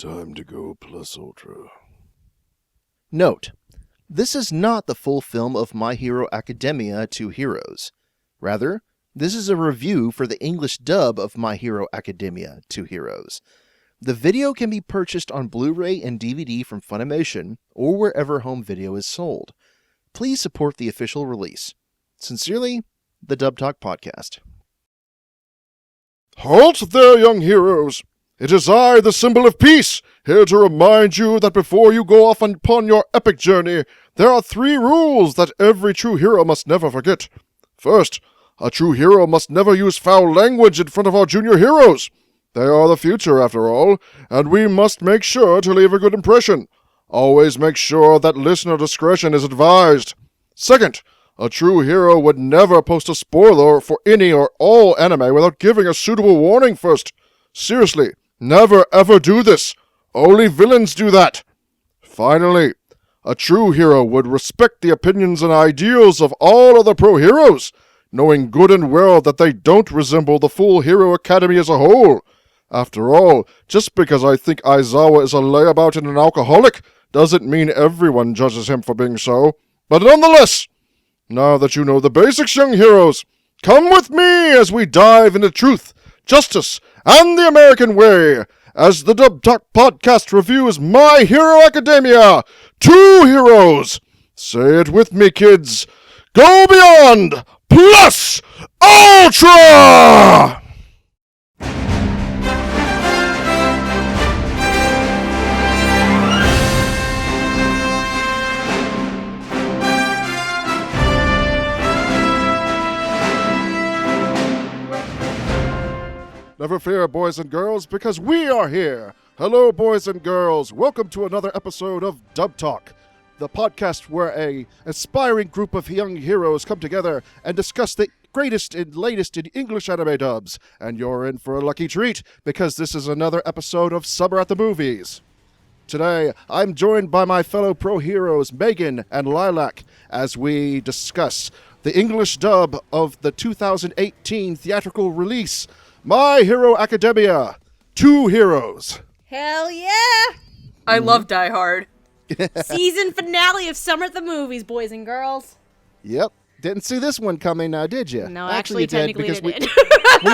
Time to go plus ultra. Note, this is not the full film of My Hero Academia 2 Heroes. Rather, this is a review for the English dub of My Hero Academia 2 Heroes. The video can be purchased on Blu-ray and DVD from Funimation, or wherever home video is sold. Please support the official release. Sincerely, the Dub Talk Podcast. Halt there, young heroes! It is I, the symbol of peace, here to remind you that before you go off upon your epic journey, there are 3 rules that every true hero must never forget. First, a true hero must never use foul language in front of our junior heroes. They are the future, after all, and we must make sure to leave a good impression. Always make sure that listener discretion is advised. Second, a true hero would never post a spoiler for any or all anime without giving a suitable warning first. Seriously, never ever do this. Only villains do that. Finally, a true hero would respect the opinions and ideals of all other pro-heroes, knowing good and well that they don't resemble the full Hero Academy as a whole. After all, just because I think Aizawa is a layabout and an alcoholic doesn't mean everyone judges him for being so. But nonetheless, now that you know the basics, young heroes, come with me as we dive into truth, justice, and the American way, as the Dub Talk Podcast reviews My Hero Academia 2 Heroes. Say it with me, kids. Go beyond plus ultra! Never fear, boys and girls, because we are here. Hello, boys and girls. Welcome to another episode of Dub Talk, the podcast where an aspiring group of young heroes come together and discuss the greatest and latest in English anime dubs. And you're in for a lucky treat, because this is another episode of Summer at the Movies. Today, I'm joined by my fellow pro heroes, Megan and Lilac, as we discuss the English dub of the 2018 theatrical release, My Hero Academia 2 Heroes. Hell yeah! I love Die Hard. Season finale of Summer at the Movies, boys and girls. Yep. Didn't see this one coming now, did you? No, actually you did, technically because I did.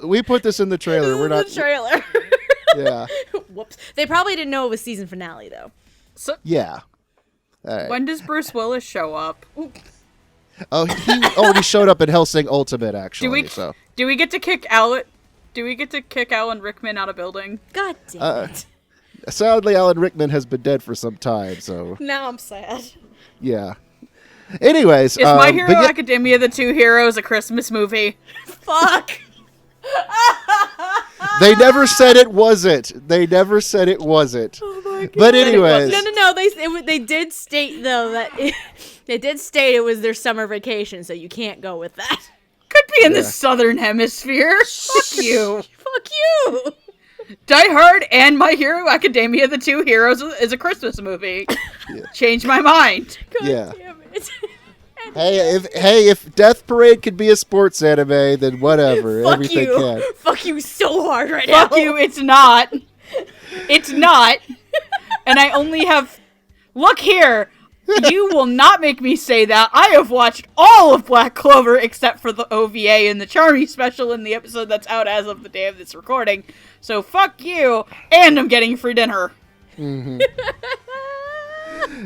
we put this in the trailer. We're not the trailer. Yeah. Whoops. They probably didn't know it was season finale, though. So, Yeah. All right. when does Bruce Willis show up? Oh, he already showed up in Hellsing Ultimate, actually. Do we get to kick Alan? Do we get to kick Alan Rickman out of building? God damn it. Sadly, Alan Rickman has been dead for some time, so Now I'm sad. yeah. Anyways, Is My Hero Academia the 2 Heroes a Christmas movie? Fuck! They never said it wasn't. They never said it wasn't. Oh my God. But anyways, No. They did state, though, that they did state it was their summer vacation, so you can't go with that. Could be in the Southern Hemisphere. Fuck you. Fuck you! Die Hard and My Hero Academia the 2 Heroes is a Christmas movie. Yeah. Change my mind. God Yeah. damn it. if Death Parade could be a sports anime, then whatever. Fuck Everything you. can. Fuck you so hard right now. Fuck you, it's not. It's not. And I only have... Look here. You will not make me say that. I have watched all of Black Clover except for the OVA and the Charmy special in the episode that's out as of the day of this recording. So fuck you, and I'm getting free dinner. Mm-hmm.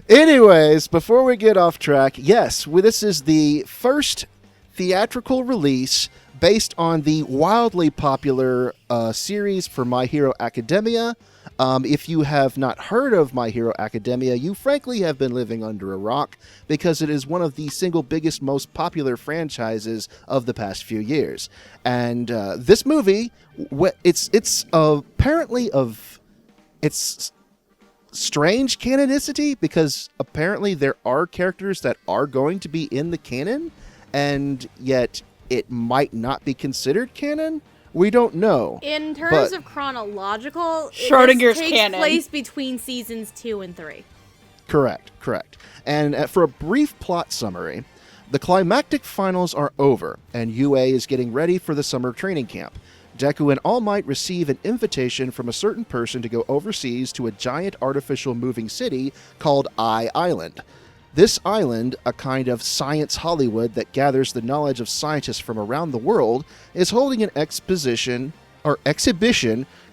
Anyways, before we get off track, yes, this is the first theatrical release based on the wildly popular series for My Hero Academia. If you have not heard of My Hero Academia, you frankly have been living under a rock, because it is one of the single biggest, most popular franchises of the past few years. And this movie, it's apparently of its strange canonicity, because apparently there are characters that are going to be in the canon, and yet it might not be considered canon. We don't know. In terms of chronological, Schrodinger's this takes canon. place between seasons 2 and 3. Correct. And for a brief plot summary, the climactic finals are over, and UA is getting ready for the summer training camp. Deku and All Might receive an invitation from a certain person to go overseas to a giant artificial moving city called Island. This island, a kind of science Hollywood that gathers the knowledge of scientists from around the world, is holding an exhibition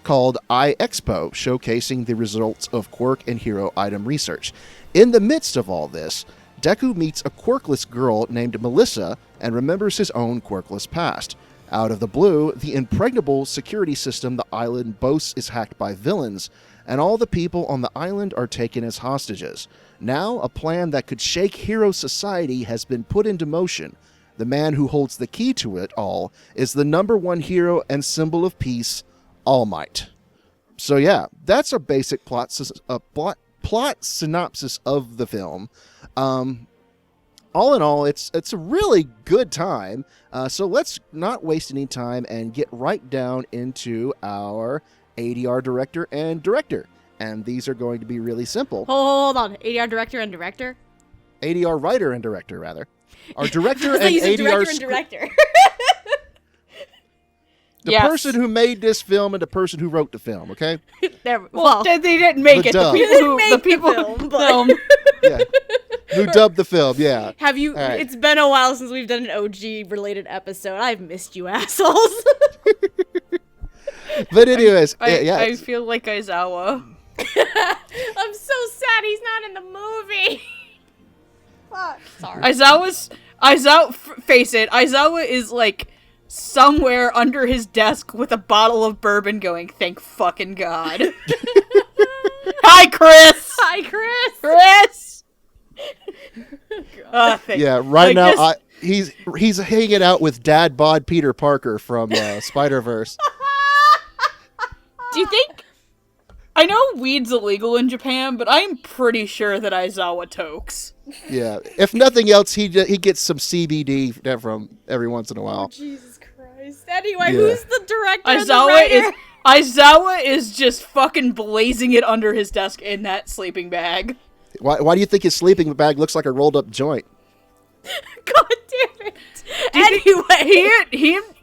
called Expo, showcasing the results of quirk and hero item research. In the midst of all this, Deku meets a quirkless girl named Melissa and remembers his own quirkless past. Out of the blue, the impregnable security system the island boasts is hacked by villains, and all the people on the island are taken as hostages. Now, a plan that could shake hero society has been put into motion. The man who holds the key to it all is the number one hero and symbol of peace, All Might. So yeah, that's a basic plot synopsis of the film. All in all, it's a really good time. So let's not waste any time and get right down into our ADR director and director. And these are going to be really simple. Hold on. ADR director and director? ADR writer and director, rather. Our director and ADR ADR and director. The person who made this film and the person who wrote the film, okay? Well, they didn't make the it. dub. The people who film. Yeah. Who dubbed the film, yeah. Have you... Right. It's been a while since we've done an OG-related episode. I've missed you, assholes. But anyways, I feel like Aizawa. I'm so sad he's not in the movie. Fuck. Sorry. Face it, Aizawa is like somewhere under his desk with a bottle of bourbon going, thank fucking God. Hi, Chris! Hi, Chris! Chris! Yeah, right now he's hanging out with Dad Bod Peter Parker from Spider-Verse. Do you think... I know weed's illegal in Japan, but I'm pretty sure that Aizawa tokes. Yeah, if nothing else, he gets some CBD from every once in a while. Oh, Jesus Christ. Anyway, who's the director and the Aizawa writer? Aizawa is just fucking blazing it under his desk in that sleeping bag. Why do you think his sleeping bag looks like a rolled up joint? God damn it. Anyway.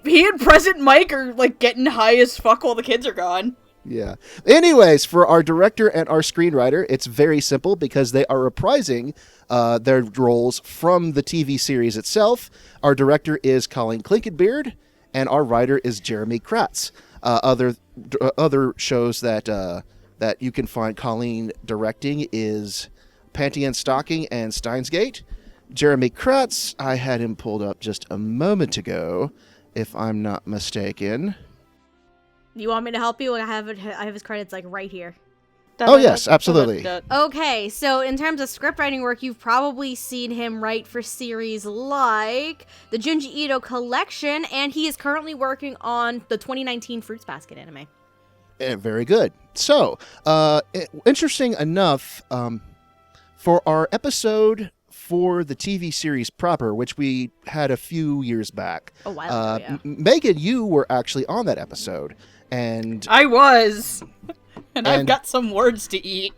He and Present Mike are like getting high as fuck while the kids are gone. Yeah. Anyways, for our director and our screenwriter, it's very simple because they are reprising their roles from the TV series itself. Our director is Colleen Clinkenbeard, and our writer is Jeremy Kratz. Other shows that you can find Colleen directing is Panty and Stocking and Steins Gate. Jeremy Kratz, I had him pulled up just a moment ago, if I'm not mistaken. You want me to help you? I have his credits like right here. Oh yes, absolutely. Okay, so in terms of script writing work, you've probably seen him write for series like the Junji Ito Collection, and he is currently working on the 2019 Fruits Basket anime. Very good. So, interesting enough, for our episode for the TV series proper, which we had a few years back, a while ago, yeah. Megan, you were actually on that episode. And I was, and I've got some words to eat.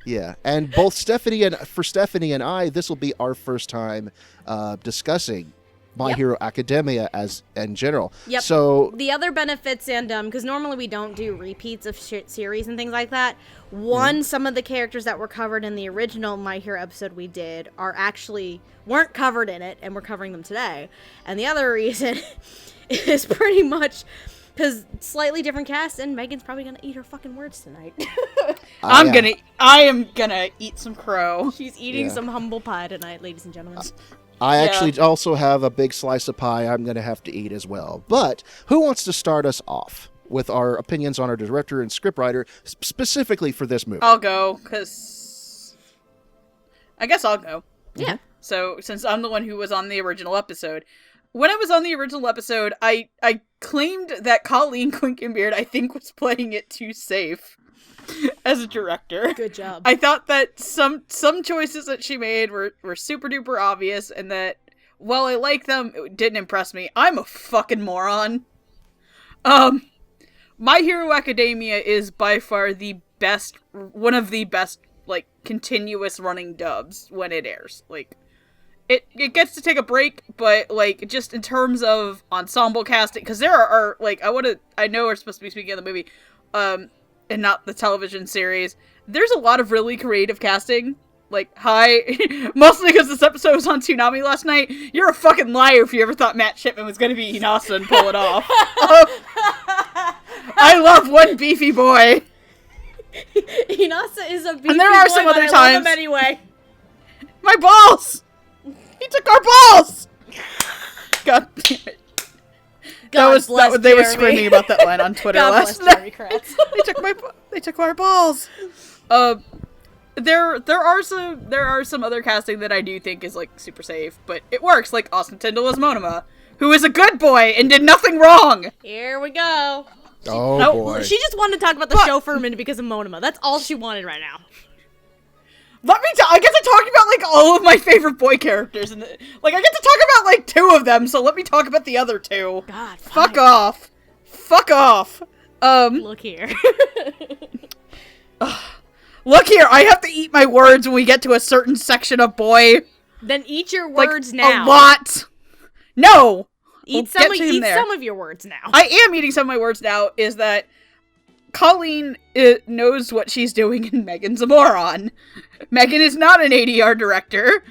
Yeah, and both Stephanie and I, this will be our first time discussing My Hero Academia as in general. Yep. So the other benefits, and because normally we don't do repeats of series and things like that. One, some of the characters that were covered in the original My Hero episode we did weren't covered in it, and we're covering them today. And the other reason is pretty much because slightly different cast, and Megan's probably gonna eat her fucking words tonight. I am gonna eat some crow. She's eating some humble pie tonight, ladies and gentlemen. I actually also have a big slice of pie I'm gonna have to eat as well. But who wants to start us off with our opinions on our director and scriptwriter specifically for this movie? I'll go, because I guess I'll go. Yeah. So, since I'm the one who was on the original episode, when I was on the original episode, I claimed that Colleen Clinkenbeard, I think, was playing it too safe as a director. Good job. I thought that some choices that she made were super duper obvious, and that while I like them, it didn't impress me. I'm a fucking moron. My Hero Academia is by far one of the best, like, continuous running dubs when it airs. Like, it gets to take a break, but, like, just in terms of ensemble casting, because there are, like, I know we're supposed to be speaking of the movie, and not the television series, there's a lot of really creative casting. Like, mostly because this episode was on Toonami last night. You're a fucking liar if you ever thought Matt Shipman was gonna be Inasa and pull it off. I love one beefy boy. Inasa is a beefy boy, and there are some other I times. love him anyway. My balls! He took our balls! God damn it. They were screaming about that line on Twitter last night. They took my balls. There are some other casting that I do think is like super safe, but it works. Like Austin Tyndall as Monoma, who is a good boy and did nothing wrong. Here we go. Oh boy. She just wanted to talk about the show for a minute because of Monoma. That's all she wanted right now. I get to talk about like all of my favorite boy characters, and like I get to talk about like 2 of them. So let me talk about the other 2. God, fuck off. Fuck off. Look here. Look here. I have to eat my words when we get to a certain section of boy. Then eat your words like, now. A lot. No. Eat some of your words now. I am eating some of my words now. Is that Colleen knows what she's doing and Megan's a moron. Megan is not an ADR director.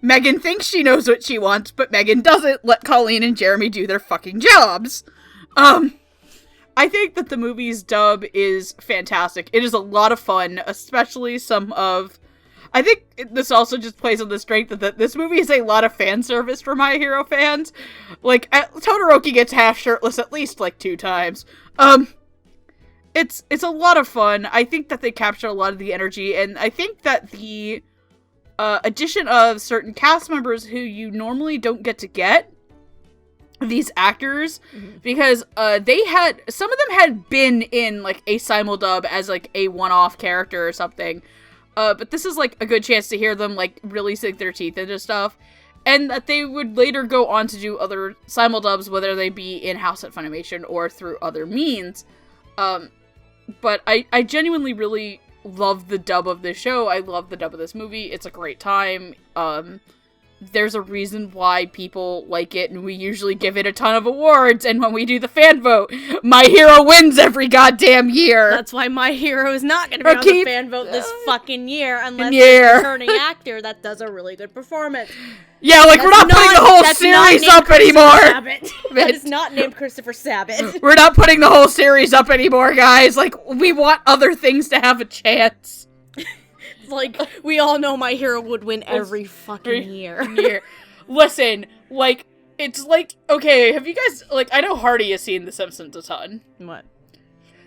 Megan thinks she knows what she wants, but Megan doesn't let Colleen and Jeremy do their fucking jobs. I think that the movie's dub is fantastic. It is a lot of fun, especially I think this also just plays on the strength that this movie is a lot of fan service for My Hero fans. Like, Todoroki gets half shirtless at least, like, 2 times. It's a lot of fun. I think that they capture a lot of the energy, and I think that the addition of certain cast members who you normally don't get to get, these actors, because some of them had been in, like, a simuldub as, like, a one-off character or something, but this is, like, a good chance to hear them, like, really sink their teeth into stuff, and that they would later go on to do other simuldubs, whether they be in-house at Funimation or through other means. But I genuinely really love the dub of this show. I love the dub of this movie. It's a great time. There's a reason why people like it, and we usually give it a ton of awards, and when we do the fan vote, My Hero wins every goddamn year! That's why My Hero is not going to be on the fan vote this fucking year, unless it's a returning actor that does a really good performance. Yeah, like, we're not putting the whole series up anymore! That is not named Christopher Sabat. We're not putting the whole series up anymore, guys! Like, we want other things to have a chance. Like, we all know My Hero would win every fucking year. Listen, like, it's like, okay, have you guys, like, I know Hardy has seen The Simpsons a ton. What?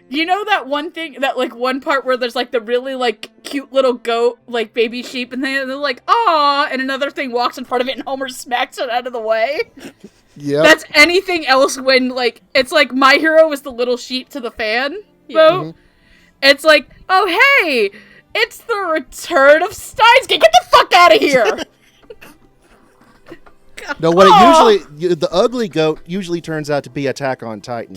You know that one thing, that, like, one part where there's, like, the really, like, cute little goat, like, baby sheep, and they're like, aw, and another thing walks in front of it, and Homer smacks it out of the way? Yeah. That's anything else when, like, it's like My Hero is the little sheep to the fan vote. Mm-hmm. It's like, oh, hey! It's the return of Steins Gate. Get the fuck out of here! No, what it usually, the ugly goat usually turns out to be Attack on Titan.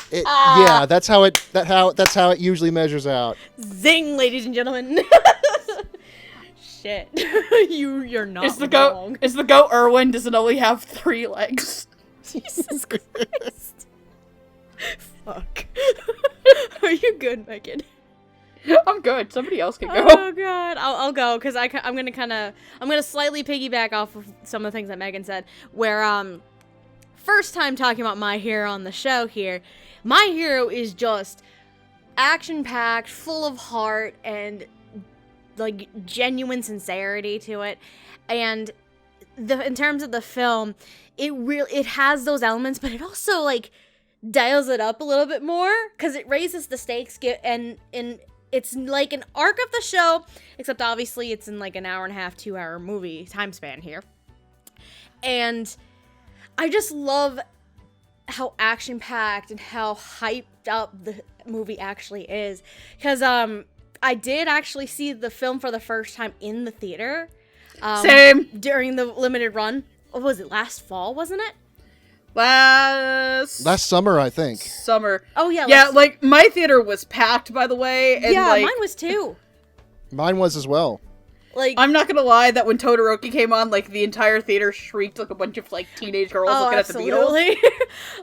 Yeah, that's how it usually measures out. Zing, ladies and gentlemen. Shit, you're not wrong. Is the goat Erwin? Does it only have 3 legs? Jesus Christ. Fuck. Are you good, Megan? I'm good. Somebody else can go. Oh god, I'll go because I'm gonna slightly piggyback off of some of the things that Megan said. Where first time talking about My Hero on the show here, My Hero is just action packed, full of heart and like genuine sincerity to it, and in terms of the film, it has those elements, but it also like dials it up a little bit more because it raises the stakes and it's like an arc of the show, except obviously it's in like an hour and a half, 2 hour movie time span here. And I just love how action packed and how hyped up the movie actually is. Because I did actually see the film for the first time in the theater. Same. During the limited run. What was it, last fall, wasn't it? Last summer, I think. Summer. Oh, yeah. Yeah, like, my theater was packed, by the way. And yeah, like, mine was too. Mine was as well. Like, I'm not gonna lie that when Todoroki came on, like, the entire theater shrieked like a bunch of, like, teenage girls looking at the Beatles.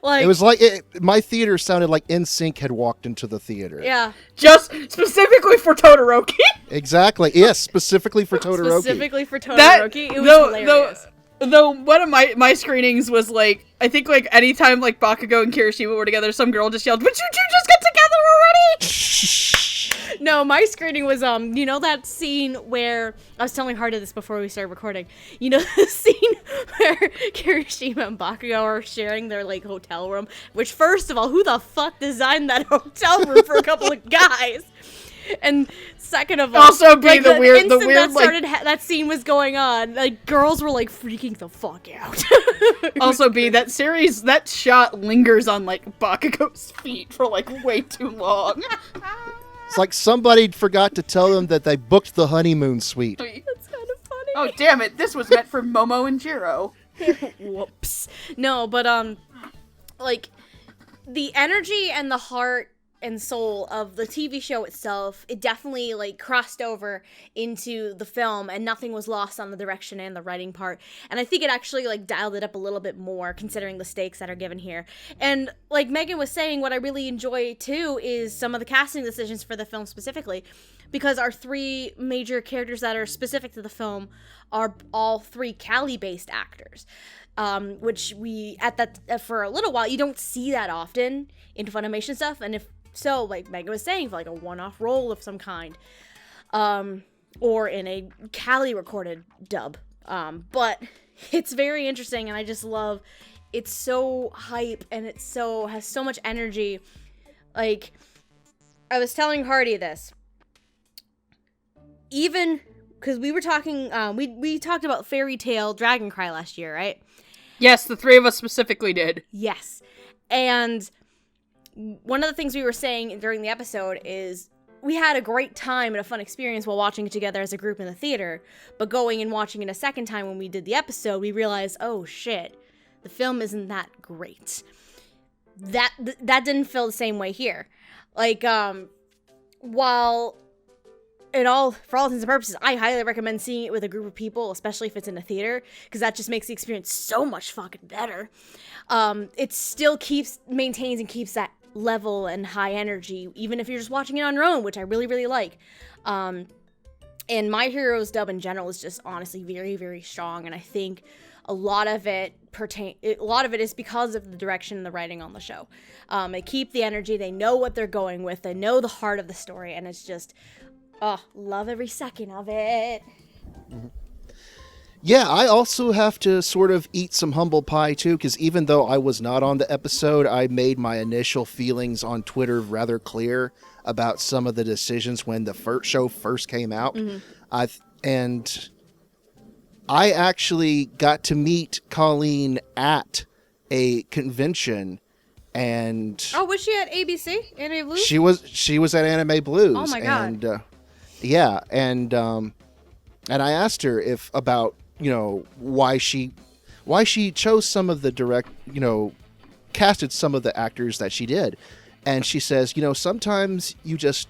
Like, It was like my theater sounded like NSYNC had walked into the theater. yeah. Just specifically for Todoroki. Exactly. Yes, specifically for Todoroki. Specifically for Todoroki, it was hilarious. Though one of my screenings was, like, I think, like, anytime, like, Bakugo and Kirishima were together, some girl just yelled, "Would you two just get together already?" No, my screening was, you know that scene where, I was telling Hardy this before we started recording, you know the scene where Kirishima and Bakugo are sharing their, like, hotel room, which, first of all, who the fuck designed that hotel room for a couple of guys? And second of all, also be like, the weird that started, like, that scene was going on, like, girls were, like, freaking the fuck out. also be that series, that shot lingers on, like, Bakugo's feet for, like, way too long. It's like somebody forgot to tell them that they booked the honeymoon suite. That's kind of funny. Oh, damn it, this was meant for Momo and Jiro. Whoops. No, but, like, the energy and the heart and soul of the TV show itself, it definitely, like, crossed over into the film, and nothing was lost on the direction and the writing part. And I think it actually, like, dialed it up a little bit more, considering the stakes that are given here. And, like Megan was saying, what I really enjoy, too, is some of the casting decisions for the film specifically, because our three major characters that are specific to the film are all three Cali-based actors. Which we, for a little while, you don't see that often in Funimation stuff, and if so, like Megan was saying, for like a one-off role of some kind, or in a Cali recorded dub. But it's very interesting, and I just love, it's so hype, and has so much energy. Like, I was telling Hardy this, even, because we were talking, we talked about Fairy Tail Dragon Cry last year, right? Yes, the three of us specifically did. Yes. And one of the things we were saying during the episode is we had a great time and a fun experience while watching it together as a group in the theater, but going and watching it a second time when we did the episode, we realized, oh shit, the film isn't that great. That didn't feel the same way here. Like, while for all intents and purposes, I highly recommend seeing it with a group of people, especially if it's in a theater, because that just makes the experience so much fucking better. It still maintains and keeps that level and high energy, even if you're just watching it on your own, which I really, really like. And My Hero's dub in general is just honestly very, very strong, and I think a lot of it is because of the direction and the writing on the show. They keep the energy, they know what they're going with, they know the heart of the story, and it's just, love every second of it. Mm-hmm. Yeah, I also have to sort of eat some humble pie, too, because even though I was not on the episode, I made my initial feelings on Twitter rather clear about some of the decisions when the show first came out. Mm-hmm. And I actually got to meet Colleen at a convention, and... Oh, was she at ABC? Anime Blues? She was at Anime Blues. Oh, my God. And, yeah, and I asked her about... why she chose some of the casted some of the actors that she did. And she says, sometimes you just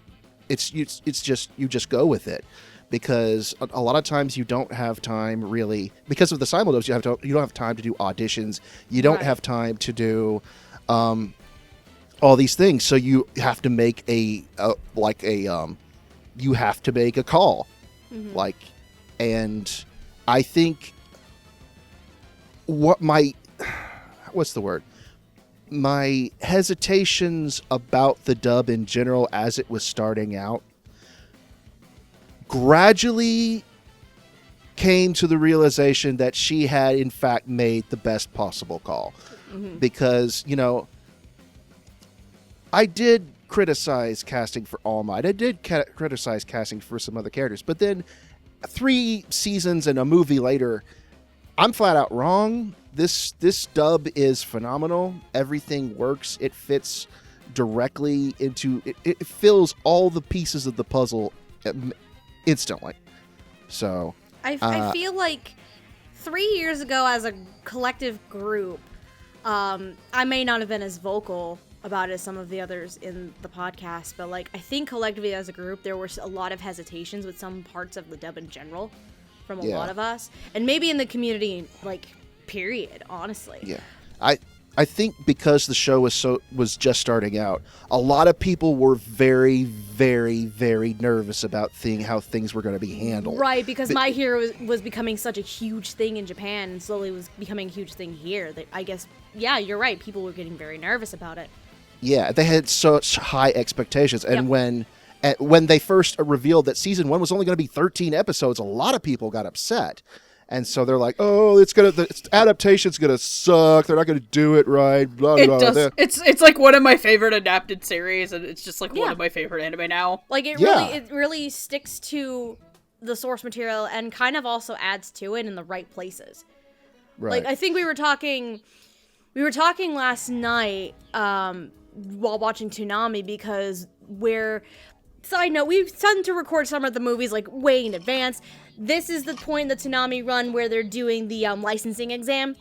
go with it, because a lot of times you don't have time really, because of the simuldubs, you don't have time to do auditions. You don't have time to do all these things. So you have to make you have to make a call. Mm-hmm. And I think my hesitations about the dub in general as it was starting out gradually came to the realization that she had in fact made the best possible call. Mm-hmm. Because, I did criticize casting for All Might. I did criticize casting for some other characters, but then 3 seasons and a movie later, I'm flat out wrong. This dub is phenomenal. Everything works. It fits directly into... It fills all the pieces of the puzzle instantly. So... I feel like 3 years ago as a collective group, I may not have been as vocal about it as some of the others in the podcast, but like I think collectively as a group there were a lot of hesitations with some parts of the dub in general from a lot of us, and maybe in the community, like, period, honestly. Yeah. I think because the show was just starting out, a lot of people were very, very, very nervous about how things were going to be handled. Right, because My Hero was becoming such a huge thing in Japan and slowly was becoming a huge thing here. That I guess, yeah, you're right. People were getting very nervous about it. Yeah, they had such high expectations. And when they first revealed that season 1 was only going to be 13 episodes, a lot of people got upset. And so they're like, "Oh, the adaptation's gonna suck. They're not gonna do it right." Blah, It blah, does. blah. It's like one of my favorite adapted series, and it's just like one of my favorite anime now. Like it really sticks to the source material and kind of also adds to it in the right places. Right. Like I think we were talking last night while watching Toonami, because side note, we tend to record some of the movies like way in advance. This is the point in the Toonami run where they're doing the licensing exam,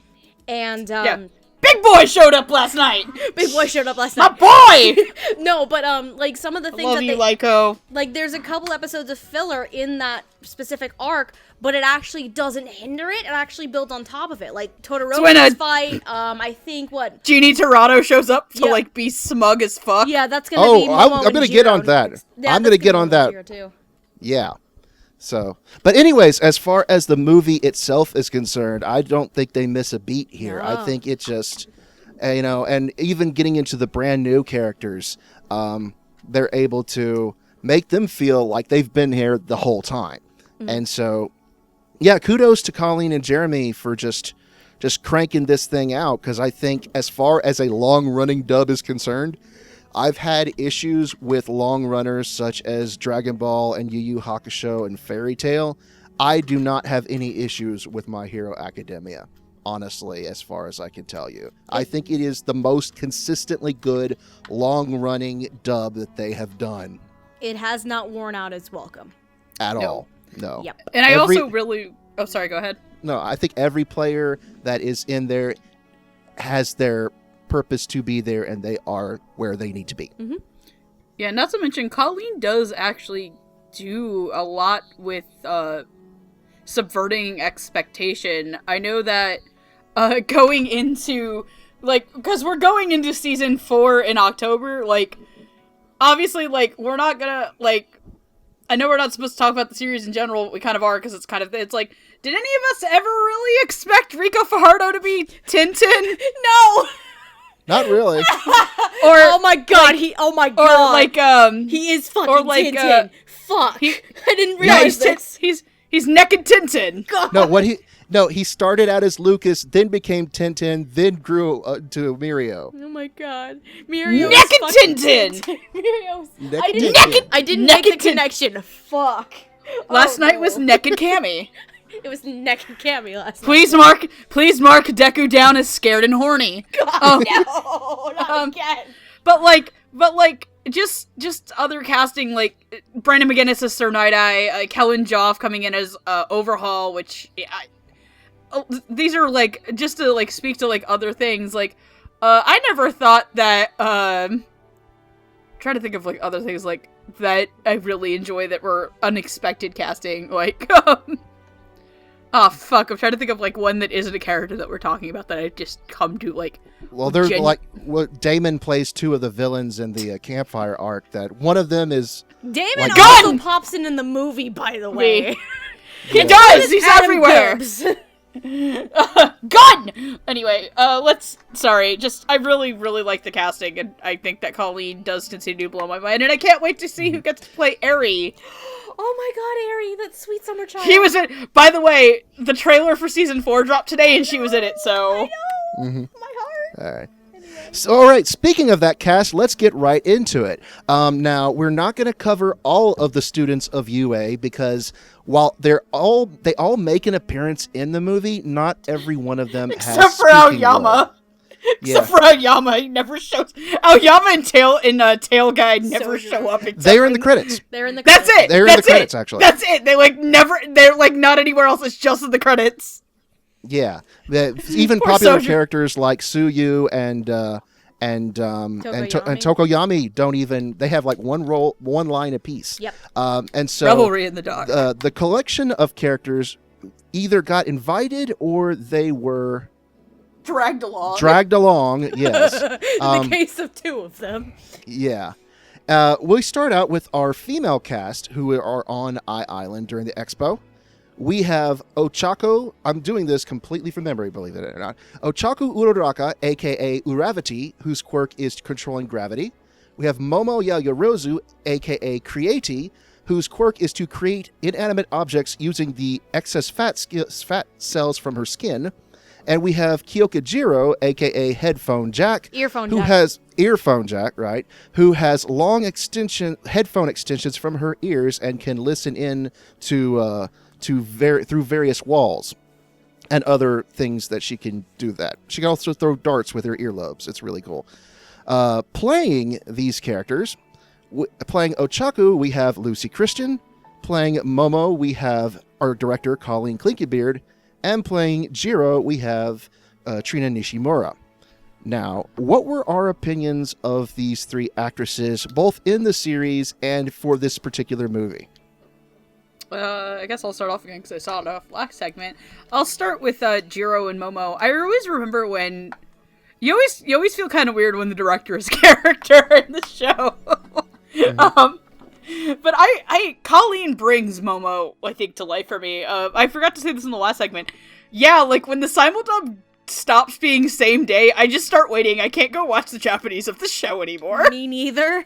and Big Boy showed up last night. Big Boy showed up last My night. boy. No, but like some of the things Love that you, they Lyko. like, there's a couple episodes of filler in that specific arc, but it actually doesn't hinder it. It actually builds on top of it. Like Todoroki's fight. I think what Genie Torado shows up to Yeah. like be smug as fuck. Yeah, that's gonna be. I'm gonna get on that. I'm gonna get on that. Too. Yeah. So, but anyways, as far as the movie itself is concerned, I don't think they miss a beat here. No. I think it just, and even getting into the brand new characters, they're able to make them feel like they've been here the whole time. Mm-hmm. And so, yeah, kudos to Colleen and Jeremy for just cranking this thing out, because I think as far as a long-running dub is concerned, I've had issues with long runners such as Dragon Ball and Yu Yu Hakusho and Fairy Tail. I do not have any issues with My Hero Academia, honestly, as far as I can tell you. I think it is the most consistently good long-running dub that they have done. It has not worn out its welcome. At all. No. Yep. And I also really... Oh, sorry, go ahead. No, I think every player that is in there has their purpose to be there, and they are where they need to be. Mm-hmm. Yeah, not to mention, Colleen does actually do a lot with subverting expectation. I know that going into, like, because we're going into season 4 in October, like, obviously, like, we're not gonna, like, I know we're not supposed to talk about the series in general, we kind of are, because it's like, did any of us ever really expect Rico Fajardo to be Tintin? No! Not really. Oh my god, Or like, he is fucking or like, Tintin. Fuck. I didn't realize this. He's naked Tintin. God. He started out as Lucas, then became Tintin, then grew to Mirio. Oh my god. Mirio Naked is fucking Tintin! Mirio's... Naked I didn't make the connection. Fuck. Last night was naked Cammy. It was naked Cammy last night. Please mark Deku down as scared and horny. God, no, not again. But just other casting, like Brandon McGinnis as Sir Night-Eye, Kellen Joff coming in as Overhaul, which these are like, just to like speak to like other things, like I never thought that trying to think of like other things like that I really enjoy that were unexpected casting, like oh fuck, I'm trying to think of like one that isn't a character that we're talking about that I've just come to like. Well, there's Damon plays 2 of the villains in the Campfire arc. That one of them is Damon like, also pops in the movie, by the way. He does. He's Adam everywhere. Gibbs. Gun! Anyway, I really, really like the casting, and I think that Colleen does continue to blow my mind, and I can't wait to see who gets to play Eri. Oh my god, Eri, that sweet summer child. He was in, by the way, the trailer for season 4 dropped today, and she was in it, so. I know! Mm-hmm. My heart! Alright. So, alright, speaking of that cast, let's get right into it. Now, we're not going to cover all of the students of UA, because while they all make an appearance in the movie, not every one of them has Except for Aoyama. Except for Aoyama, he never shows. Aoyama and Tail Guy never show up. They're in the credits. They're in the credits. That's it. They're in the credits, actually. That's it. They like never. They're like not anywhere else. It's just in the credits. Yeah, even Poor popular Soju. characters like Suyu and and Tokoyami. Tokoyami don't even. They have like one line apiece. Yep. And so Revelry in the Dark. the collection of characters either got invited or they were Dragged along. Yes. In the case of 2 of them. Yeah. We start out with our female cast who are on Island during the expo. We have Ochako. I'm doing this completely from memory, believe it or not. Ochaku Uraraka, a.k.a. Uravity, whose quirk is controlling gravity. We have Momo Yayorozu, a.k.a. Creati, whose quirk is to create inanimate objects using the excess fat cells from her skin. And we have Kyokujiro, a.k.a. Headphone Jack. Earphone who Jack. has Earphone Jack, right? Who has long headphone extensions from her ears and can listen in through various walls and other things that she can do that. She can also throw darts with her earlobes. It's really cool. Playing these characters, playing Ochaku, we have Lucy Christian. Playing Momo, we have our director, Colleen Clinkybeard. And playing Jiro, we have Trina Nishimura. Now, what were our opinions of these 3 actresses, both in the series and for this particular movie? I guess I'll start off again because I saw it off last segment. I'll start with Jiro and Momo. I always remember when you always feel kind of weird when the director is character in the show. But Colleen brings Momo, I think, to life for me. I forgot to say this in the last segment. Yeah, like when the simuldub stops being same day, I just start waiting. I can't go watch the Japanese of the show anymore. Me neither.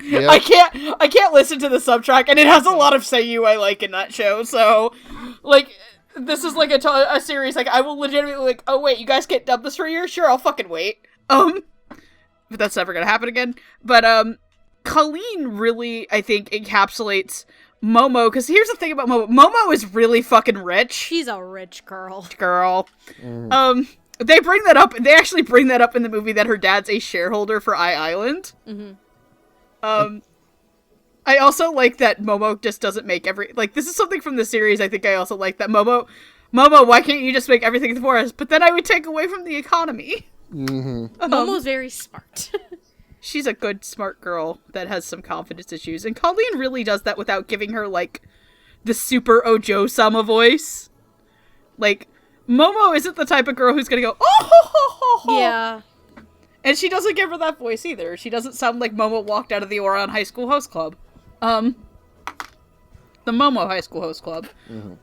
Yep. I can't listen to the subtrack, and it has a lot of Seiyu I like in that show. So, like, this is like a series. Like, I will legitimately like, oh wait, you guys can't dub this for a year? Sure, I'll fucking wait. But that's never gonna happen again. But Colleen really, I think, encapsulates Momo, because here's the thing about Momo. Momo is really fucking rich. She's a rich girl. They bring that up. They actually bring that up in the movie that her dad's a shareholder for Island. Mm-hmm. I also like that Momo just doesn't make this is something from the series. I think I also like that Momo, why can't you just make everything for us? But then I would take away from the economy. Mm-hmm. Momo's very smart. She's a good, smart girl that has some confidence issues. And Colleen really does that without giving her, like, the super Ojo-sama voice. Like, Momo isn't the type of girl who's gonna go, oh, ho, ho, ho, ho. Yeah. And she doesn't give her that voice either. She doesn't sound like Momo walked out of the Orion High School Host Club. The Momo High School Host Club. Mm-hmm.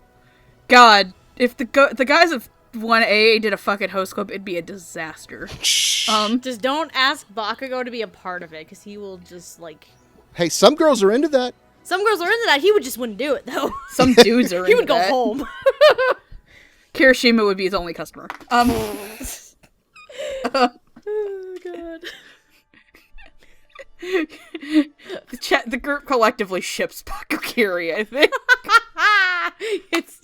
God, if the guys of 1A did a fucking host club, it'd be a disaster. Just don't ask Bakugo to be a part of it, because he will just, like... Hey, some girls are into that. Some girls are into that. He just wouldn't do it, though. Some dudes are into that. He would go home. Kirishima would be his only customer. Oh, God. The group collectively ships Bakugiri, I think.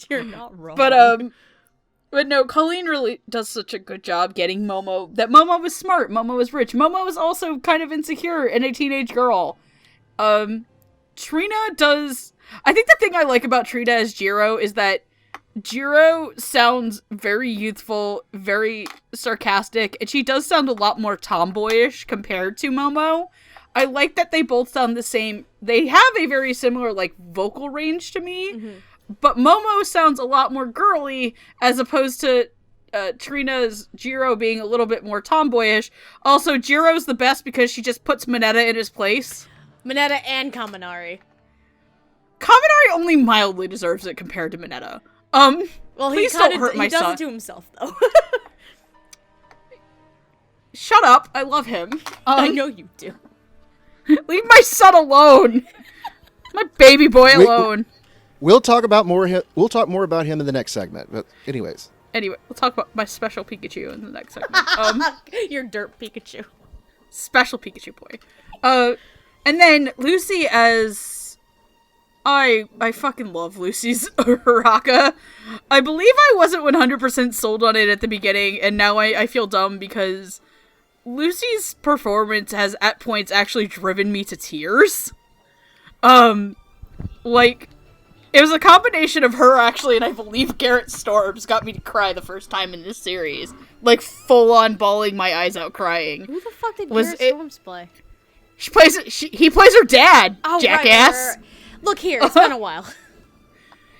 You're not wrong. But no, Colleen really does such a good job getting Momo. That Momo was smart, Momo was rich, Momo was also kind of insecure and a teenage girl. Trina does... I think the thing I like about Trina as Jiro is that Jiro sounds very youthful, very sarcastic, and she does sound a lot more tomboyish compared to Momo. I like that they both sound the same. They have a very similar, like, vocal range to me. Mm-hmm. But Momo sounds a lot more girly, as opposed to Trina's Jiro being a little bit more tomboyish. Also, Jiro's the best because she just puts Mineta in his place. Mineta and Kaminari. Kaminari only mildly deserves it compared to Mineta. Well, please don't hurt my son. He does it to himself, though. Shut up. I love him. I know you do. Leave my son alone. My baby boy alone. We'll talk more about him in the next segment. But anyways. Anyway, we'll talk about my special Pikachu in the next segment. Your dirt Pikachu. Special Pikachu boy. And then Lucy as... I fucking love Lucy's Uraraka. I believe I wasn't 100% sold on it at the beginning, and now I feel dumb because Lucy's performance has at points actually driven me to tears. Like... It was a combination of her, actually, and I believe Garrett Storms got me to cry the first time in this series. Like, full-on bawling my eyes out crying. Who the fuck did Garrett Storms play? He plays her dad, jackass! Right. Look here, it's been a while.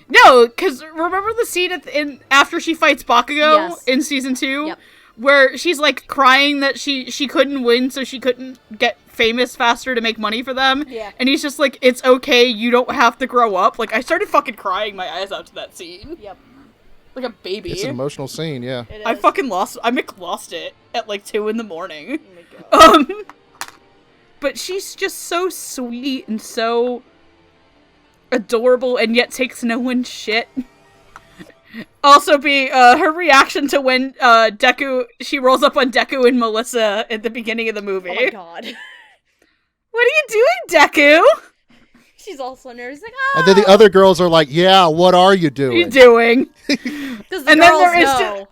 No, because remember the scene after she fights Bakugo in season 2? Yep. Where she's, like, crying that she couldn't win, so she couldn't get famous faster to make money for them. Yeah. And he's just like, it's okay, you don't have to grow up. Like, I started fucking crying my eyes out to that scene. Yep. Like a baby. It's an emotional scene, yeah. I fucking lost it at, like, 2 a.m. Oh my god. But she's just so sweet and so adorable and yet takes no one's shit. Also her reaction to when she rolls up on Deku and Melissa at the beginning of the movie. Oh my god. What are you doing, Deku? She's also nervous, like, And then the other girls are like, yeah, what are you doing? What are you doing? Because the girls know.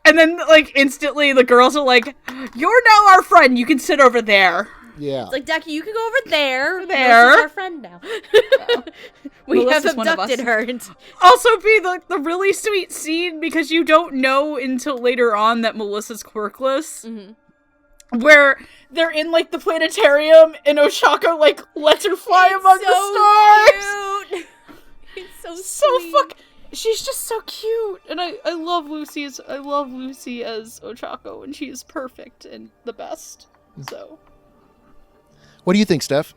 And then, like, instantly the girls are like, you're now our friend, you can sit over there. Yeah. It's like, Deku, you can go over there. There. Melissa's our friend now. We Melissa's have one of abducted us. her. Also be the really sweet scene, because you don't know until later on that Melissa's quirkless. Mm-hmm. Where they're in, like, the planetarium, and Ochako, like, lets her fly among the stars! Cute. It's so sweet. She's just so cute, and I love Lucy as Ochako, and she is perfect and the best. So, What do you think, Steph?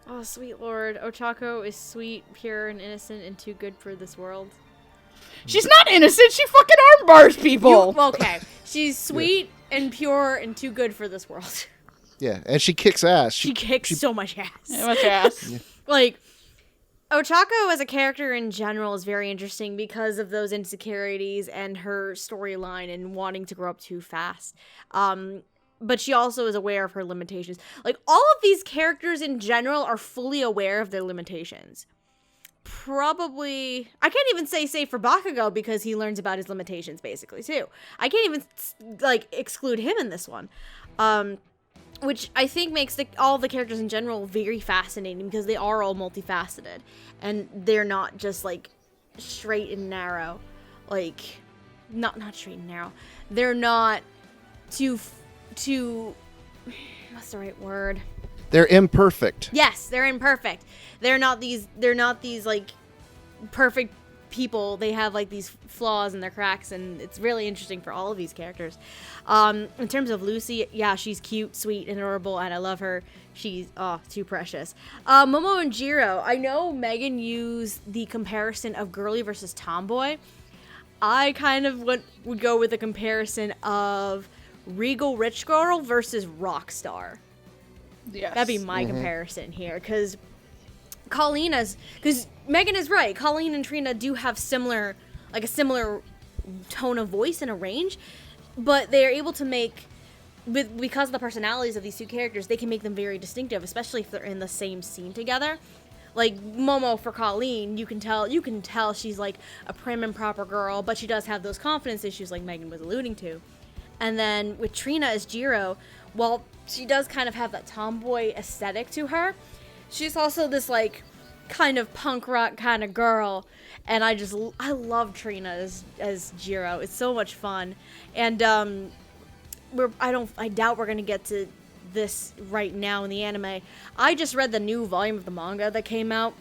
Oh, sweet lord. Ochako is sweet, pure, and innocent, and too good for this world. she's not innocent. She fucking arm bars people. Okay. She's sweet and pure and too good for this world. Yeah, and she kicks ass. She kicks so much ass. So much ass. Yeah. Like, Ochako as a character in general is very interesting because of those insecurities and her storyline and wanting to grow up too fast. But she also is aware of her limitations. Like, all of these characters in general are fully aware of their limitations. Probably, I can't even say for Bakugo because he learns about his limitations basically too. I can't even like exclude him in this one. Which I think makes all the characters in general very fascinating because they are all multifaceted and they're not just like straight and narrow. Like, not straight and narrow. They're not too what's the right word? They're imperfect. Yes, they're imperfect. They're not these like perfect people. They have like these flaws and their cracks, and it's really interesting for all of these characters. In terms of Lucy, yeah, she's cute, sweet, and adorable, and I love her. She's too precious. Momo and Jiro, I know Megan used the comparison of girly versus tomboy. I kind of would go with a comparison of regal rich girl versus rock star. Yes. That'd be my comparison here, because Megan is right. Colleen and Trina do have a similar tone of voice and a range, but they're able to make, because of the personalities of these two characters, they can make them very distinctive, especially if they're in the same scene together. Like Momo for Colleen, you can tell she's like a prim and proper girl, but she does have those confidence issues like Megan was alluding to. And then with Trina as Jiro, while she does kind of have that tomboy aesthetic to her, she's also this like kind of punk rock kind of girl, and I love Trina as Jiro. It's so much fun, and I doubt we're gonna get to this right now in the anime. I just read the new volume of the manga that came out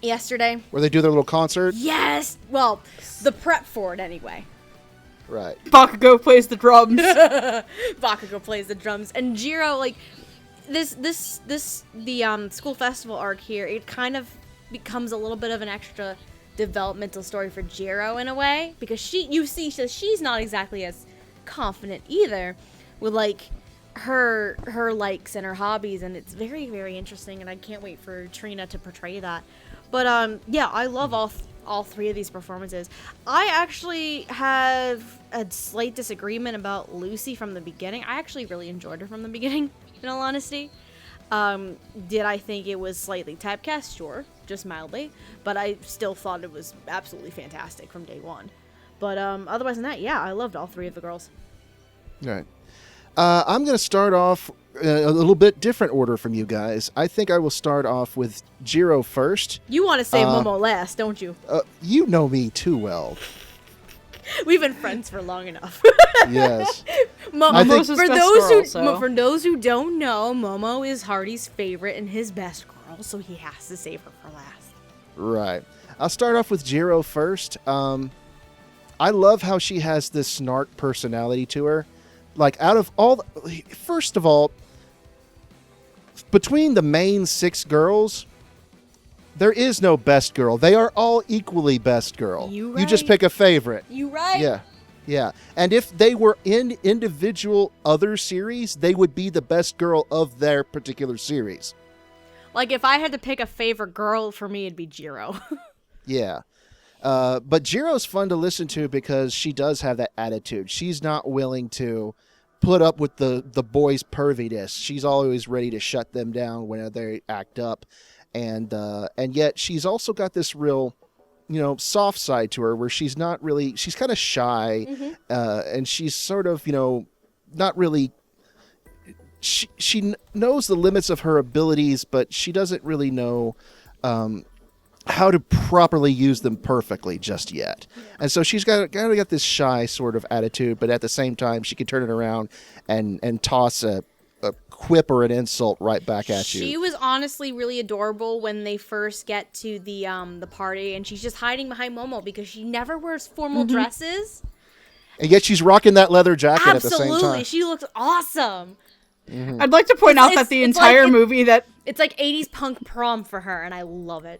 yesterday. Where they do their little concert? Yes, well, the prep for it anyway. Right. Bakugo plays the drums. Bakugo plays the drums, and Jiro, like the school festival arc here, it kind of becomes a little bit of an extra developmental story for Jiro in a way, because she's not exactly as confident either with like her likes and her hobbies, and it's very, very interesting, and I can't wait for Trina to portray that. But yeah, I love all three of these performances. I actually have a slight disagreement about Lucy from the beginning. I actually really enjoyed her from the beginning, in all honesty. Did I think it was slightly typecast? Sure, just mildly. But I still thought it was absolutely fantastic from day one. But otherwise than that, yeah, I loved all three of the girls. All right. I'm going to start off a little bit different order from you guys. I think I will start off with Jiro first. You want to say Momo last, don't you? You know me too well. We've been friends for long enough. Yes. Momo's his best girl, so. For those who don't know, Momo is Hardy's favorite and his best girl, so he has to save her for last. Right. I'll start off with Jiro first. I love how she has this snark personality to her. Like, out of all... First of all, between the main 6 girls, there is no best girl. They are all equally best girl. You just pick a favorite. You right. Yeah. And if they were in individual other series, they would be the best girl of their particular series. Like, if I had to pick a favorite girl, for me, it'd be Jiro. Yeah. But Jiro's fun to listen to because she does have that attitude. She's not willing to put up with the boys' perviness. She's always ready to shut them down when they act up. And yet she's also got this real, soft side to her where she's not really, she's kind of shy. And she's sort of, not really, she knows the limits of her abilities, but she doesn't really know, how to properly use them perfectly just yet. And so she's got this shy sort of attitude, but at the same time, she can turn it around and toss a quip or an insult right back at you. She was honestly really adorable when they first get to the party, and she's just hiding behind Momo because she never wears formal dresses. And yet she's rocking that leather jacket at the same time. Absolutely, she looks awesome. I'd like to point out that the entire movie that... It's like 80s punk prom for her, and I love it.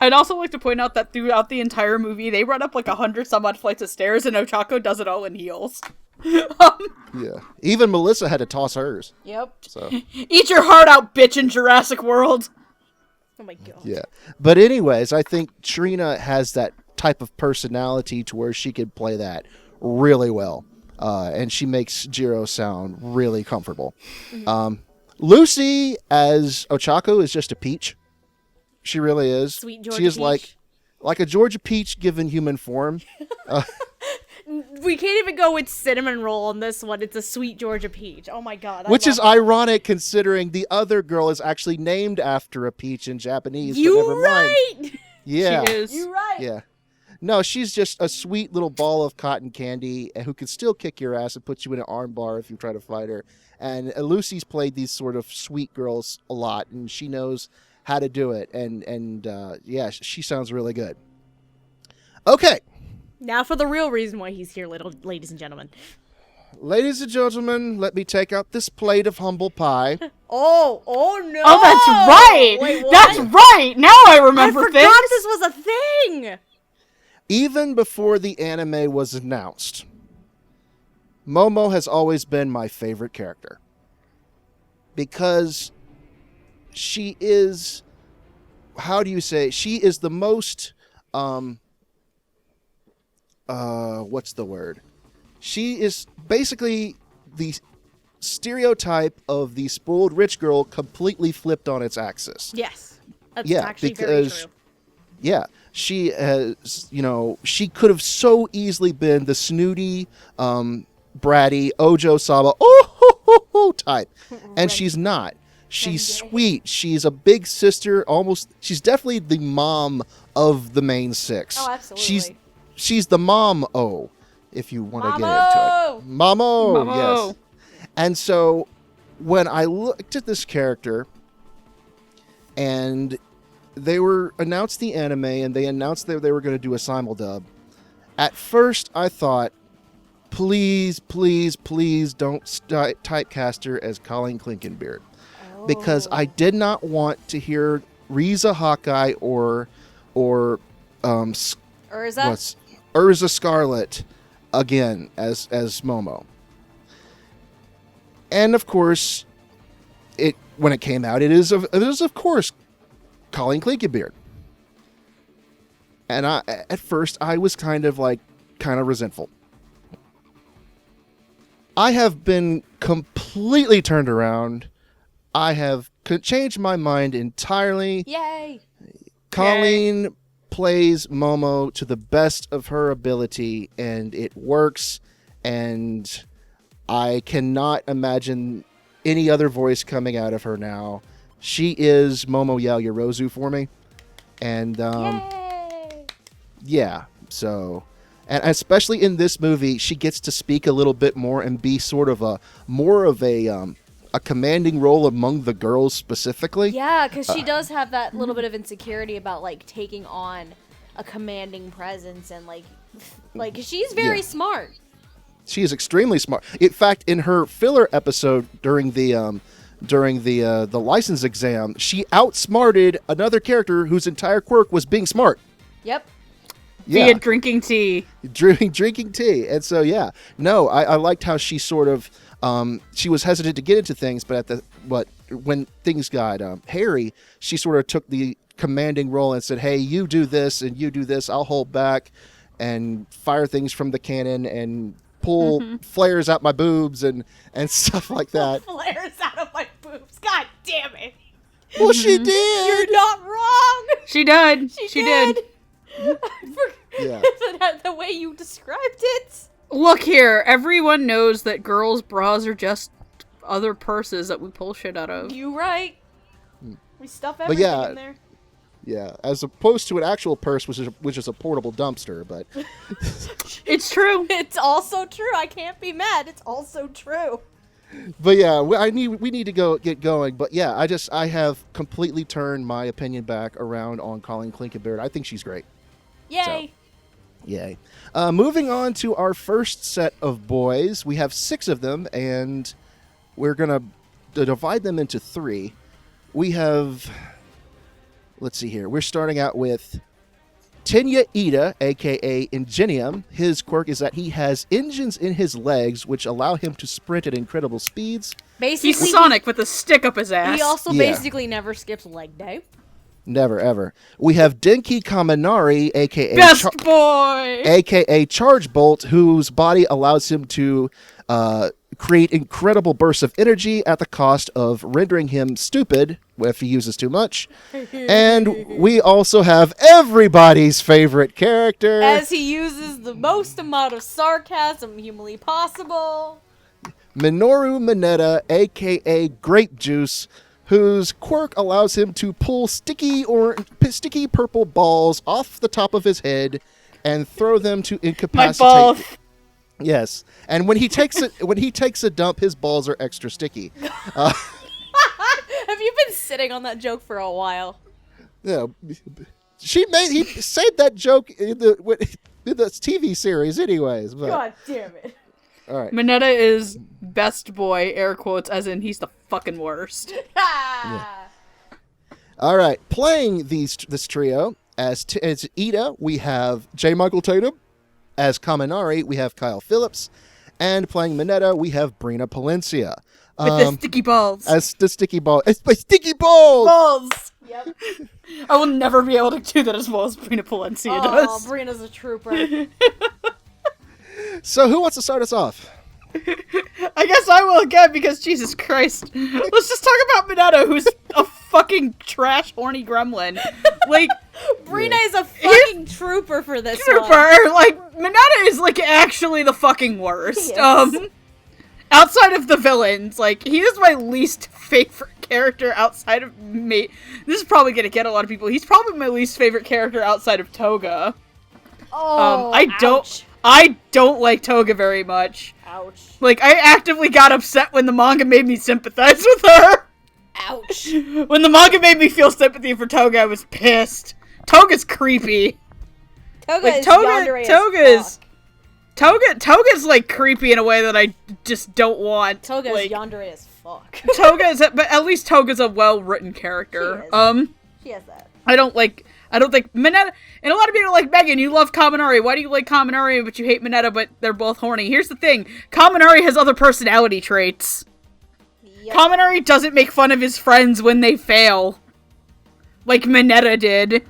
I'd also like to point out that throughout the entire movie, they run up like 100 some odd flights of stairs, and Ochako does it all in heels. Yeah. Even Melissa had to toss hers. Yep. So. Eat your heart out, bitch, in Jurassic World. Oh my god. Yeah. But anyways, I think Trina has that type of personality to where she can play that really well. And she makes Jiro sound really comfortable. Lucy as Ochako is just a peach. She really is. Sweet Georgia She is peach. like a Georgia peach given human form. We can't even go with cinnamon roll on this one. It's a sweet Georgia peach. Oh my god. Which is ironic considering the other girl is actually named after a peach in Japanese. You but never right. mind. Yeah. She is. You right. Yeah. No, she's just a sweet little ball of cotton candy who can still kick your ass and put you in an armbar if you try to fight her. And Lucy's played these sort of sweet girls a lot, and she knows how to do it. And yeah, she sounds really good. Okay. Now for the real reason why he's here, ladies and gentlemen. Ladies and gentlemen, let me take out this plate of humble pie. Oh no! Oh, that's right! Wait, what? That's right! Now I remember I forgot things! this was a thing! Even before the anime was announced, Momo has always been my favorite character. Because she is, how do you say, she is the most, what's the word? She is basically the stereotype of the spoiled rich girl completely flipped on its axis. Yes. That's actually very true. Yeah, she has, she could have so easily been the snooty, bratty, Ojo Saba, type. And she's not. She's sweet. She's a big sister, she's definitely the mom of the main 6. Oh, absolutely. She's the mom-o, if you want to get into it. Mamo, yes. And so, when I looked at this character, and they were announced the anime, and they announced that they were going to do a simuldub, at first I thought, please, please, please don't typecast her as Colleen Clinkenbeard. Because I did not want to hear Riza Hawkeye or Urza Scarlet again as Momo. And of course, when it came out, it is of course Colleen Clinkenbeard. And at first I was kind of resentful. I have been completely turned around. I have changed my mind entirely. Yay! Colleen plays Momo to the best of her ability, and it works. And I cannot imagine any other voice coming out of her now. She is Momo Yaoyorozu for me. And, Yay! yeah, so... And especially in this movie, she gets to speak a little bit more and be sort of a commanding role among the girls specifically. Yeah, because she does have that little bit of insecurity about, like, taking on a commanding presence and, like she's very smart. She is extremely smart. In fact, in her filler episode during the license exam, she outsmarted another character whose entire quirk was being smart. Yep. Via drinking tea. Drinking tea. And so, yeah. No, I liked how she sort of, she was hesitant to get into things, but when things got hairy, she sort of took the commanding role and said, hey, you do this and you do this, I'll hold back, and fire things from the cannon and pull flares out my boobs and stuff like that. Flares out of my boobs. God damn it. Well, she did. You're not wrong. She did. She did. Yeah. The way you described it. Look here, everyone knows that girls' bras are just other purses that we pull shit out of. You right. We stuff everything in there. Yeah, as opposed to an actual purse, which is a portable dumpster, but... It's true. It's also true. I can't be mad. It's also true. But yeah, we need to get going. But yeah, I have completely turned my opinion back around on Colleen Klinkenbeard. I think she's great. Yay. Yay. Moving on to our first set of boys. We have 6 of them, and we're going to divide them into 3. We have... Let's see here. We're starting out with Tenya Ida, a.k.a. Ingenium. His quirk is that he has engines in his legs, which allow him to sprint at incredible speeds. Basically, he's Sonic with a stick up his ass. He also basically never skips leg day. Never, ever. We have Denki Kaminari, a.k.a. Best boy! A.k.a. Charge Bolt, whose body allows him to create incredible bursts of energy at the cost of rendering him stupid if he uses too much. And we also have everybody's favorite character. As he uses the most amount of sarcasm humanly possible. Minoru Mineta, a.k.a. Grape Juice, whose quirk allows him to pull sticky purple balls off the top of his head and throw them to incapacitate. My balls. Yes, and when he takes a dump, his balls are extra sticky. Have you been sitting on that joke for a while? Yeah, he said that joke in the TV series, anyways. But, God damn it! All right, Mineta is best boy, air quotes, as in he's the fucking worst. All right, playing this trio as Ida, we have J. Michael Tatum. As Kaminari, we have Kyle Phillips. And playing Mineta, we have Brina Palencia. With the sticky balls. As the sticky ball. It's my sticky balls! Balls! Yep. I will never be able to do that as well as Brina Palencia does. Oh, Brina's a trooper. So who wants to start us off? I guess I will again because Jesus Christ. Let's just talk about Mineta, who's a fucking trash horny gremlin. Like, Brina is a fucking trooper for this one. Like, Mineta is like actually the fucking worst. Outside of the villains, like, he is my least favorite character outside of me. This is probably gonna get a lot of people. He's probably my least favorite character outside of Toga. Oh, I don't like Toga very much. Ouch. Like, I actively got upset when the manga made me sympathize with her. Ouch. When the manga made me feel sympathy for Toga, I was pissed. Toga's creepy. Toga's like creepy in a way that I just don't want. Toga's like, yandere as fuck. But at least Toga's a well-written character. She has that. I don't think Mineta, and a lot of people are like, Megan, you love Kaminari. Why do you like Kaminari but you hate Mineta, but they're both horny? Here's the thing. Kaminari has other personality traits. Yep. Kaminari doesn't make fun of his friends when they fail. Like Mineta did.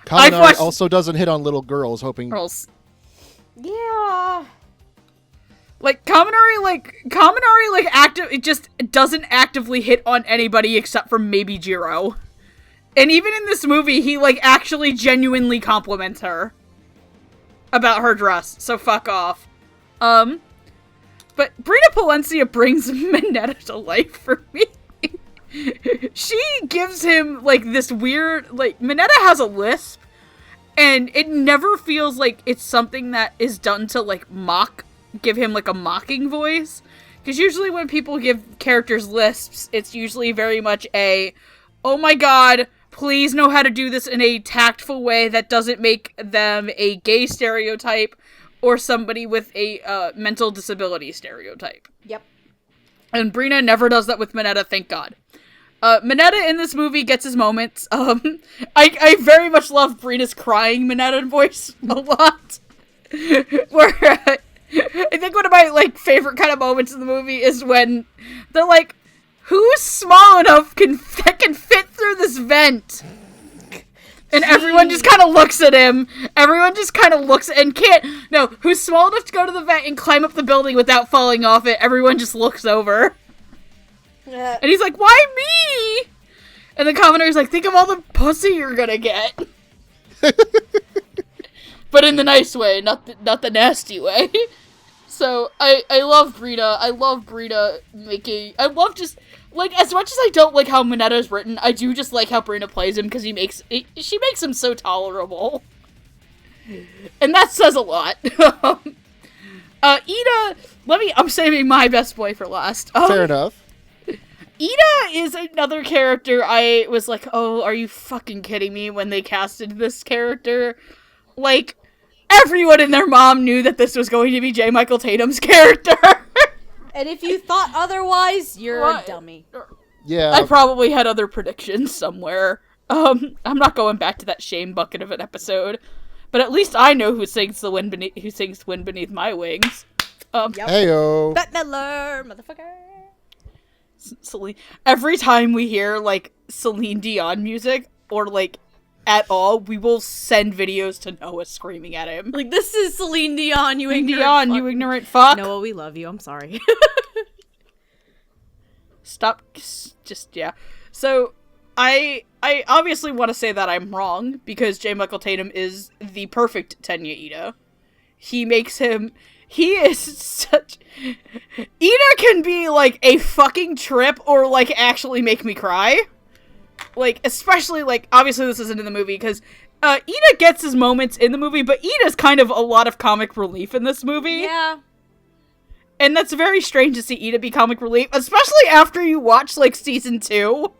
Kaminari also doesn't hit on little girls, hoping... Girls. Yeah. Like, Kaminari it just doesn't actively hit on anybody except for maybe Jiro. And even in this movie, he, like, actually genuinely compliments her about her dress, so fuck off. But Brina Palencia brings Mineta to life for me. She gives him, like, this weird, like, Mineta has a lisp, and it never feels like it's something that is done to, like, give him, like, a mocking voice. Because usually when people give characters lisps, it's usually very much oh my god, please know how to do this in a tactful way that doesn't make them a gay stereotype or somebody with a mental disability stereotype. Yep. And Brina never does that with Mineta, thank god. Mineta in this movie gets his moments. I very much love Brina's crying Mineta voice a lot. Where I think one of my, like, favorite kind of moments in the movie is when they're like, who's small enough that can fit through this vent? And everyone just kind of looks at him. Everyone just kind of looks and who's small enough to go to the vent and climb up the building without falling off it? Everyone just looks over. And he's like, why me? And the commentator's like, think of all the pussy you're gonna get. But in the nice way, not the nasty way. So, I love Brina. I love Brina I love just, like, as much as I don't like how Mineta's written, I do just like how Brina plays him, because she makes him so tolerable. And that says a lot. Ida, I'm saving my best boy for last. Fair enough. Ida is another character I was like, oh, are you fucking kidding me when they casted this character? Like, everyone and their mom knew that this was going to be J. Michael Tatum's character. And if you thought otherwise, you're a dummy. Yeah. I probably had other predictions somewhere. I'm not going back to that shame bucket of an episode. But at least I know who sings Wind Beneath My Wings. Yep. Heyo. Bette Midler, motherfucker. Celine. Every time we hear, like, Celine Dion music, or, like, at all, we will send videos to Noah screaming at him. Like, this is Celine Dion, you ignorant Dion, fuck. you ignorant fuck. Noah, we love you, I'm sorry. Stop, yeah. So, I obviously want to say that I'm wrong, because J. Michael Tatum is the perfect Tenya Ida. He is such... Ida can be, like, a fucking trip, or, like, actually make me cry. Like, especially, like, obviously this isn't in the movie, because Ida gets his moments in the movie, but Ida's kind of a lot of comic relief in this movie. Yeah. And that's very strange to see Ida be comic relief, especially after you watch, like, season 2.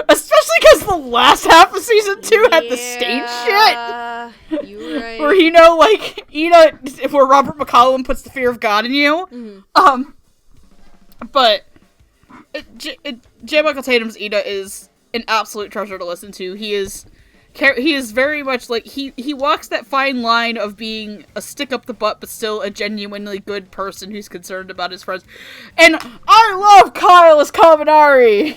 Especially because the last half of season 2 had the stain shit. You're right. Where, you know, like, Ida, where Robert McCollum puts the fear of God in you. Mm-hmm. But J. Michael Tatum's Ida is an absolute treasure to listen to. He is very much like, he walks that fine line of being a stick up the butt, but still a genuinely good person who's concerned about his friends. And I love Kyle as Kaminari!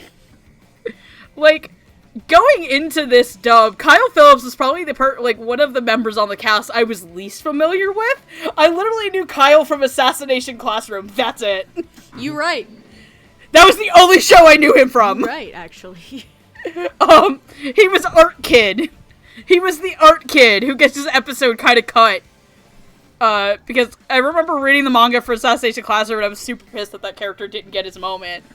Like, going into this dub, Kyle Phillips is probably one of the members on the cast I was least familiar with. I literally knew Kyle from Assassination Classroom. That's it. You're right. That was the only show I knew him from. You're right, actually. He was Art Kid. He was the Art Kid who gets his episode kind of cut. Because I remember reading the manga for Assassination Classroom and I was super pissed that character didn't get his moment.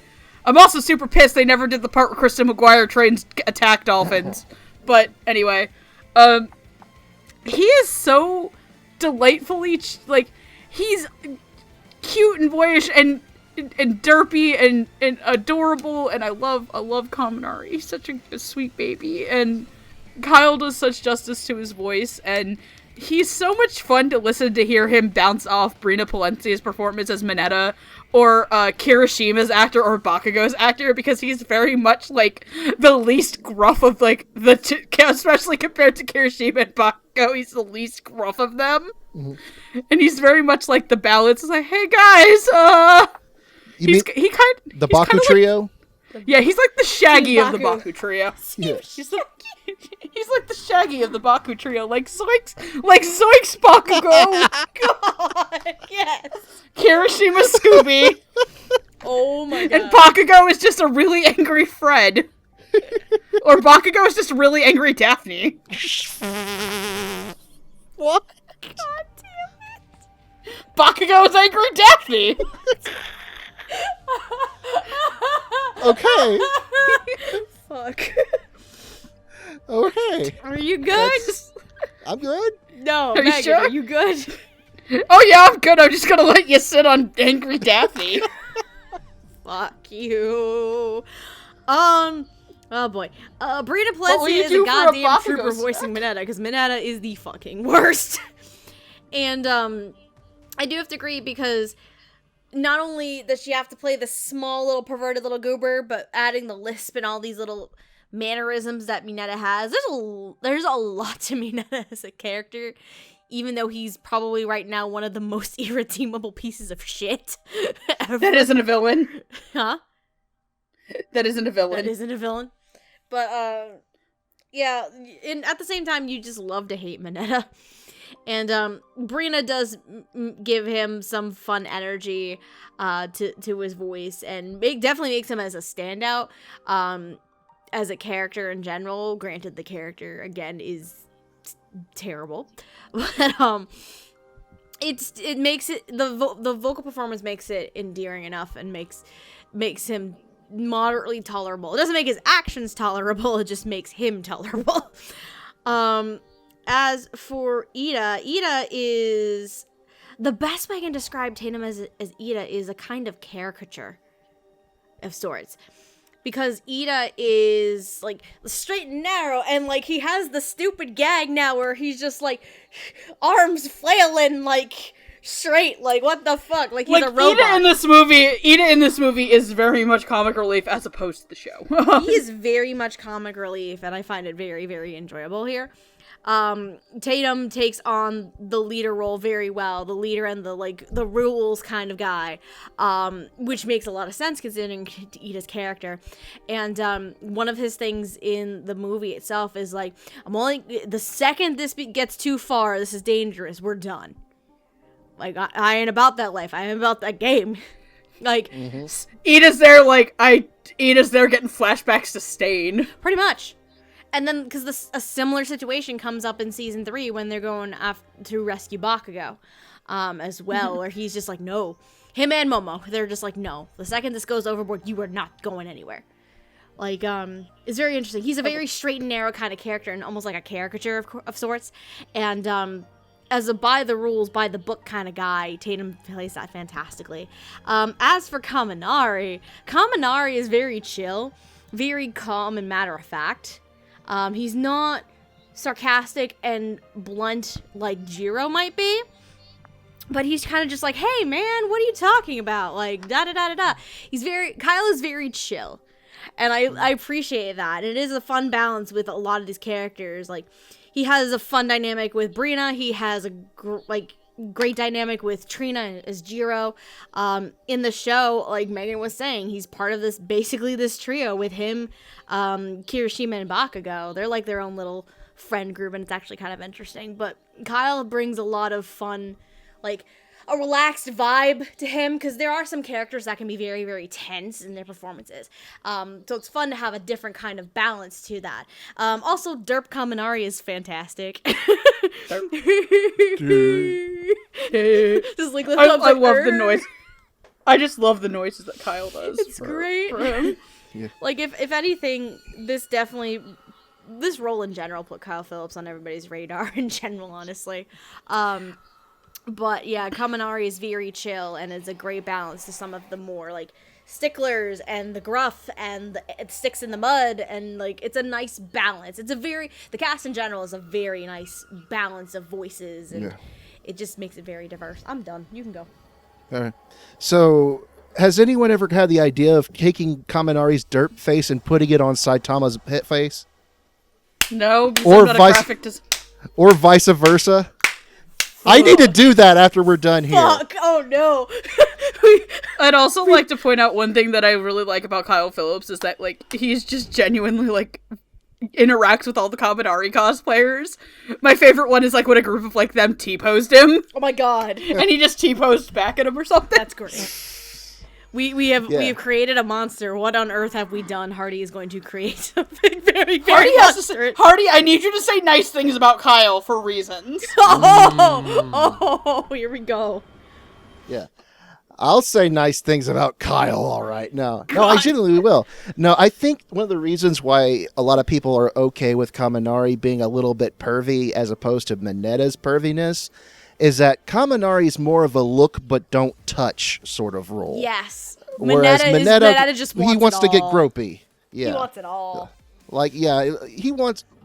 I'm also super pissed they never did the part where Kristen McGuire trains attack dolphins. But anyway, he is so delightfully, like, he's cute and boyish and derpy and adorable, and I love Kaminari. He's such a sweet baby, and Kyle does such justice to his voice, and he's so much fun to listen to hear him bounce off Brina Palencia's performance as Mineta, or Kirishima's actor, or Bakugo's actor, because he's very much, like, the least gruff of, like, the two, especially compared to Kirishima and Bakugo, he's the least gruff of them. Mm-hmm. And he's very much, like, the balance. It's like, hey guys, the Baku trio? Yeah, he's like the Shaggy of the Baku trio. Yes. He's like the Shaggy of the Baku trio, like Zoinks, Bakugo. God, yes. Kirishima Scooby. Oh my god. And Bakugo is just a really angry Fred. Or Bakugo is just really angry Daphne. What? God damn Bakugo is angry Daphne! Okay. Fuck. Okay. Are you good? I'm good. No, Are you Megan, sure? are you good? Oh yeah, I'm good. I'm just gonna let you sit on angry Daphne. Fuck you. Oh boy. Brina What will Palencia you is do a for a goddamn Bakugo trooper snack? voicing Mineta, because Mineta is the fucking worst. And, I do have to agree, because not only does she have to play the small little perverted little goober, but adding the lisp and all these little mannerisms that Mineta has, there's a lot to Mineta as a character, even though he's probably right now one of the most irredeemable pieces of shit ever. That isn't a villain. Huh? That isn't a villain. That isn't a villain. But, yeah, and at the same time, you just love to hate Mineta. And, Brina does give him some fun energy, to his voice, and definitely makes him as a standout, as a character in general. Granted, the character, again, is terrible. But, it makes it, the vocal performance makes it endearing enough, and makes him moderately tolerable. It doesn't make his actions tolerable, it just makes him tolerable. As for Ida is, the best way I can describe Tatum as Ida is a kind of caricature of sorts. Because Ida is, like, straight and narrow, and, like, he has the stupid gag now where he's just, like, arms flailing, like, straight, like, what the fuck, like, he's like, a robot. Ida in this movie is very much comic relief as opposed to the show. He is very much comic relief, and I find it very, very enjoyable here. Tatum takes on the leader role very well, the leader and the rules kind of guy, which makes a lot of sense considering Ida's character. And one of his things in the movie itself is like, the second this gets too far, this is dangerous, we're done. Like, I ain't about that life, I am about that game. Like, Ida's there getting flashbacks to Stain. pretty much. And then, because a similar situation comes up in season 3 when they're going to rescue Bakugo, as well, where he's just like, no. Him and Momo, they're just like, no. The second this goes overboard, you are not going anywhere. Like, it's very interesting. He's a very straight and narrow kind of character, and almost like a caricature of sorts. And, as a by the rules, by the book kind of guy, Tatum plays that fantastically. As for Kaminari is very chill, very calm and matter of fact. He's not sarcastic and blunt like Jiro might be, but he's kind of just like, hey man, what are you talking about? Like, da-da-da-da-da. Kyle is very chill, and I appreciate that. It is a fun balance with a lot of these characters. Like, he has a fun dynamic with Brina, he has a great dynamic with Trina as Jiro. In the show, like Megan was saying, he's part of this trio with him, Kirishima and Bakugo. They're like their own little friend group, and it's actually kind of interesting. But Kyle brings a lot of fun, like a relaxed vibe to him, because there are some characters that can be very, very tense in their performances. So it's fun to have a different kind of balance to that. Also, Derp Kaminari is fantastic. Just like I love the noise. I just love the noises that Kyle does. It's great. For him. Yeah. Like, if anything, this role in general put Kyle Phillips on everybody's radar in general, honestly. But yeah, Kaminari is very chill, and it's a great balance to some of the more, like, sticklers and the gruff and it sticks in the mud, and, like, it's a nice balance. The cast in general is a very nice balance of voices, and it just makes it very diverse. I'm done. You can go. All right. So, has anyone ever had the idea of taking Kaminari's derp face and putting it on Saitama's pet face? No, because Or I'm not a graphic Or vice versa? I need to do that after we're done here. Fuck! Oh no! I'd also like to point out one thing that I really like about Kyle Phillips is that, like, he's just genuinely, like, interacts with all the Kaminari cosplayers. My favorite one is, like, when a group of, like, them T-posed him. Oh my god! And he just T-posed back at him or something. That's great. We have created a monster. What on earth have we done? Hardy is going to create something very, very monstrous. Hardy, I need you to say nice things about Kyle for reasons. Oh, here we go. Yeah. I'll say nice things about Kyle, all right. No, I genuinely will. No, I think one of the reasons why a lot of people are okay with Kaminari being a little bit pervy as opposed to Minetta's perviness is that Kaminari is more of a look but don't touch sort of role. Yes. Whereas Minetta just he wants to get gropey. Yeah. He wants it all. Like, yeah,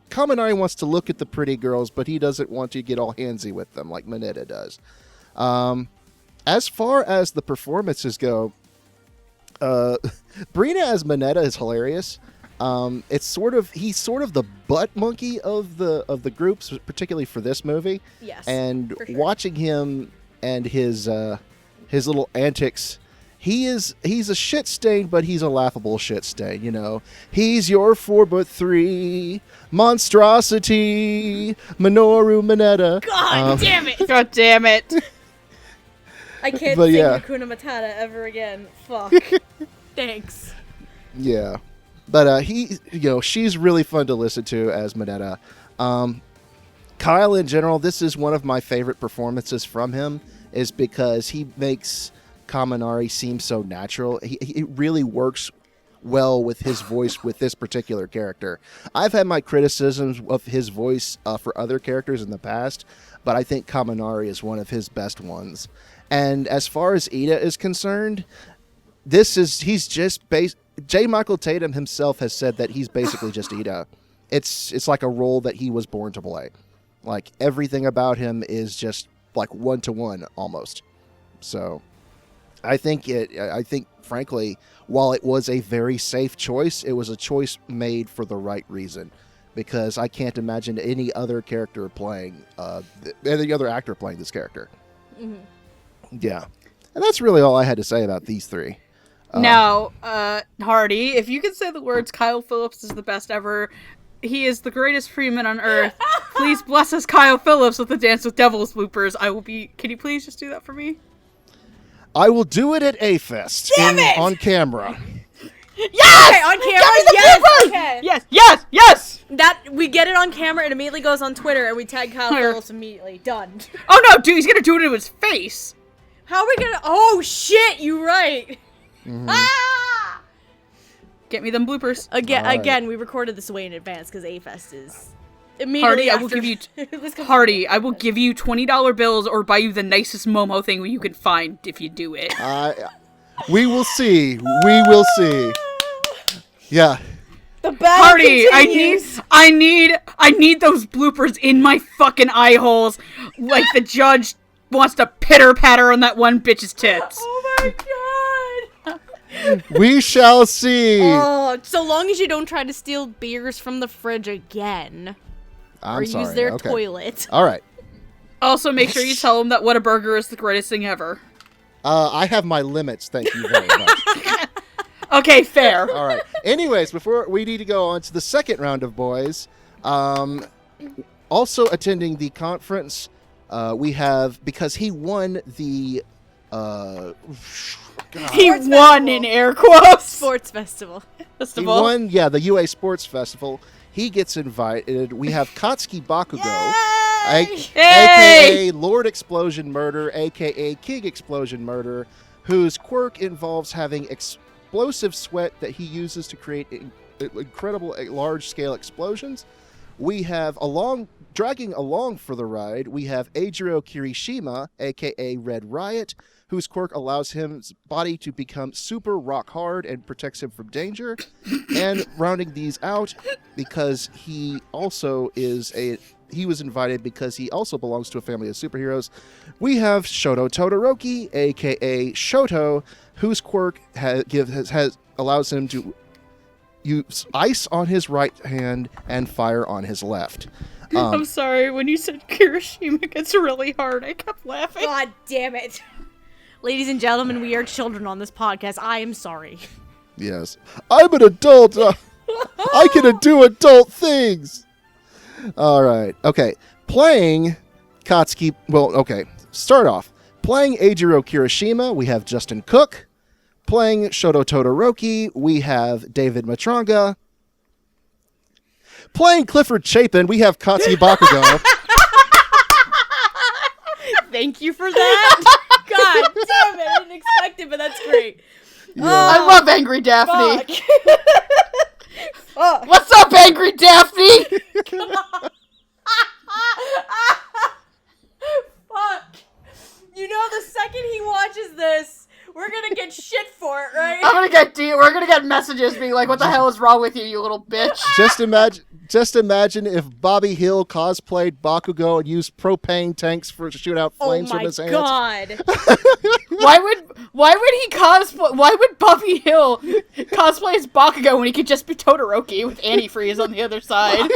Kaminari wants to look at the pretty girls, but he doesn't want to get all handsy with them like Minetta does. As far as the performances go, Brina as Minetta is hilarious. He's sort of the butt monkey of the groups, particularly for this movie. Yes. And for sure. watching him and his little antics, he's a shit stain, but he's a laughable shit stain. You know, he's your 4'3" monstrosity, Minoru Minetta. God damn it! God damn it. I can't But sing yeah. Hakuna Matata ever again. Fuck. Thanks. Yeah, but she's really fun to listen to as Minetta. Kyle, in general, this is one of my favorite performances from him, is because he makes Kaminari seem so natural. He really works well with his voice with this particular character. I've had my criticisms of his voice for other characters in the past, but I think Kaminari is one of his best ones. And as far as Ida is concerned, he's just J. Michael Tatum himself has said that he's basically just Ida. It's like a role that he was born to play. Like, everything about him is just like 1-to-1 almost. So I think frankly, while it was a very safe choice, it was a choice made for the right reason. Because I can't imagine any other character playing, any other actor playing this character. Mm-hmm. Yeah. And that's really all I had to say about these three. Now, Hardy, if you could say the words Kyle Phillips is the best ever, he is the greatest Freeman on earth, please bless us Kyle Phillips with the Dance with Devils bloopers. Can you please just do that for me? I will do it at A-Fest. Damn it! On camera. Yes! Okay, on camera? Yes! Okay. Yes! That, we get it on camera, it immediately goes on Twitter, and we tag Kyle Phillips immediately. Done. Oh no, dude, he's gonna do it to his face. How are we gonna... Oh, shit, you're right. Mm-hmm. Ah! Get me them bloopers. Again, we recorded this way in advance, because A-Fest is... Immediately Hardy, after... I will give you $20 bills or buy you the nicest Momo thing you can find if you do it. We will see. We will see. Yeah. The battle Hardy, continues. I need those bloopers in my fucking eye holes, like the judge wants to pitter patter on that one bitch's tits. Oh my god. We shall see. Oh, so long as you don't try to steal beers from the fridge again. I'm or sorry. use their Okay. toilet. All right. Also, make sure you tell them that Whataburger is the greatest thing ever. I have my limits. Thank you very much. Okay, fair. All right. Anyways, before we need to go on to the second round of boys, also attending the conference, we have, because he won the He won in air quotes. Sports festival. he won, the UA Sports Festival. He gets invited. We have Katsuki Bakugo, a.k.a. Lord Explosion Murder, a.k.a. King Explosion Murder, whose quirk involves having explosive sweat that he uses to create incredible large-scale explosions. We have, dragging along for the ride, we have Eijiro Kirishima, a.k.a. Red Riot, whose quirk allows his body to become super rock hard and protects him from danger. And rounding these out, because he also he was invited because he also belongs to a family of superheroes, we have Shoto Todoroki, a.k.a. Shoto, whose quirk allows him to use ice on his right hand and fire on his left. I'm sorry, when you said Kirishima gets really hard, I kept laughing. God damn it. Ladies and gentlemen, we are children on this podcast. I am sorry. Yes. I'm an adult. I can do adult things. All right. Okay. Playing Katsuki. Well, okay. Start off. Playing Eijiro Kirishima, we have Justin Cook. Playing Shoto Todoroki, we have David Matranga. Playing Clifford Chapin, we have Katsuki Bakugo. Thank you for that. God damn it! I didn't expect it, but that's great. I love Angry Daphne. Fuck. Fuck. What's up, Angry Daphne? Fuck. You know, the second he watches this, we're gonna get shit for it, right? We're gonna get messages being like, "What the hell is wrong with you little bitch?" Just imagine if Bobby Hill cosplayed Bakugo and used propane tanks to shoot out flames from his hands. Oh my god. Why would Bobby Hill cosplay as Bakugo when he could just be Todoroki with antifreeze on the other side?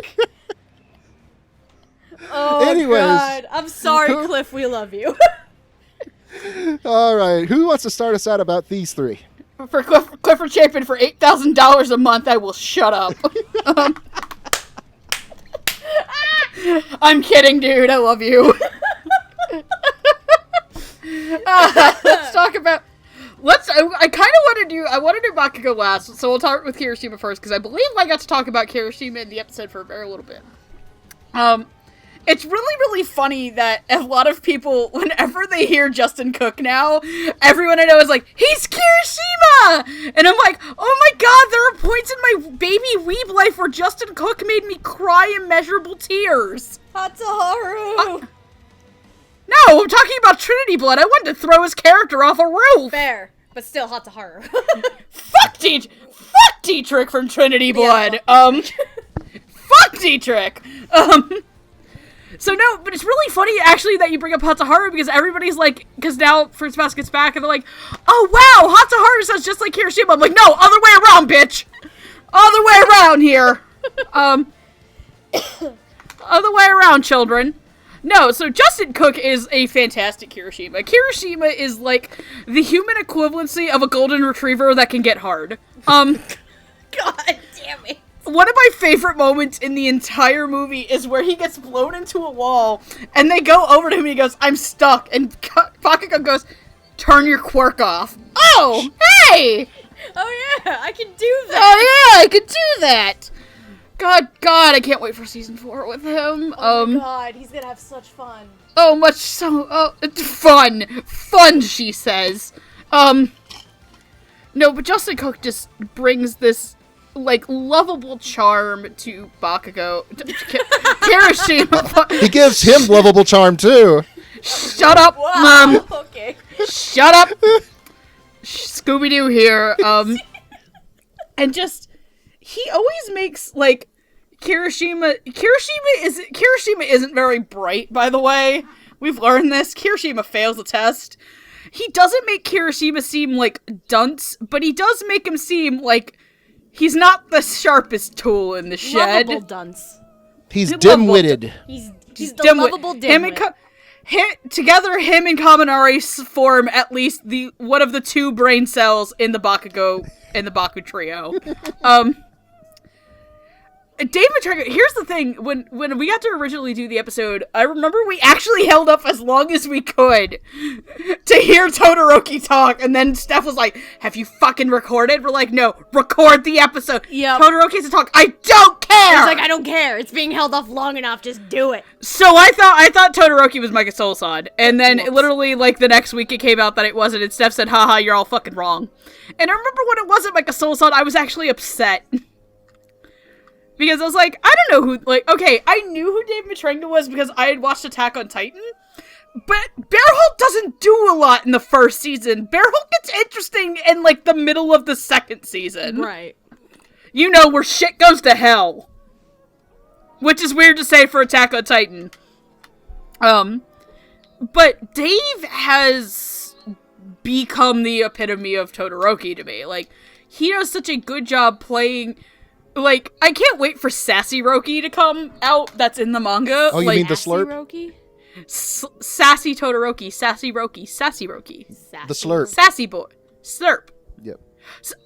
Oh, Anyways. God. I'm sorry, Cliff. We love you. All right, who wants to start us out about these three? For Clifford Chapin for $8,000 a month, I will shut up. I'm kidding, dude. I love you. Let's talk about. I kind of want to do Bakugo last, so we'll start with Kirishima first because I believe I got to talk about Kirishima in the episode for a very little bit. It's really, really funny that a lot of people, whenever they hear Justin Cook now, everyone I know is like, he's Kirishima! And I'm like, oh my god, there are points in my baby weeb life where Justin Cook made me cry immeasurable tears. Hatsuharu! No, I'm talking about Trinity Blood. I wanted to throw his character off a roof. Fair, but still Hatsuharu. Fuck Dietrich from Trinity Blood. Yeah. Fuck Dietrich. So no, but it's really funny actually that you bring up Hatsuharu because everybody's like, because now Fruits Basket's back and they're like, oh wow, Hatsuharu sounds just like Kirishima. I'm like, no, other way around, bitch. Other way around here. Other way around, children. No, so Justin Cook is a fantastic Kirishima. Kirishima is like the human equivalency of a golden retriever that can get hard. God damn it. One of my favorite moments in the entire movie is where he gets blown into a wall, and they go over to him and he goes, I'm stuck, and Bakugan goes, turn your quirk off. Oh, hey! Oh yeah, I can do that. Oh yeah, I could do that! God, I can't wait for season 4 with him. Oh my god, he's gonna have such fun. Oh, much so, fun, she says. No, but Justin Cook just brings this, like, lovable charm to Bakugo. Kirishima. He gives him lovable charm, too. Shut up, Wow, okay. Shut up. Scooby-Doo here. And just, he always makes, like, Kirishima isn't very bright, by the way. We've learned this. Kirishima fails the test. He doesn't make Kirishima seem like dunce, but he does make him seem like he's not the sharpest tool in the shed. Lovable dunce. He's dim-witted. He's the lovable dimwit. Together, him and Kaminari form at least one of the 2 brain cells in the Baku trio. Dave Matranga, here's the thing, when we got to originally do the episode, I remember we actually held up as long as we could to hear Todoroki talk, and then Steph was like, have you fucking recorded? We're like, no, record the episode. Yep. Todoroki has to talk. I don't care! He's like, I don't care. It's being held off long enough. Just do it. So I thought Todoroki was Micah Soul-san, and then literally, like, the next week it came out that it wasn't, and Steph said, haha, you're all fucking wrong. And I remember when it wasn't Micah Soul-san, I was actually upset. Because I was like, I don't know who, like, okay, I knew who Dave Matranga was because I had watched Attack on Titan, but Bearhult doesn't do a lot in the first season. Bearhult gets interesting in, like, the middle of the second season. Right. You know, where shit goes to hell. Which is weird to say for Attack on Titan. But Dave has become the epitome of Todoroki to me. Like, he does such a good job playing... Like, I can't wait for Sassy Roki to come out. That's in the manga. Oh, you like, mean the slurp? Roki? Sassy Todoroki. Sassy Roki. Sassy Roki. The slurp. Sassy boy. Slurp. Yep.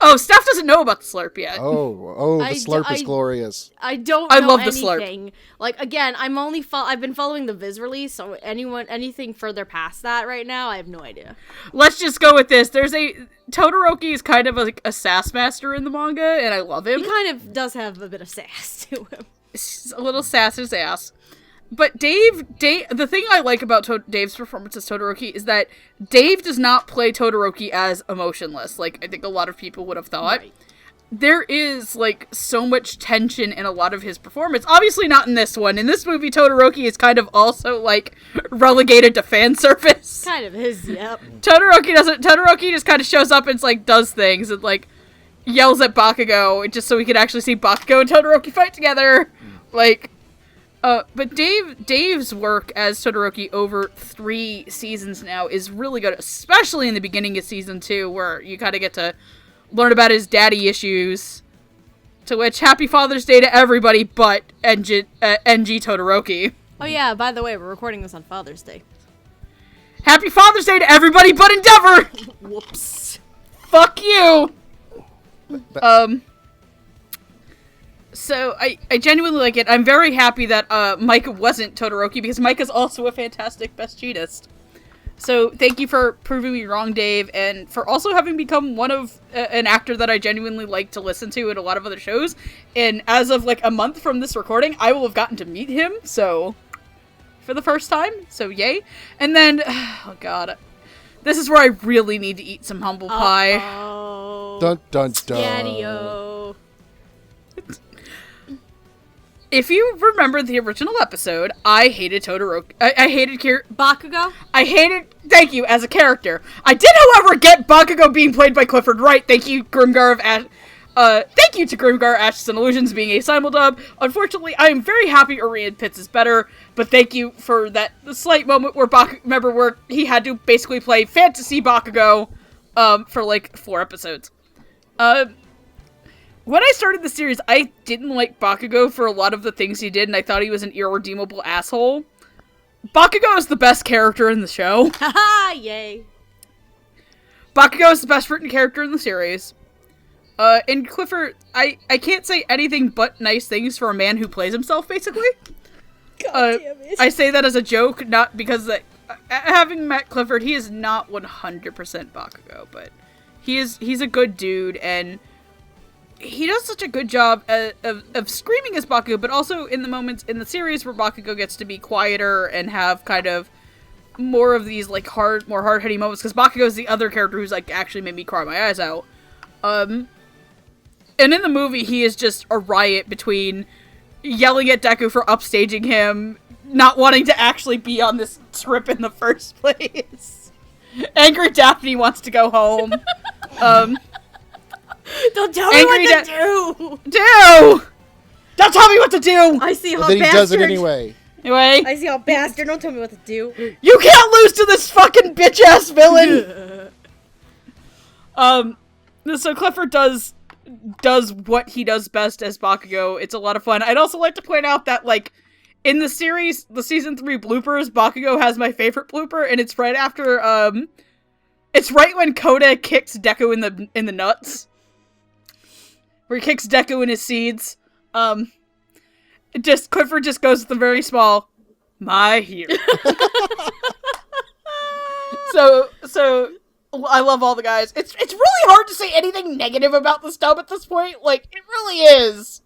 Oh, Steph doesn't know about the slurp yet. Oh, the slurp is glorious. I don't I know love the anything. slurp. Like, again, I've been following the Viz release, so anything further past that right now, I have no idea. Let's just go with this. Todoroki is kind of like a sass master in the manga, and I love him. He kind of does have a bit of sass to him. A little sass in his ass. But Dave, the thing I like about Dave's performance as Todoroki is that Dave does not play Todoroki as emotionless, like I think a lot of people would have thought. Right. There is, like, so much tension in a lot of his performance. Obviously not in this one. In this movie, Todoroki is kind of also, like, relegated to fan service. Kind of is, yep. Todoroki just kind of shows up and, like, does things and, like, yells at Bakugo just so we can actually see Bakugo and Todoroki fight together. Like, but Dave's work as Todoroki over 3 seasons now is really good, especially in the beginning of season 2, where you kind of get to learn about his daddy issues. To which, happy Father's Day to everybody but NG Todoroki. Oh yeah, by the way, we're recording this on Father's Day. Happy Father's Day to everybody but Endeavor! Whoops. Fuck you! So, I genuinely like it. I'm very happy that Micah wasn't Todoroki, because Micah's also a fantastic bestchiedist. So, thank you for proving me wrong, Dave, and for also having become one of an actor that I genuinely like to listen to in a lot of other shows. And as of, like, a month from this recording, I will have gotten to meet him, so, for the first time, so yay. And then, oh god, this is where I really need to eat some humble pie. Oh. Dun dun dun. Daddy-o. If you remember the original episode, I hated Todoroki. I hated Bakugo? Thank you, as a character. I did, however, get Bakugo being played by Clifford Wright. Thank you, Grimgar of thank you to Grimgar, Ashes and Illusions being a simuldub. Unfortunately, I am very happy Orion Pitts is better, but thank you for that slight moment where where he had to basically play fantasy Bakugo, for like 4 episodes. When I started the series, I didn't like Bakugo for a lot of the things he did, and I thought he was an irredeemable asshole. Bakugo is the best character in the show. Haha, yay. Bakugo is the best written character in the series. And Clifford, I can't say anything but nice things for a man who plays himself, basically. God damn it. I say that as a joke, not because, having met Clifford, he is not 100% Bakugo, but he's a good dude, and he does such a good job of screaming as Bakugo, but also in the moments in the series where Bakugo gets to be quieter and have kind of more of these, like, more hard-hitting moments, because Bakugo is the other character who's, like, actually made me cry my eyes out. And in the movie, he is just a riot between yelling at Deku for upstaging him, not wanting to actually be on this trip in the first place. Angry Daphne wants to go home. Don't tell me what to do! Don't tell me what to do! I see how But then he does it anyway. Anyway. I see how bastard. Don't tell me what to do. You can't lose to this fucking bitch-ass villain! So Clifford does what he does best as Bakugo. It's a lot of fun. I'd also like to point out that, like, in the series, the season 3 bloopers, Bakugo has my favorite blooper, and it's right after, it's right when Koda kicks Deku in the nuts. Where he kicks Deku in his seeds. Clifford just goes with the very small, my hero. So I love all the guys. It's really hard to say anything negative about this dub at this point. Like, it really is.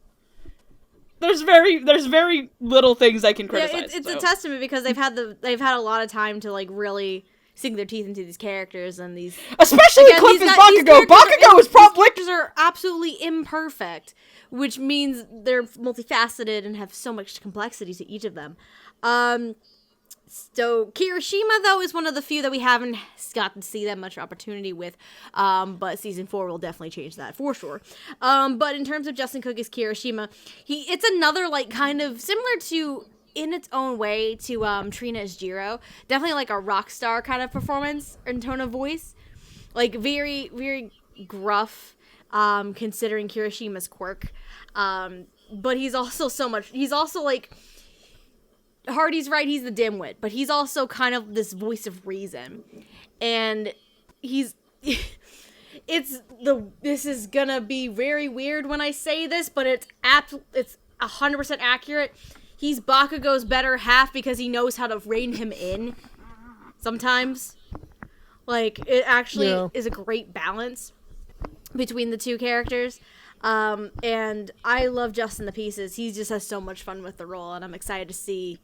There's very little things I can criticize. Yeah, it's a testament because they've had a lot of time to, like, really sink their teeth into these characters and these, especially Clifford's Bakugo. Bakugo is probably, characters are absolutely imperfect, which means they're multifaceted and have so much complexity to each of them. So Kirishima, though, is one of the few that we haven't gotten to see that much opportunity with, but season 4 will definitely change that for sure. But in terms of Justin Cook's Kirishima, it's another, like, kind of similar to, in its own way, to Trina's Jiro. Definitely like a rock star kind of performance and tone of voice. Like, very, very gruff, considering Kirishima's quirk. But he's also like, Hardy's right, he's the dimwit, but he's also kind of this voice of reason. And this is gonna be very weird when I say this, but it's 100% accurate. He's Bakugo's better half because he knows how to rein him in sometimes. Like, it actually is a great balance between the two characters. And I love Justin to pieces. He just has so much fun with the role, and I'm excited to see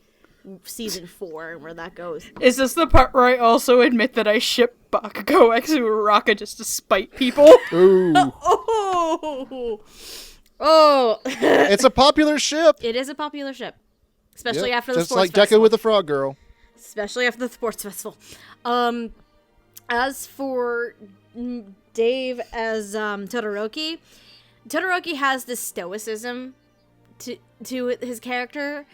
season 4 and where that goes. Is this the part where I also admit that I ship Bakugo X Uraraka just to spite people? Ooh. Oh. It's a popular ship. It is a popular ship. Especially Yep, after the just sports like festival. Deku with the Frog Girl. Especially after the sports festival. As for Dave as Todoroki has this stoicism to his character,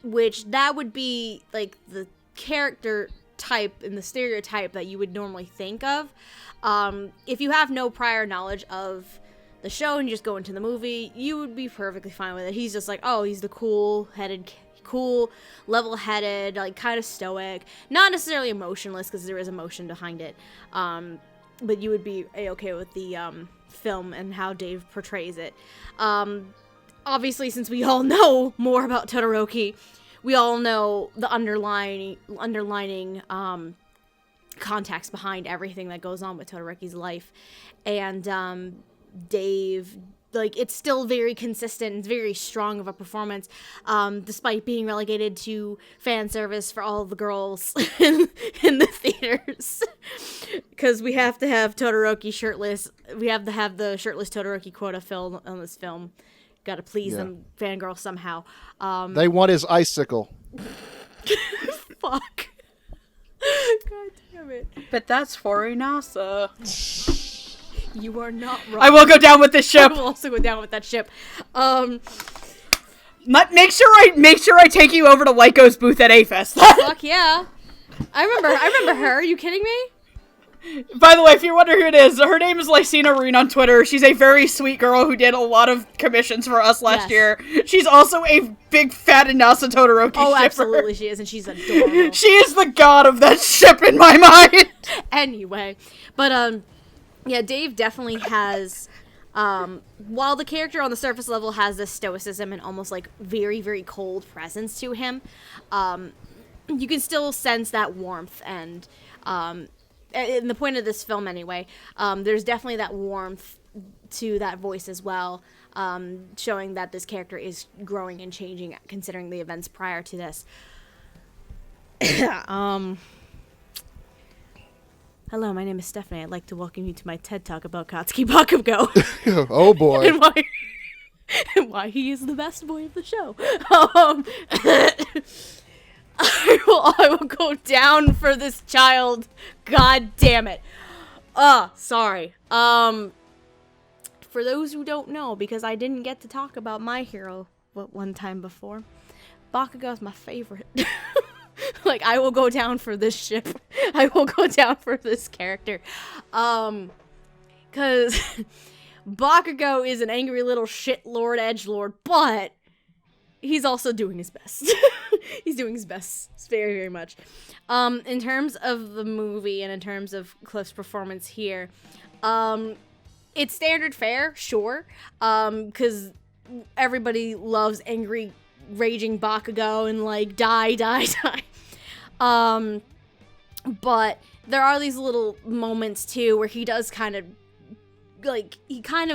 which that would be like the character type and the stereotype that you would normally think of. If you have no prior knowledge of the show and you just go into the movie, you would be perfectly fine with it. He's just like, oh, he's the cool, level-headed, like kind of stoic, not necessarily emotionless because there is emotion behind it. But you would be a-okay with the film and how Dave portrays it. Obviously, since we all know more about Todoroki, we all know the underlining context behind everything that goes on with Todoroki's life. And Dave, like, it's still very consistent and very strong of a performance, despite being relegated to fan service for all the girls in the theaters. Because we have to have Todoroki shirtless. We have to have the shirtless Todoroki quota filled on this film. Gotta please them fangirls somehow. They want his icicle. Fuck. God damn it. But that's for Inasa. You are not wrong. I will go down with this I ship. will also go down with that ship. Make sure I take you over to Lyco's booth at A-Fest. Fuck yeah. I remember her. Are you kidding me? By the way, if you wonder who it is, her name is Lysina Reen on Twitter. She's a very sweet girl who did a lot of commissions for us last year. She's also a big fat Inasa Todoroki Oh, shipper. absolutely she is, and she's adorable. She is the god of that ship in my mind. Anyway, but yeah, Dave definitely has, while the character on the surface level has this stoicism and almost like very, very cold presence to him, you can still sense that warmth and, in the point of this film anyway, there's definitely that warmth to that voice as well, showing that this character is growing and changing considering the events prior to this. Hello, my name is Stephanie. I'd like to welcome you to my TED Talk about Katsuki Bakugo. Oh boy. and why he is the best boy of the show. I will go down for this child. God damn it. Sorry. For those who don't know, because I didn't get to talk about my hero one time before, Bakugo's my favorite. Like, I will go down for this ship. I will go down for this character. Cause Bakugo is an angry little shitlord edgelord, but he's also doing his best. He's doing his best very, very much. In terms of the movie and in terms of Cliff's performance here, it's standard fare, sure. Cause everybody loves angry, raging Bakugo and like die. But there are these little moments too where he does kind of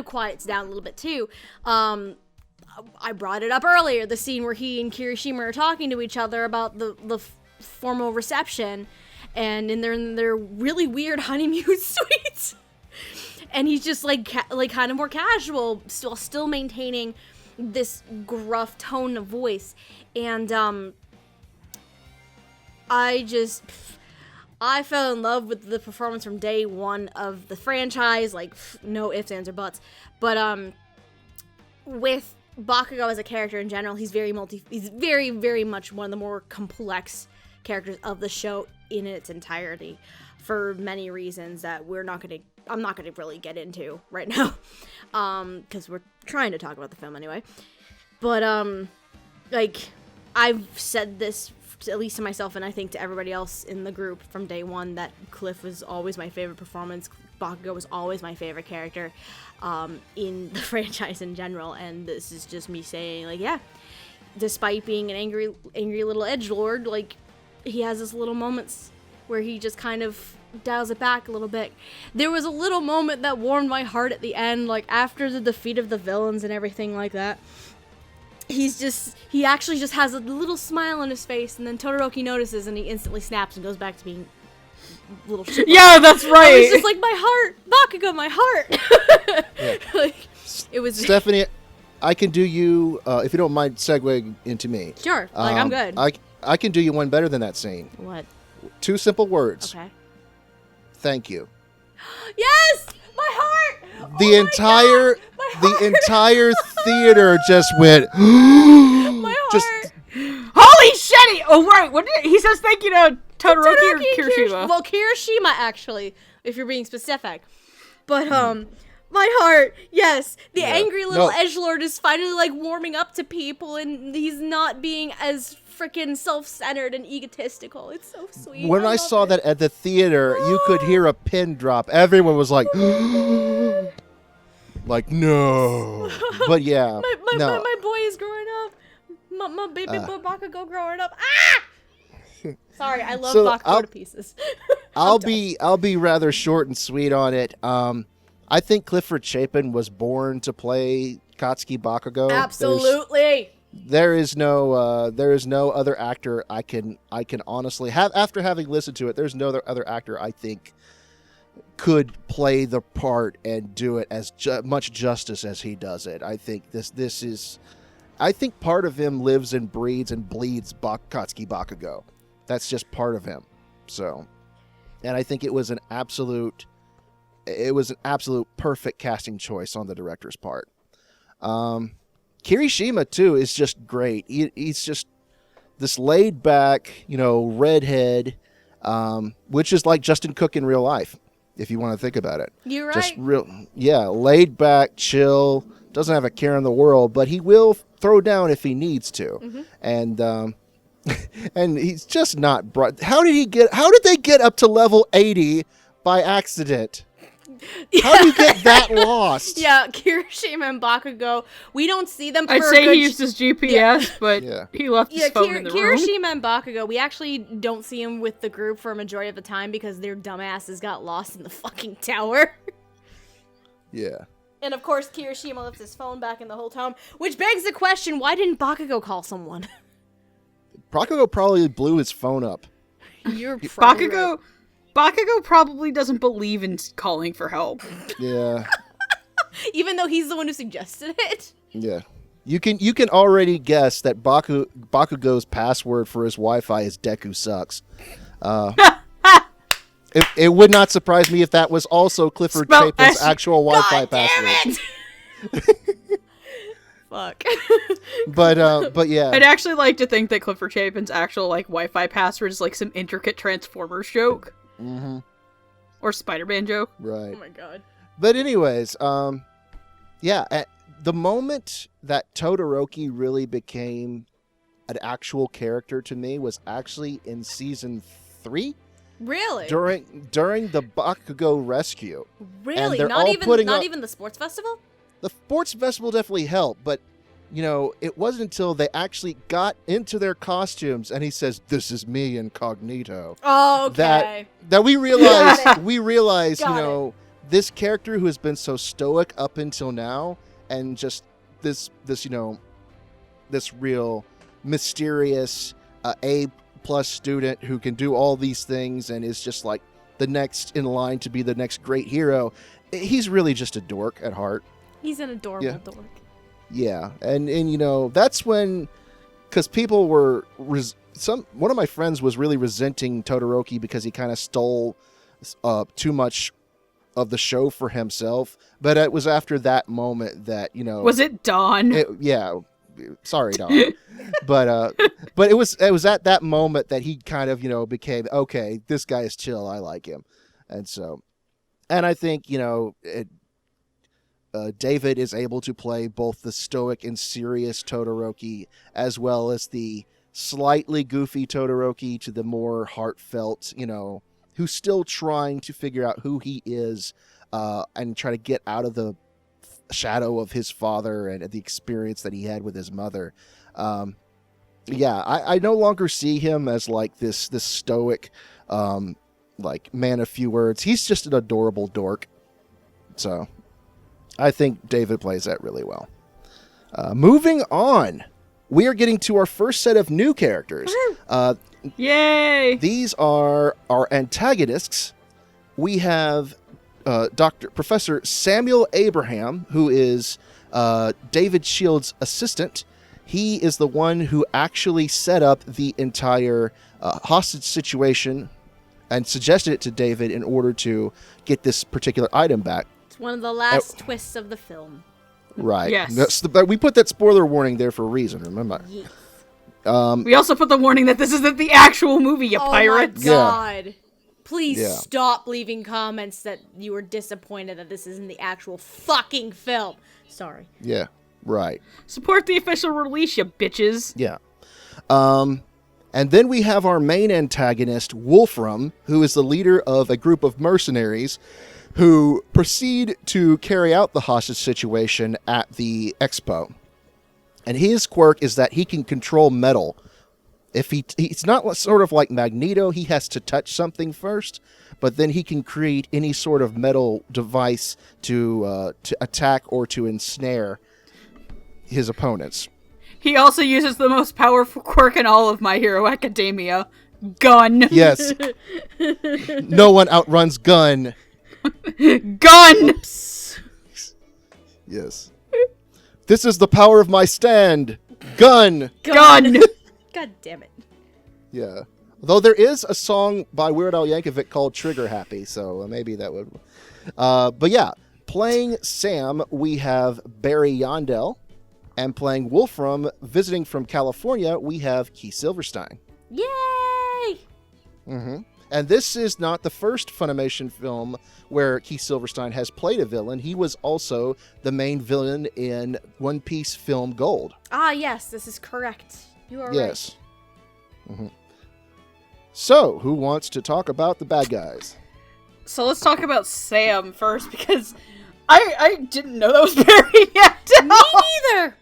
quiets down a little bit too. I brought it up earlier, the scene where he and Kirishima are talking to each other about the formal reception, and in their really weird honeymoon suite, and he's just like kind of more casual, still maintaining this gruff tone of voice, and I fell in love with the performance from day one of the franchise, like no ifs, ands, or buts. But with Bakugo as a character in general, he's very, very much one of the more complex characters of the show in its entirety, for many reasons that I'm not gonna really get into right now, because we're trying to talk about the film anyway. But like I've said this at least to myself, and I think to everybody else in the group from day one, that Cliff was always my favorite performance. Bakugo was always my favorite character in the franchise in general, and this is just me saying, like, yeah, despite being an angry little edgelord, like, he has his little moments where he just kind of dials it back a little bit. There was a little moment that warmed my heart at the end, like, after the defeat of the villains and everything like that. he actually just has a little smile on his face, and then Todoroki notices, and he instantly snaps and goes back to being little shit. Yeah, that's right. It's just like, my heart, Bakugo, my heart. Yeah. Like, it was Stephanie, I can do you, if you don't mind segueing into me. Sure, like, I'm good. I can do you one better than that scene. What? 2 simple words. Okay. Thank you. Yes, my heart. The Oh entire my God, my entire theater just went. my heart. Holy shit! Oh, right. What did he says? Thank you to Todoroki or and Kirishima. Well, Kirishima, actually, if you're being specific. But my heart, yes, the angry little edgelord is finally like warming up to people, and he's not being as freaking self-centered and egotistical. It's so sweet. When I saw that at the theater, you could hear a pin drop. Everyone was like, like, no. But yeah, my boy is growing up. My baby boy Bakugo growing up. Ah! Sorry, I love Bakugo to pieces. I'll be rather short and sweet on it. I think Clifford Chapin was born to play Katsuki Bakugo. Absolutely. There is no other actor I can honestly have, after having listened to it. There's no other actor I think could play the part and do it as much justice as he does it. I think this is. I think part of him lives and breathes and bleeds Katsuki Bakugo. That's just part of him. So, and I think it was an absolute perfect casting choice on the director's part. Kirishima too is just great. He's just this laid back, redhead, which is like Justin Cook in real life, if you want to think about it. You're Just right. laid back, chill, doesn't have a care in the world, but he will throw down if he needs to. Mm-hmm. And and he's just not bright. How did they get up to level 80 by accident? How do you get that lost? Yeah, Kirishima and Bakugo, we don't see them for I'd say he used his GPS, but he left his phone in the room. Kirishima and Bakugo, we actually don't see him with the group for a majority of the time because their dumbasses got lost in the fucking tower. Yeah. And of course, Kirishima left his phone back in the whole town, which begs the question, why didn't Bakugo call someone? Bakugo probably blew his phone up. You're probably right. Bakugo probably doesn't believe in calling for help. Yeah. Even though he's the one who suggested it. Yeah. You can already guess that Bakugo's password for his Wi-Fi is Deku sucks. It would not surprise me if that was also Clifford Chapin's actual Wi-Fi password. Fuck. But yeah. I'd actually like to think that Clifford Chapin's actual Wi-Fi password is some intricate Transformers joke. Mm-hmm. Or Spider-Man joke. Right. Oh my god. But anyways, at the moment that Todoroki really became an actual character to me was actually in season 3. Really? During the Bakugo rescue. Really? And Not even the sports festival? The sports festival definitely helped, but it wasn't until they actually got into their costumes and he says, "This is me incognito." Oh, okay. That we realize, Got it. this character who has been so stoic up until now, and just this real mysterious A+ student who can do all these things and is just like the next in line to be the next great hero. He's really just a dork at heart. He's an adorable dork. Yeah, and that's when, because people were one of my friends was really resenting Todoroki because he kind of stole too much of the show for himself. But it was after that moment that Was it Dawn? Sorry, Dawn. but it was at that moment that he kind of became, okay, this guy is chill. I like him, and I think David is able to play both the stoic and serious Todoroki as well as the slightly goofy Todoroki to the more heartfelt, who's still trying to figure out who he is and try to get out of the shadow of his father and the experience that he had with his mother. I no longer see him as this stoic, man of few words. He's just an adorable dork. So I think David plays that really well. Moving on we are getting to our first set of new characters. Yay! These are our antagonists. We have Professor Samuel Abraham, who is David Shields' assistant. He is the one who actually set up the entire hostage situation and suggested it to David in order to get this particular item back. It's one of the last twists of the film. Right. Yes. We put that spoiler warning there for a reason, remember? Yes. We also put the warning that this isn't the actual movie, you pirates. Oh my god. Yeah. Please Yeah. stop leaving comments that you were disappointed that this isn't the actual fucking film. Sorry. Yeah, right. Support the official release, you bitches. Yeah. And then we have our main antagonist, Wolfram, who is the leader of a group of mercenaries who proceed to carry out the hostage situation at the expo. And his quirk is that he can control metal. If he's not sort of like Magneto, he has to touch something first, but then he can create any sort of metal device to attack or to ensnare his opponents. He also uses the most powerful quirk in all of My Hero Academia. Gun. Yes. No one outruns Gun. Gun! Yes. This is the power of my stand. Gun. Gun! God damn it. Yeah. Though there is a song by Weird Al Yankovic called Trigger Happy, so maybe that would... but yeah, playing Sam, we have Barry Yandel. And playing Wolfram, visiting from California, we have Keith Silverstein. Yay! Mm-hmm. And this is not the first Funimation film where Keith Silverstein has played a villain. He was also the main villain in One Piece film Gold. Ah, yes, this is correct. You are Yes. Mm-hmm. So, who wants to talk about the bad guys? So let's talk about Sam first, because I didn't know that was Barry yet. right. Me neither!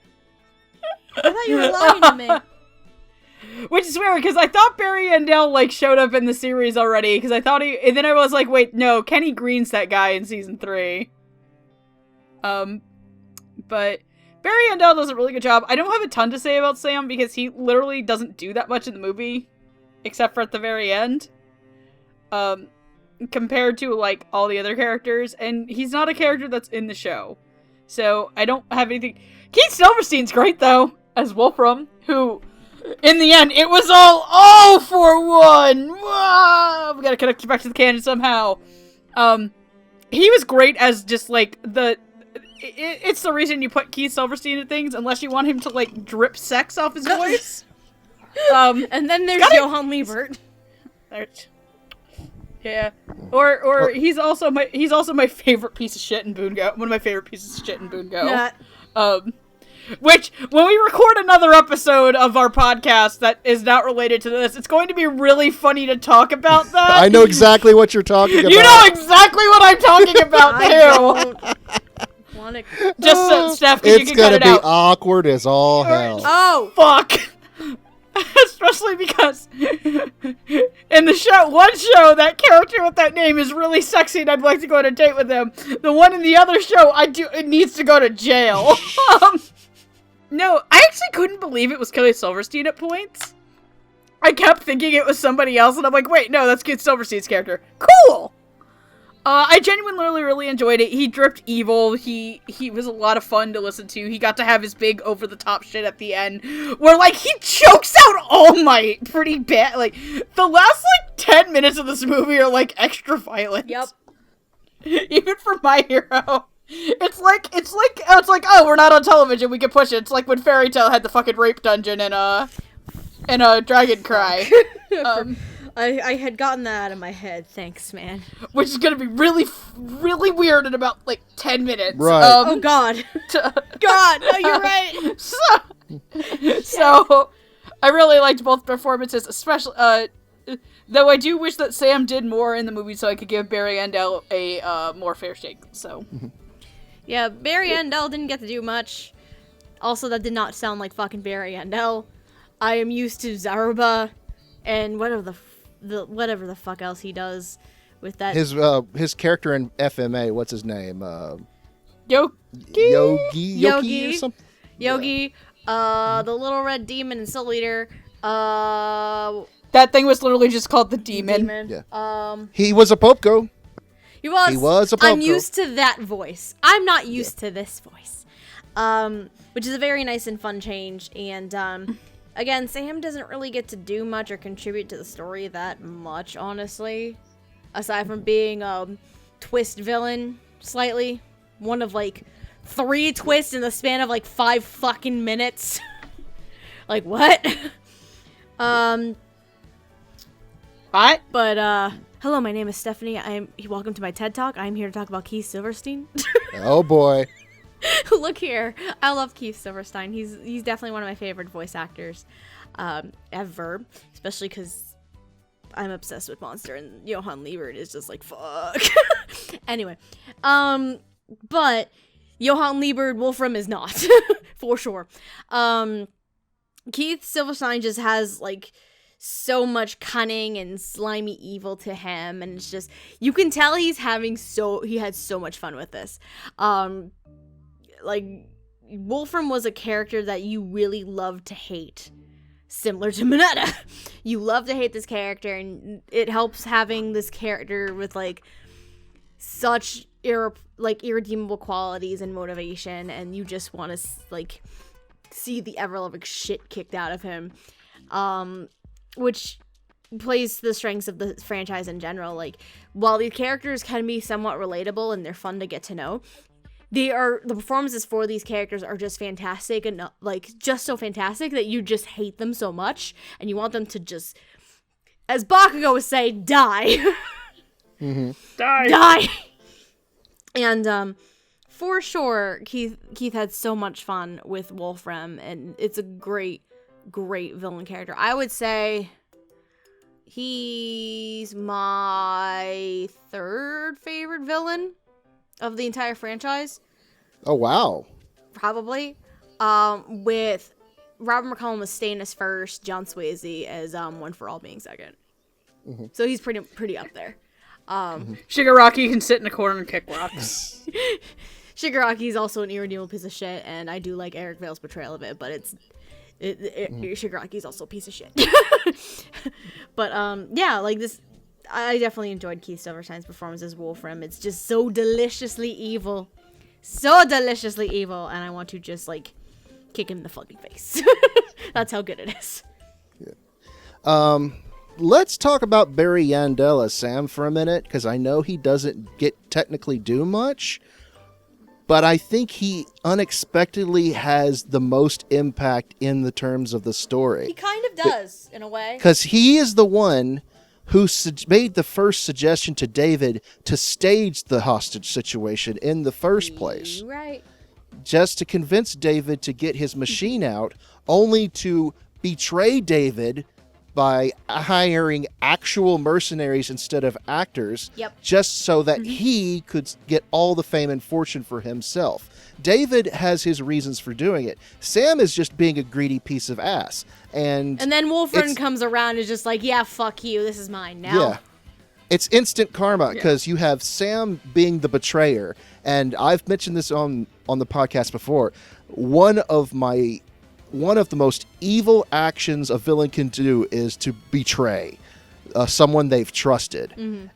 I thought you were lying to me. Which is weird, because I thought Barry Yandel, showed up in the series already, because I thought and then I was like, wait, no, Kenny Green's that guy in season 3. But Barry Yandel does a really good job. I don't have a ton to say about Sam, because he literally doesn't do that much in the movie, except for at the very end. Compared to, all the other characters, and he's not a character that's in the show. So, I don't have anything... Keith Silverstein's great, though, as Wolfram, who, in the end, it was all for one! Whoa! We gotta connect it back to the canon somehow. He was great as just, it's the reason you put Keith Silverstein in things, unless you want him to, drip sex off his voice. And then there's Johann Liebert. Yeah, or he's also my favorite piece of shit in Boongo. One of my favorite pieces of shit in Boongo. Which, when we record another episode of our podcast that is not related to this, it's going to be really funny to talk about that. I know exactly what you're talking about. You know exactly what I'm talking about, too. I don't want to... Just, Steph, because you It's can gonna cut it be out. awkward as all hell. Oh! Fuck! Especially because in the show, one show, that character with that name is really sexy and I'd like to go on a date with him. The one in the other show, it needs to go to jail. No, I actually couldn't believe it was Kelly Silverstein at points. I kept thinking it was somebody else and I'm like, wait, no, that's Keith Silverstein's character. Cool! I genuinely really enjoyed it. He dripped evil. He was a lot of fun to listen to. He got to have his big over-the-top shit at the end, where, he chokes out All Might pretty bad. The last, 10 minutes of this movie are, extra violent. Yep. Even for My Hero. It's like, oh, we're not on television, we can push it. It's like when Fairy Tail had the fucking rape dungeon in a Dragon Cry. I had gotten that out of my head. Thanks, man. Which is gonna be really, really weird in about 10 minutes. Right. Oh God. God. No, you're right. So, I really liked both performances, especially. Though I do wish that Sam did more in the movie, so I could give Barry Yandel a more fair shake. So. Yeah, Barry Yandel didn't get to do much. Also, that did not sound like fucking Barry Yandel. I am used to Zaruba and whatever the fuck else he does with that. His character in FMA, what's his name? Yogi Yogi or something? Yogi. The Little Red Demon and Soul Eater. That thing was literally just called the Demon. Yeah. He was a Popko. He was a Popko. I'm used to that voice. I'm not used to this voice. Which is a very nice and fun change. And again, Sam doesn't really get to do much or contribute to the story that much, honestly. Aside from being a twist villain, slightly. One of, like, 3 twists in the span of, like, 5 fucking minutes. Like, what? What? But, hello, my name is Stephanie. Welcome to my TED Talk. I'm here to talk about Keith Silverstein. Oh, boy. Look here. I love Keith Silverstein. He's definitely one of my favorite voice actors ever. Especially because I'm obsessed with Monster, and Johann Liebert is just like, fuck. Anyway. But Johann Liebert Wolfram is not. For sure. Keith Silverstein just has, like, so much cunning and slimy evil to him, and it's just, you can tell he had so much fun with this. Like, Wolfram was a character that you really loved to hate, similar to Mineta. You love to hate this character, and it helps having this character with, like, such irredeemable qualities and motivation, and you just want to, like, see the ever-loving shit kicked out of him. Which plays to the strengths of the franchise in general. Like, while these characters can be somewhat relatable and they're fun to get to know, the performances for these characters are just fantastic, and like, just so fantastic that you just hate them so much, and you want them to just, as Bakugan would say, die. Mm-hmm. Die. And for sure, Keith had so much fun with Wolfram, and it's a great villain character. I would say he's my 3rd favorite villain of the entire franchise. Oh, wow. Probably. With Robert McCollum as Stannis first, John Swayze as One for All being second. Mm-hmm. So he's pretty up there. Shigaraki can sit in a corner and kick rocks. Shigaraki's also an irredeemable piece of shit, and I do like Eric Vale's portrayal of it, but Shigaraki's also a piece of shit. But yeah, like, this, I definitely enjoyed Keith Silverstein's performance as Wolfram. It's just so deliciously evil, and I want to just, like, kick him in the fucking face. That's how good it is. Yeah. Let's talk about Barry Yandella, Sam, for a minute, because I know he doesn't technically do much, but I think he unexpectedly has the most impact in the terms of the story. He kind of does, in a way. Because he is the one who made the first suggestion to David to stage the hostage situation in the first place. Right. Just to convince David to get his machine out, only to betray David by hiring actual mercenaries instead of actors, just so that he could get all the fame and fortune for himself. David has his reasons for doing it. Sam is just being a greedy piece of ass. And then Wolfram comes around and is just like, yeah, fuck you, this is mine now. Yeah. It's instant karma, because you have Sam being the betrayer, and I've mentioned this on the podcast before. One of the most evil actions a villain can do is to betray someone they've trusted. Mm-hmm.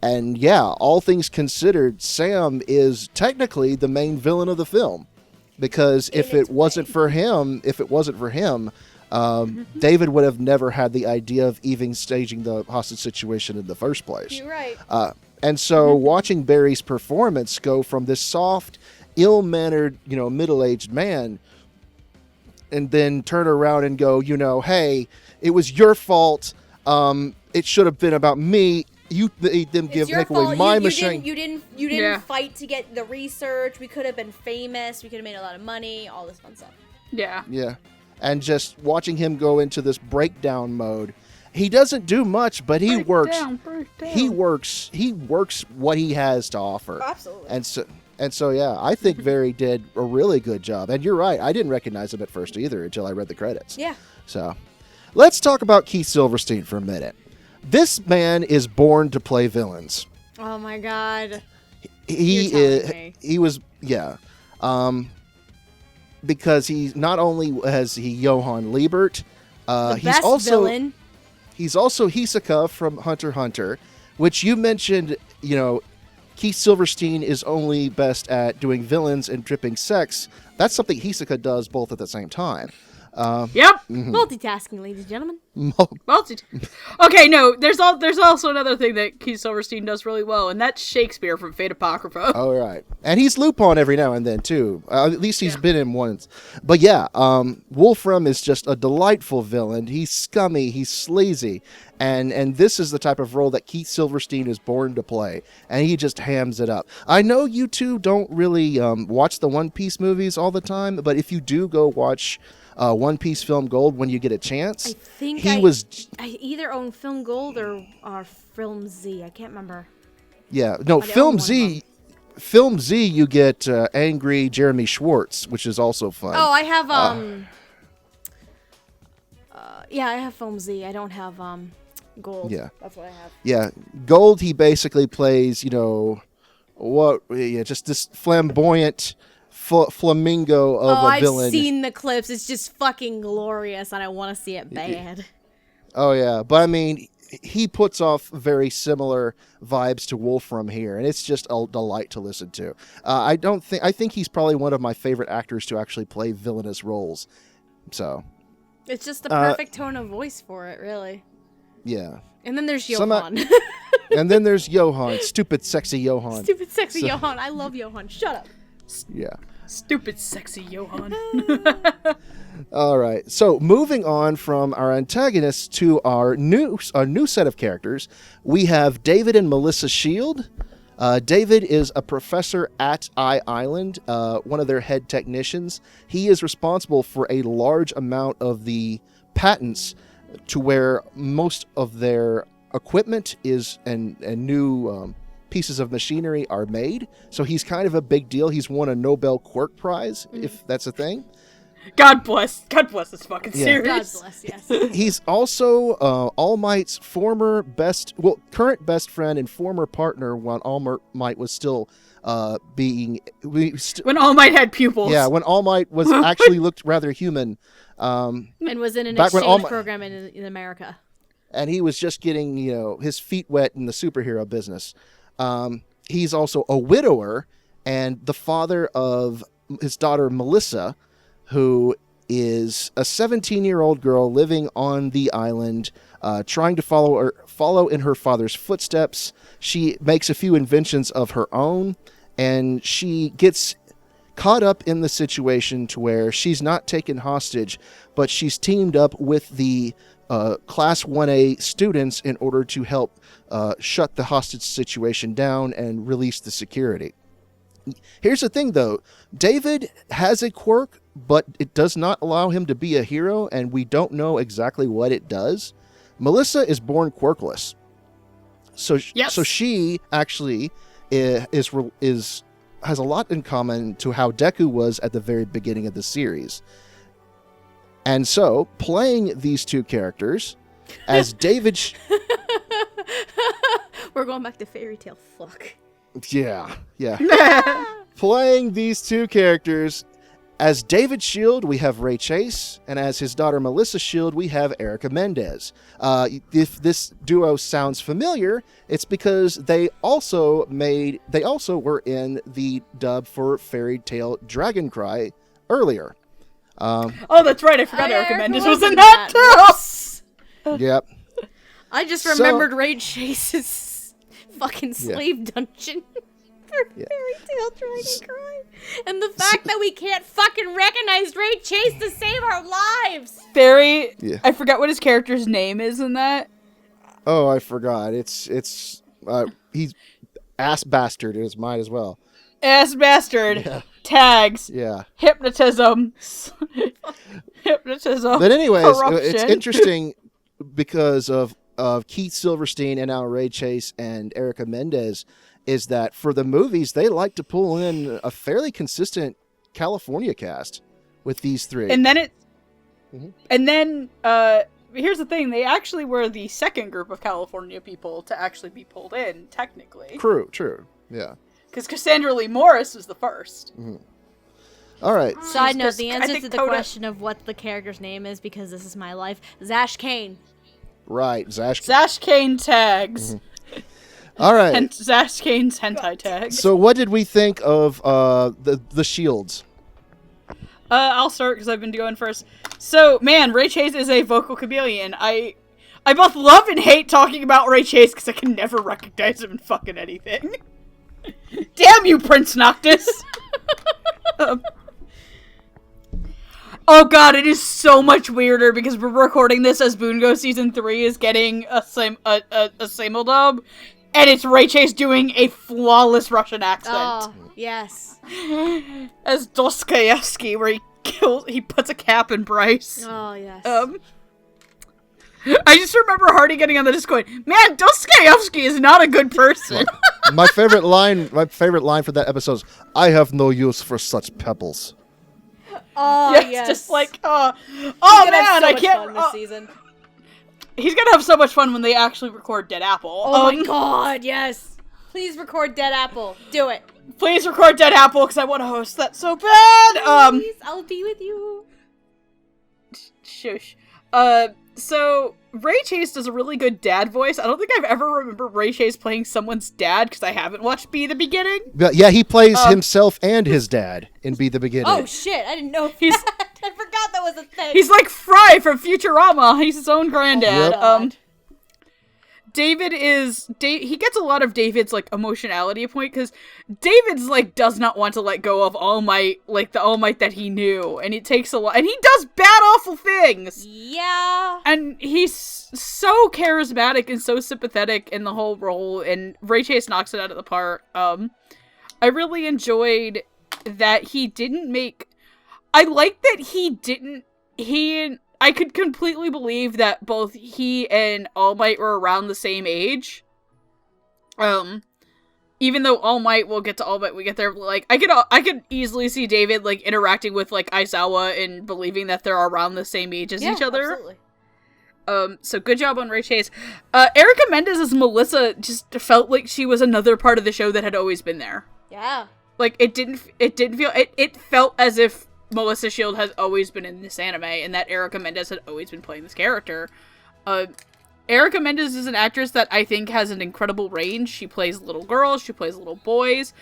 And yeah, all things considered, Sam is technically the main villain of the film, because if it wasn't for him, David would have never had the idea of even staging the hostage situation in the first place. You're right. And so watching Barry's performance go from this soft, ill-mannered, middle-aged man, and then turn around and go, hey, it was your fault. It should have been about me. You made them take away my machine. You didn't fight to get the research. We could have been famous. We could have made a lot of money. All this fun stuff. Yeah. Yeah. And just watching him go into this breakdown mode. He doesn't do much, but he works. He works what he has to offer. Absolutely. And so, yeah, I think Barry did a really good job. And you're right, I didn't recognize him at first either until I read the credits. Yeah. So, let's talk about Keith Silverstein for a minute. This man is born to play villains. Oh my god. He was, yeah. because he's not only has he Johann Liebert, The he's best also villain. he's also Hisoka from Hunter x Hunter, which you mentioned. You know, Keith Silverstein is only best at doing villains and dripping sex. That's something Hisoka does both at the same time. Yep. Multitasking, ladies and gentlemen. Okay, no, there's also another thing that Keith Silverstein does really well, and that's Shakespeare from Fate Apocrypha. All right. And he's Lupin every now and then, too. At least he's been in once. But yeah, Wolfram is just a delightful villain. He's scummy. He's sleazy. And this is the type of role that Keith Silverstein is born to play. And he just hams it up. I know you two don't really watch the One Piece movies all the time, but if you do go watch One Piece Film Gold when you get a chance, I think I either own Film Gold or Film Z. I can't remember. Yeah, no, But I own Film one of Z. Film Z, you get angry Jeremy Schwartz, which is also fun. Oh, I have yeah, I have Film Z. I don't have Gold. Yeah. That's what I have. Yeah, Gold, he basically plays, just this flamboyant flamingo of a villain. I've seen the clips. It's just fucking glorious, and I want to see it bad. Oh, yeah, but I mean, he puts off very similar vibes to Wolfram here, and it's just a delight to listen to. I think he's probably one of my favorite actors to actually play villainous roles. So, It's just the perfect tone of voice for it, really. yeah. And then there's Johan. And then there's Johan, stupid, sexy Johan. Stupid, sexy Johan. I love Johan. Shut up. Yeah. Stupid, sexy Johan. All right. So moving on from our antagonists to our new set of characters, we have David and Melissa Shield. David is a professor at Island, one of their head technicians. He is responsible for a large amount of the patents to where most of their equipment is and new pieces of machinery are made. So he's kind of a big deal. He's won a Nobel Quirk Prize, if that's a thing. God bless this fucking series. God bless, yes. He's also All Might's current best friend and former partner when All Might was still when All Might had pupils. Yeah, when All Might was actually looked rather human. And was in an back when exchange program in America. And he was just getting, his feet wet in the superhero business. He's also a widower and the father of his daughter Melissa, who is a 17-year-old girl living on the island, trying to follow in her father's footsteps. She makes a few inventions of her own, and she gets caught up in the situation to where she's not taken hostage, but she's teamed up with the Class 1A students in order to help shut the hostage situation down and release the security. Here's the thing, though. David has a quirk, but it does not allow him to be a hero, and we don't know exactly what it does. Melissa is born quirkless. So she actually has a lot in common to how Deku was at the very beginning of the series. And so, playing these two characters as David... We're going back to fairy tale. Fuck. Yeah. Playing these two characters, as David Shield, we have Ray Chase, and as his daughter Melissa Shield, we have Erica Mendes. If this duo sounds familiar, it's because they also were in the dub for Fairy Tale Dragon Cry earlier. Oh, that's right. I forgot Erica Mendes was in that too. Yep. I just remembered Ray Chase's fucking slave dungeon for Fairy Tale Dragon Cry. And the fact that we can't fucking recognize Ray Chase to save our lives. I forgot what his character's name is in that. Oh, I forgot. It's he's Ass Bastard is mine as well. Ass Bastard. Yeah. Tags. Yeah. Hypnotism. But anyways, corruption. It's interesting because of Keith Silverstein and now Ray Chase and Erica Mendes is that for the movies, they like to pull in a fairly consistent California cast with these three. And then here's the thing. They actually were the second group of California people to actually be pulled in, technically. True. Yeah. Because Cassandra Lee Morris was the first. Mm-hmm. All right. Side note, the I answer think to the Coda- question of what the character's name is, because this is my life, Zash Kane. Right. Zash. Zash Kane tags. All right. And Zash Kane's hentai tags. So what did we think of the shields? I'll start because I've been going first. So, man, Ray Chase is a vocal chameleon. I both love and hate talking about Ray Chase because I can never recognize him in fucking anything. Damn you, Prince Noctis! Oh god, it is so much weirder because we're recording this as Bungo Season 3 is getting a simuldub, and it's Ray Chase doing a flawless Russian accent. Oh, yes. As Dostoevsky, where he puts a cap in Bryce. Oh, yes. I just remember Hardy getting on the Discord. Man, Dostoevsky is not a good person. My favorite line for that episode is, "I have no use for such pebbles." Oh, yes, yes. just like, oh He's man, gonna have so I much can't. fun this season. He's gonna have so much fun when they actually record Dead Apple. Oh my god, yes. Please record Dead Apple. Do it. Please record Dead Apple because I want to host that so bad. Please, I'll be with you. Shush. So Ray Chase does a really good dad voice. I don't think I've ever remembered Ray Chase playing someone's dad because I haven't watched Be the Beginning. But yeah, he plays himself and his dad in Be the Beginning. Oh shit, I didn't know He's- that. I forgot that was a thing. He's like Fry from Futurama. He's his own granddad. Yep. David he gets a lot of David's like emotionality point because David's like does not want to let go of All Might, like the All Might that he knew, and it takes a lot, and he does bad awful things. Yeah. And he's so charismatic and so sympathetic in the whole role, and Ray Chase knocks it out of the park. I really enjoyed that he didn't make. I like that I could completely believe that both he and All Might were around the same age. Even though All Might, we'll get to All Might, we get there, like, I could easily see David, like, interacting with, like, Aizawa and believing that they're around the same age as each other. Absolutely. So good job on Ray Chase. Erica Mendes as Melissa just felt like she was another part of the show that had always been there. Yeah. Like, it didn't feel, it felt as if Melissa Shield has always been in this anime, and that Erica Mendes had always been playing this character. Erica Mendes is an actress that I think has an incredible range. She plays little girls, she plays little boys.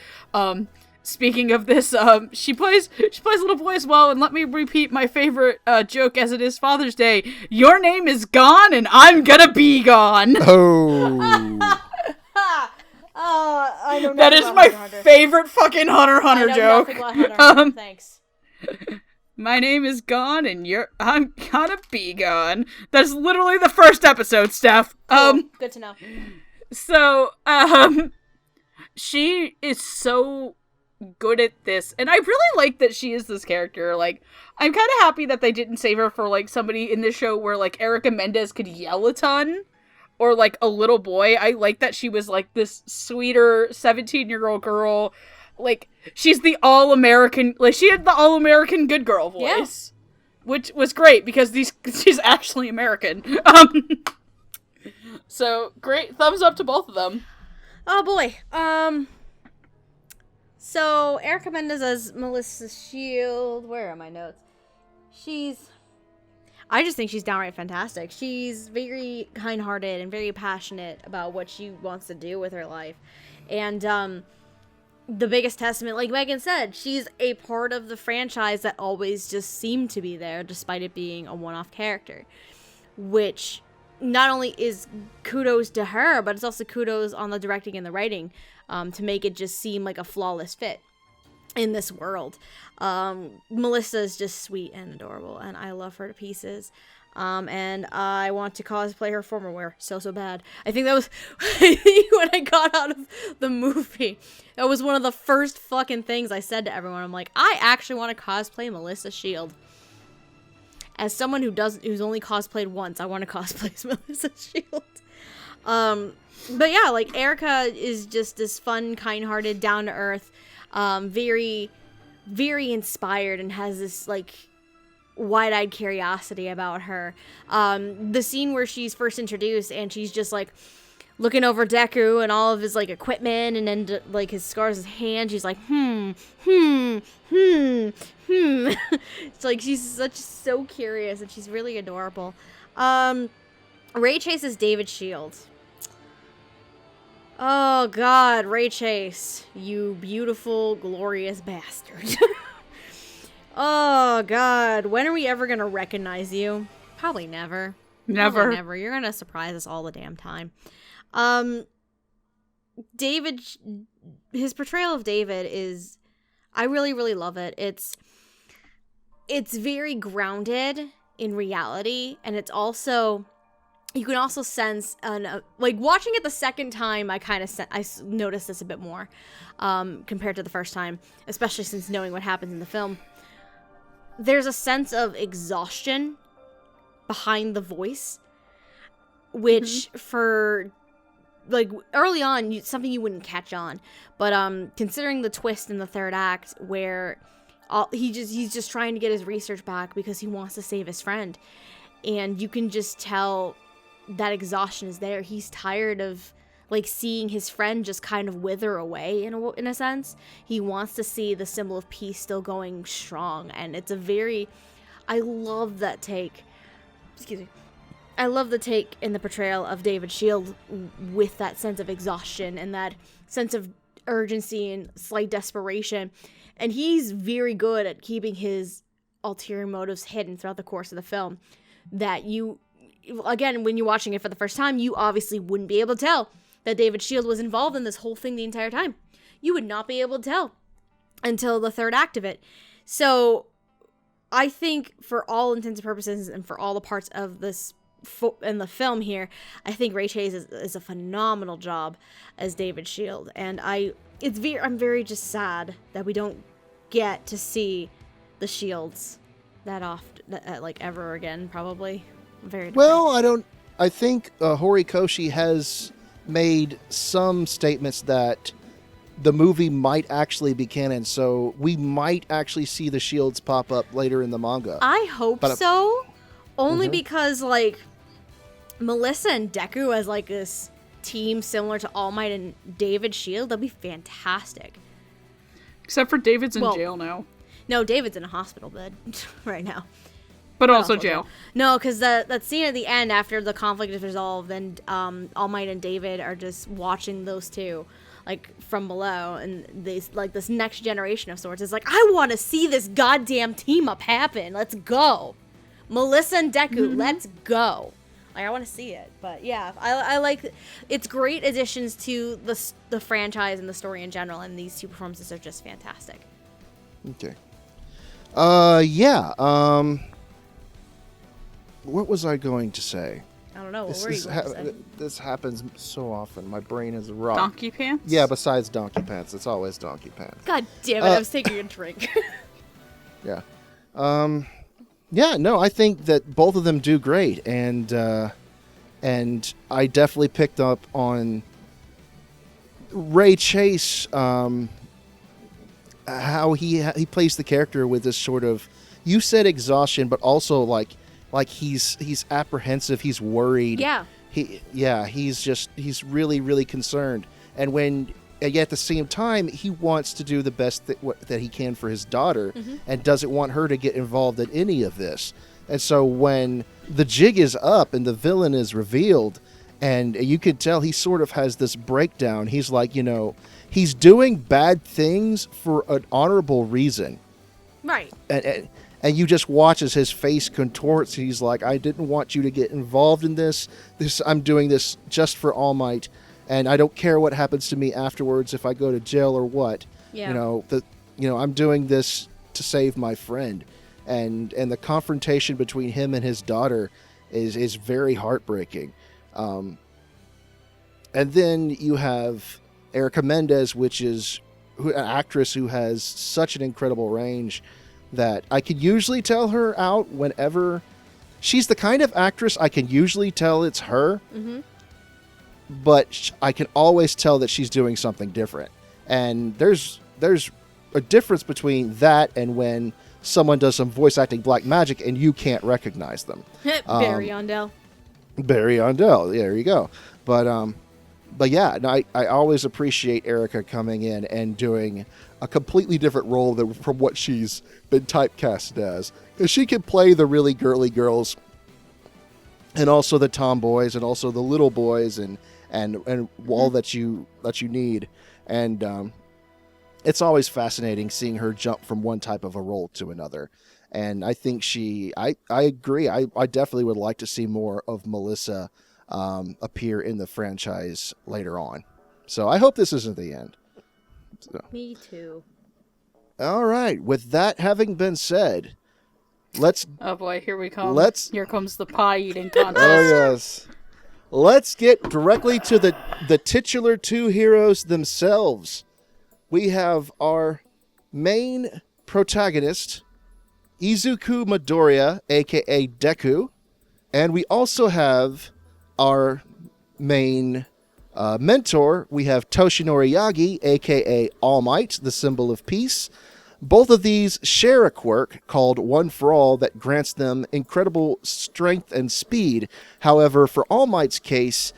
Speaking of this, she plays little boys well, and let me repeat my favorite joke as it is Father's Day. Your name is gone, and I'm gonna be gone. Oh. I know That is about my Hunter x Hunter. favorite fucking Hunter x Hunter I know joke. nothing about Hunter x Hunter, thanks. My name is gone, and I'm gonna be gone. That's literally the first episode, Steph. Cool. Good to know. So, she is so good at this, and I really like that she is this character. Like, I'm kind of happy that they didn't save her for, like, somebody in this show where, like, Erica Mendes could yell a ton, or, like, a little boy. I like that she was, like, this sweeter 17-year-old girl. Like, she's the all-American, like, she had the all-American good girl voice. Yeah. Which was great, because she's actually American. So, great, thumbs up to both of them. Oh boy. So Erica Mendes as Melissa Shield. Where are my notes? I just think she's downright fantastic. She's very kind-hearted and very passionate about what she wants to do with her life. And, the biggest testament, like Megan said, she's a part of the franchise that always just seemed to be there, despite it being a one-off character. Which not only is kudos to her, but it's also kudos on the directing and the writing, to make it just seem like a flawless fit in this world. Melissa is just sweet and adorable, and I love her to pieces. And I want to cosplay her former wear so bad. I think that was when I got out of the movie. That was one of the first fucking things I said to everyone. I'm like, I actually want to cosplay Melissa Shield. As someone who's only cosplayed once, I want to cosplay as Melissa Shield. But yeah, like, Erica is just this fun, kind-hearted, down-to-earth, very, very inspired, and has this, like, wide-eyed curiosity about her. The scene where she's first introduced and she's just like looking over Deku and all of his, like, equipment, and then, like, his scars, his hand. She's like, It's like, she's so curious, and she's really adorable. Ray chases David Shield. Oh, God, Ray Chase, you beautiful, glorious bastard. Oh, God, when are we ever going to recognize you? Probably never. Never. Probably never. You're going to surprise us all the damn time. David, his portrayal of David is, I really, really love it. It's very grounded in reality, and it's also, you can also sense, like, watching it the second time, I noticed this a bit more, compared to the first time, especially since knowing what happens in the film. There's a sense of exhaustion behind the voice, which for, like, early on, something you wouldn't catch on, but considering the twist in the third act where he's just trying to get his research back because he wants to save his friend, and you can just tell that exhaustion is there. He's tired of, like, seeing his friend just kind of wither away in a sense. He wants to see the symbol of peace still going strong, and it's I love that take. Excuse me. I love the take in the portrayal of David Shield with that sense of exhaustion and that sense of urgency and slight desperation. And he's very good at keeping his ulterior motives hidden throughout the course of the film. That you, again, when you're watching it for the first time, you obviously wouldn't be able to tell that David Shield was involved in this whole thing the entire time. You would not be able to tell until the third act of it. So I think for all intents and purposes and for all the parts of this in the film here, I think Ray Chase is a phenomenal job as David Shield, and I'm very just sad that we don't get to see the Shields that often, like, ever again. Probably very depressed. Well, I think Horikoshi has made some statements that the movie might actually be canon, so we might actually see the Shields pop up later in the manga. I hope so, only because, like, Melissa and Deku as, like, this team similar to All Might and David Shield, that'd be fantastic. Except for David's in jail now. No, David's in a hospital bed right now. But also jail. No, because that scene at the end after the conflict is resolved, and All Might and David are just watching those two, like, from below, and they, like, this next generation of sorts is like, I want to see this goddamn team up happen. Let's go. Melissa and Deku, let's go. Like, I want to see it. But yeah, I like, it's great additions to the franchise and the story in general, and these two performances are just fantastic. Okay. Yeah. What was I going to say? I don't know. What were you going to say? This happens so often. My brain is rocked. Donkey Pants? Yeah, besides Donkey Pants. It's always Donkey Pants. God damn it. I was taking a drink. Yeah. Yeah, no, I think that both of them do great, and I definitely picked up on Ray Chase, how he plays the character with this sort of, you said exhaustion, but also like he's apprehensive, he's worried. Yeah. He's really, really concerned, and yet at the same time, he wants to do the best that he can for his daughter, and doesn't want her to get involved in any of this. And so when the jig is up and the villain is revealed, and you can tell he sort of has this breakdown. He's like, he's doing bad things for an honorable reason. Right. And you just watch as his face contorts. He's like, I didn't want you to get involved in this. I'm doing this just for All Might. And I don't care what happens to me afterwards, if I go to jail or what. Yeah. I'm doing this to save my friend. And the confrontation between him and his daughter is very heartbreaking. And then you have Erica Mendes, which is an actress who has such an incredible range that I can usually tell her out whenever. She's the kind of actress I can usually tell it's her. Mm-hmm. But I can always tell that she's doing something different. And there's a difference between that and when someone does some voice acting black magic and you can't recognize them. Barry Ondell. Barry Ondell. Yeah, there you go. But But yeah, no, I always appreciate Erica coming in and doing a completely different role from what she's been typecast as. Because she can play the really girly girls and also the tomboys and also the little boys and all that you need. And it's always fascinating seeing her jump from one type of a role to another. And I think I agree. I definitely would like to see more of Melissa appear in the franchise later on. So I hope this isn't the end. So. Me too. All right. With that having been said, let's... Oh boy, here we come. Here comes the pie eating contest. Oh yes. Let's get directly to the titular two heroes themselves. We have our main protagonist, Izuku Midoriya, aka Deku, and we also have our main mentor. We have Toshinori Yagi, aka All Might, the symbol of peace. Both of these share a quirk called One for All that grants them incredible strength and speed. However, for All Might's case,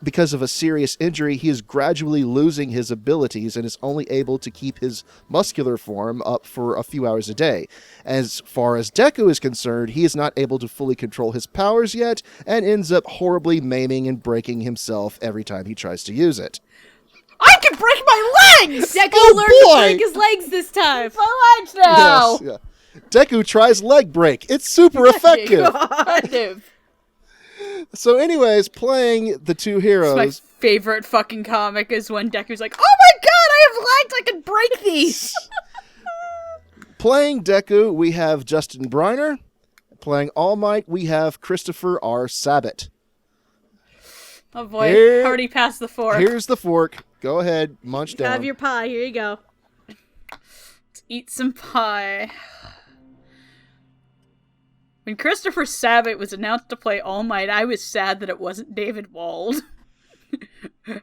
because of a serious injury, he is gradually losing his abilities and is only able to keep his muscular form up for a few hours a day. As far as Deku is concerned, he is not able to fully control his powers yet and ends up horribly maiming and breaking himself every time he tries to use it. I can break my legs! Deku learned to break his legs this time. My legs now! Yes, yeah. Deku tries leg break. It's super effective. So anyways, playing the two heroes. My favorite fucking comic is when Deku's like, oh my god, I have legs, I can break these! Playing Deku, we have Justin Briner. Playing All Might, we have Christopher R. Sabat. Oh boy, already passed the fork. Here's the fork. Go ahead, munch down. Have your pie. Here you go. Let's eat some pie. When Christopher Sabat was announced to play All Might, I was sad that it wasn't David Wald.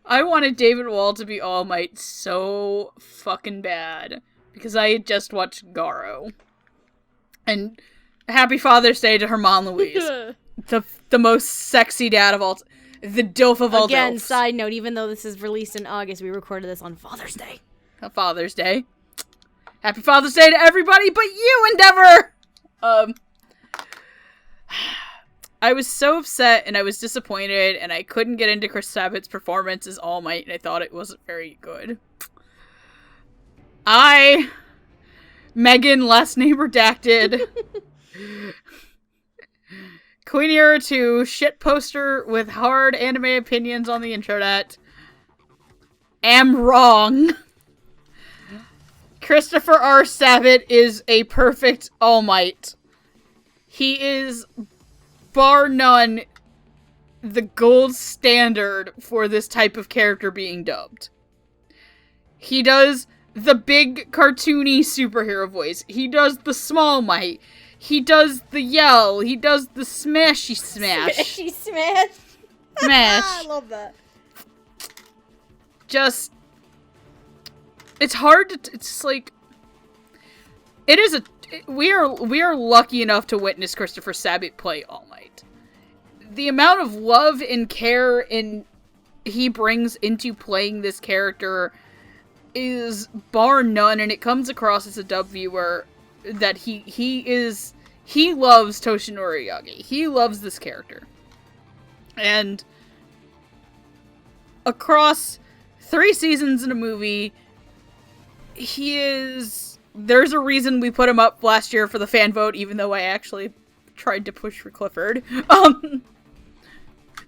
I wanted David Wald to be All Might so fucking bad. Because I had just watched Garo. And Happy Father's Day to Herman Louise. the most sexy dad of all time. The DILF of all Again, DILFs. side note, even though this is released in August, we recorded this on Father's Day. Father's Day. Happy Father's Day to everybody but you, Endeavor! I was so upset and I was disappointed and I couldn't get into Chris Sabat's performance as All Might and I thought it wasn't very good. Megan, last name redacted... Queen Era 2 shit poster with hard anime opinions on the internet. Am wrong. Christopher R. Sabat is a perfect All Might. He is, bar none, the gold standard for this type of character being dubbed. He does the big cartoony superhero voice. He does the small Might. He does the yell. He does the smashy smash. Smashy smash. Smash. I love that. Just, it's hard to, it's like, it is we are lucky enough to witness Christopher Sabat play All Might. The amount of love and care he brings into playing this character is bar none, and it comes across as a dub viewer that he loves Toshinori Yagi. He loves this character. And across 3 seasons in a movie, there's a reason we put him up last year for the fan vote, even though I actually tried to push for Clifford.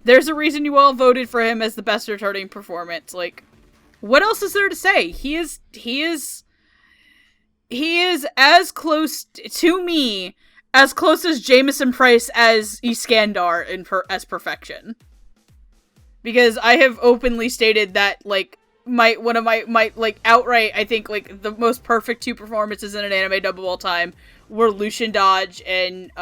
There's a reason you all voted for him as the best returning performance. Like, what else is there to say? He is as close to me, as close as Jameson Price as Iskandar as perfection. Because I have openly stated that, like, one of my outright, I think, like, the most perfect 2 performances in an anime dub of all time were Lucian Dodge and,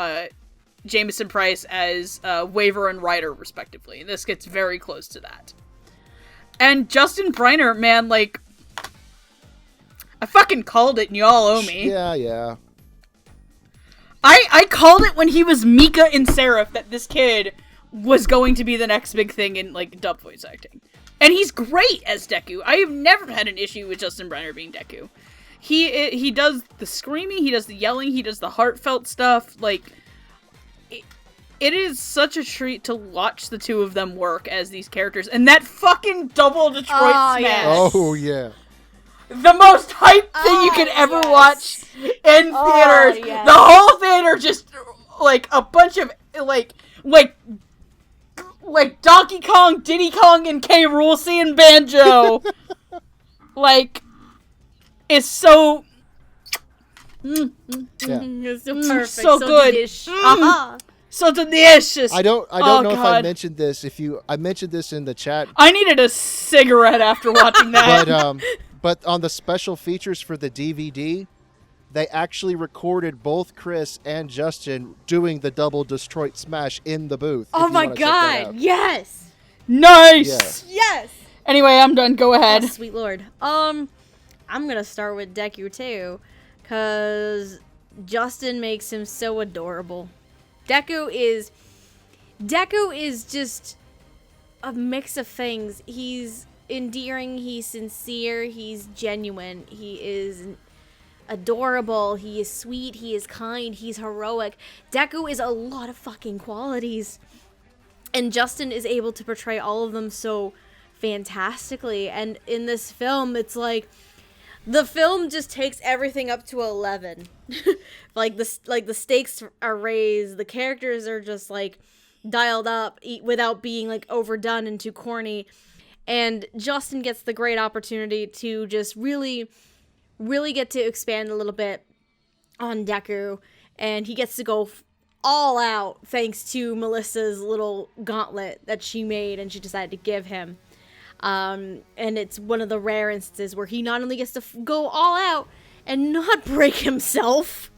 Jameson Price as, Waver and Ryder, respectively. And this gets very close to that. And Justin Briner, man, like, I fucking called it and y'all owe me. Yeah. I called it when he was Mika in Seraph that this kid was going to be the next big thing in, like, dub voice acting. And he's great as Deku. I have never had an issue with Justin Brenner being Deku. He does the screaming, he does the yelling, he does the heartfelt stuff. Like, it is such a treat to watch the two of them work as these characters. And that fucking double Detroit smash. Yes. Oh, yeah. The most hype thing you could ever watch in theaters. Yes. The whole theater just, like, a bunch of, like Donkey Kong, Diddy Kong, and K. Rool seeing Banjo. Like, it's so... Yeah. It's so perfect. So good. Delish. So delicious. I don't Oh, know if I God. mentioned this. I mentioned this in the chat, I needed a cigarette after watching that. but on the special features for the DVD, they actually recorded both Chris and Justin doing the double Detroit smash in the booth. Oh if you my wanna check that god! out. Yes. Nice. Yes. Anyway, I'm done. Go ahead. Oh, sweet lord. I'm gonna start with Deku too, cause Justin makes him so adorable. Deku is just a mix of things. He's endearing, he's sincere, he's genuine, he is adorable, he is sweet, he is kind, he's heroic. Deku is a lot of fucking qualities. And Justin is able to portray all of them so fantastically. And in this film, it's like the film just takes everything up to 11. like the stakes are raised, the characters are just like dialed up without being like overdone and too corny. And Justin gets the great opportunity to just really get to expand a little bit on Deku, and he gets to go all out thanks to Melissa's little gauntlet that she made and she decided to give him. And it's one of the rare instances where he not only gets to go all out and not break himself,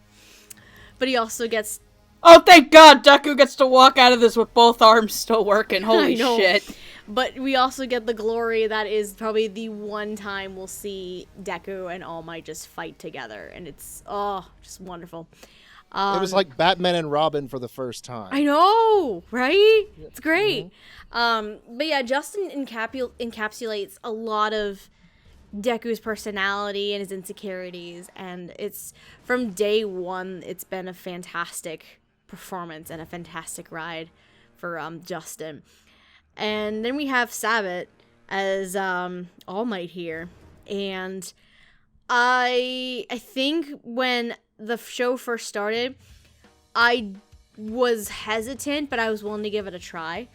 but he also gets... Oh, thank God, Deku gets to walk out of this with both arms still working. Holy I know. shit. But we also get the glory that is probably the one time we'll see Deku and All Might just fight together. And it's, just wonderful. It was like Batman and Robin for the first time. I know, right? It's great. But yeah, Justin encapsulates a lot of Deku's personality and his insecurities. And it's, from day one, it's been a fantastic performance and a fantastic ride for Justin. And then we have Sabbath as All Might here. And I think when the show first started, I was hesitant, but I was willing to give it a try.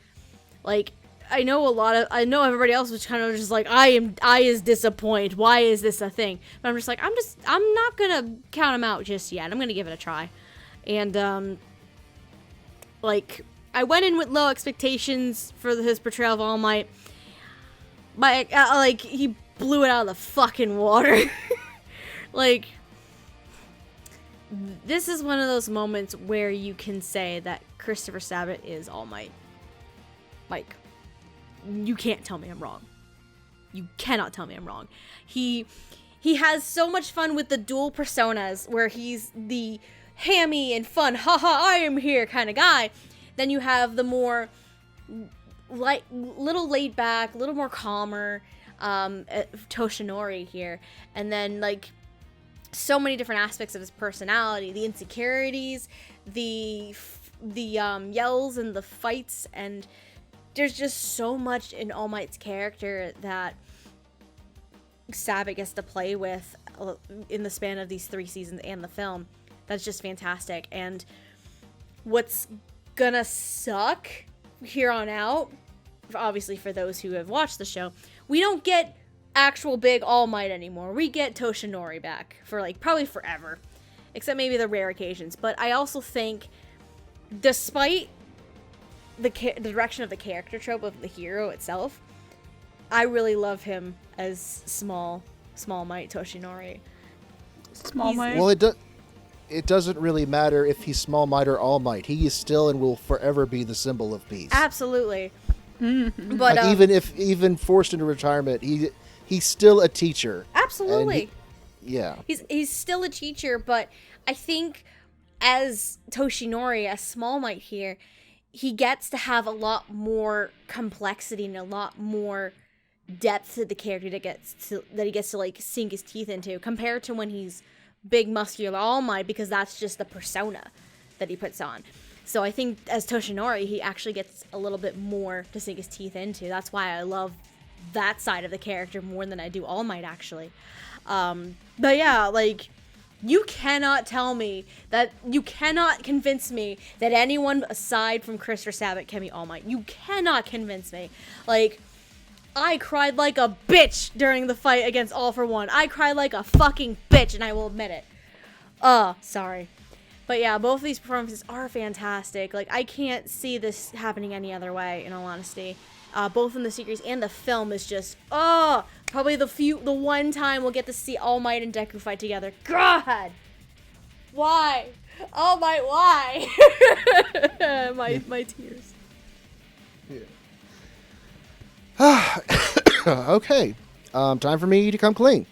Like, I know everybody else was kind of just like, I is disappointed. Why is this a thing? But I'm just like, I'm not gonna count him out just yet. I'm gonna give it a try. And like, I went in with low expectations for his portrayal of All Might. But like, he blew it out of the fucking water. Like, this is one of those moments where you can say that Christopher Sabat is All Might. Like, you can't tell me I'm wrong. You cannot tell me I'm wrong. He has so much fun with the dual personas, where he's the hammy and fun, haha, I am here kind of guy. Then you have the more little laid back, a little more calmer Toshinori here. And then, like, so many different aspects of his personality, the insecurities, the yells and the fights, and there's just so much in All Might's character that Sabat gets to play with in the span of these 3 seasons and the film. That's just fantastic. And what's gonna suck here on out, obviously for those who have watched the show, we don't get actual big All Might anymore. We get Toshinori back for, like, probably forever, except maybe the rare occasions. But I also think, despite the direction of the character trope of the hero itself, I really love him as Small Might Toshinori. Small Might. Well, it doesn't really matter if he's Small Might or All Might. He is still and will forever be the symbol of peace. Absolutely. Mm-hmm. But like, even forced into retirement, he's still a teacher. Absolutely. Yeah. He's still a teacher, but I think as Toshinori, as Small Might here, he gets to have a lot more complexity and a lot more depth to the character that he gets to like sink his teeth into, compared to when he's big muscular All Might, because that's just the persona that he puts on. So I think as Toshinori, he actually gets a little bit more to sink his teeth into. That's why I love that side of the character more than I do All Might, actually. But yeah, like, you cannot convince me that anyone aside from Chris or Sabat can be All Might. You cannot convince me. Like, I cried like a bitch during the fight against All For One. I cried like a fucking bitch, and I will admit it. Sorry. But yeah, both of these performances are fantastic. Like, I can't see this happening any other way, in all honesty. Both in the series and the film is just, probably the one time we'll get to see All Might and Deku fight together. God! Why? All Might, why? my tears. Yeah. Okay. Time for me to come clean.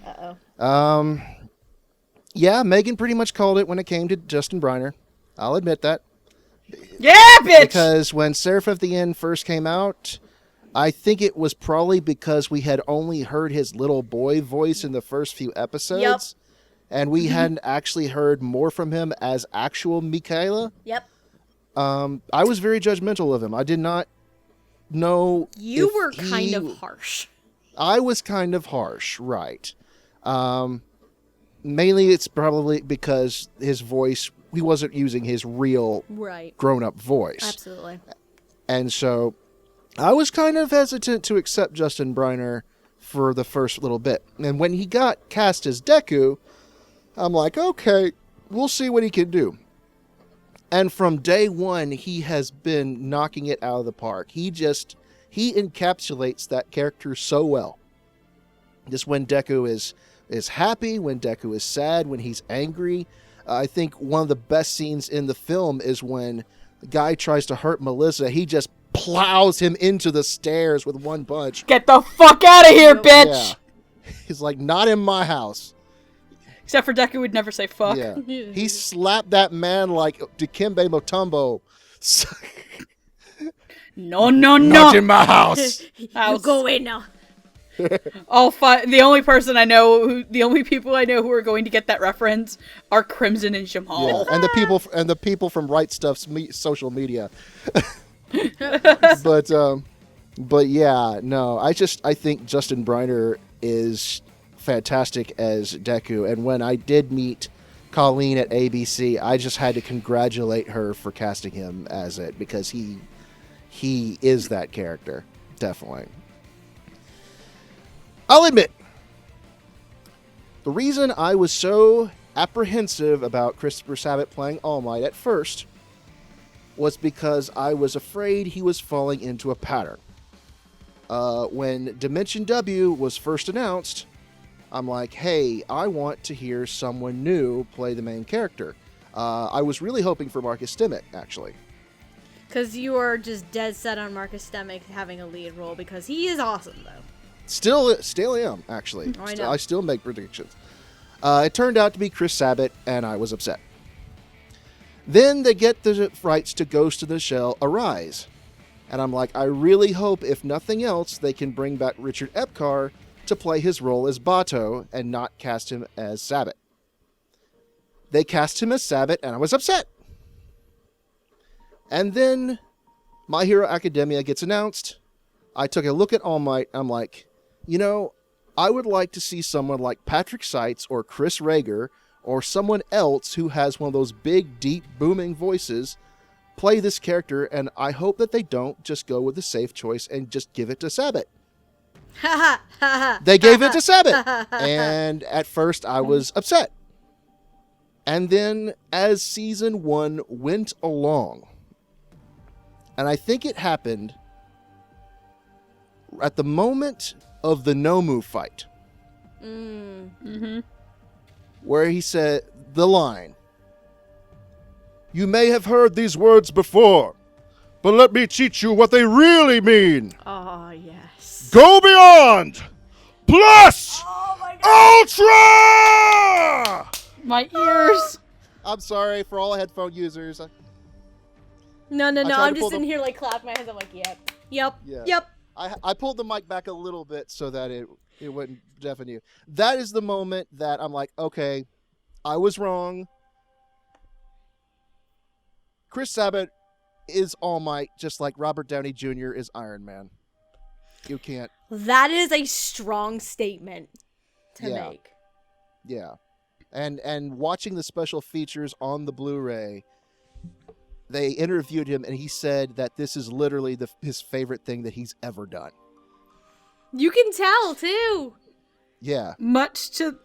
Uh-oh. Yeah, Megan pretty much called it when it came to Justin Briner. I'll admit that. Yeah, bitch! Because when Seraph of the End first came out, I think it was probably because we had only heard his little boy voice in the first few episodes. Yep. And we hadn't actually heard more from him as actual Mikaela. Yep. I was very judgmental of him. I did not know. You were kind of harsh. I was kind of harsh, right. Mainly it's probably because his voice, he wasn't using his real grown-up voice. Absolutely. And so I was kind of hesitant to accept Justin Briner for the first little bit. And when he got cast as Deku, I'm like, okay, we'll see what he can do. And from day one, he has been knocking it out of the park. He encapsulates that character so well. Just when Deku is happy, when Deku is sad, when he's angry. I think one of the best scenes in the film is when the guy tries to hurt Melissa. He just plows him into the stairs with one punch. Get the fuck out of here, bitch! Yeah. He's like, not in my house. Except for Deku would never say fuck. Yeah. He slapped that man like Dikembe Mutombo. No, no, no! Not in my house! You go away now. The only people I know who are going to get that reference are Crimson and Jamal. Yeah, and the people from Right Stuff's social media. But yeah, no, I think Justin Briner is fantastic as Deku, and when I did meet Colleen at ABC, I just had to congratulate her for casting him as it, because he is that character, definitely. I'll admit, the reason I was so apprehensive about Christopher Sabat playing All Might at first was because I was afraid he was falling into a pattern. When Dimension W was first announced, I'm like, hey, I want to hear someone new play the main character. I was really hoping for Marcus Stimmick, actually. Because you are just dead set on Marcus Stimmick having a lead role, because he is awesome, though. Still am, actually. Oh, I know. I still make predictions. It turned out to be Chris Sabat, and I was upset. Then they get the rights to Ghost in the Shell Arise. And I'm like, I really hope, if nothing else, they can bring back Richard Epcar to play his role as Bato and not cast him as Sabat. They cast him as Sabat, and I was upset. And then My Hero Academia gets announced. I took a look at All Might. I'm like, I would like to see someone like Patrick Seitz or Chris Rager or someone else who has one of those big, deep, booming voices play this character, and I hope that they don't just go with the safe choice and just give it to Sabat. They gave it to Sabat, and at first I was upset. And then as season 1 went along, and I think it happened at the moment of the Nomu fight, where he said the line, "You may have heard these words before, but let me teach you what they really mean. Oh, yes. Go beyond! Plus! Oh, my God. Ultra! My ears! I'm sorry for all headphone users. No. tried I'm to just pull in here, like, clapping my hands. I'm like, yep. Yeah. Yep. I pulled the mic back a little bit so that it wouldn't deafen you. That is the moment that I'm like, okay, I was wrong. Chris Sabat is All Might, just like Robert Downey Jr. is Iron Man. You can't. That is a strong statement to Yeah. make. Yeah. And watching the special features on the Blu-ray, they interviewed him and he said that this is literally his favorite thing that he's ever done. You can tell too. Yeah. Much to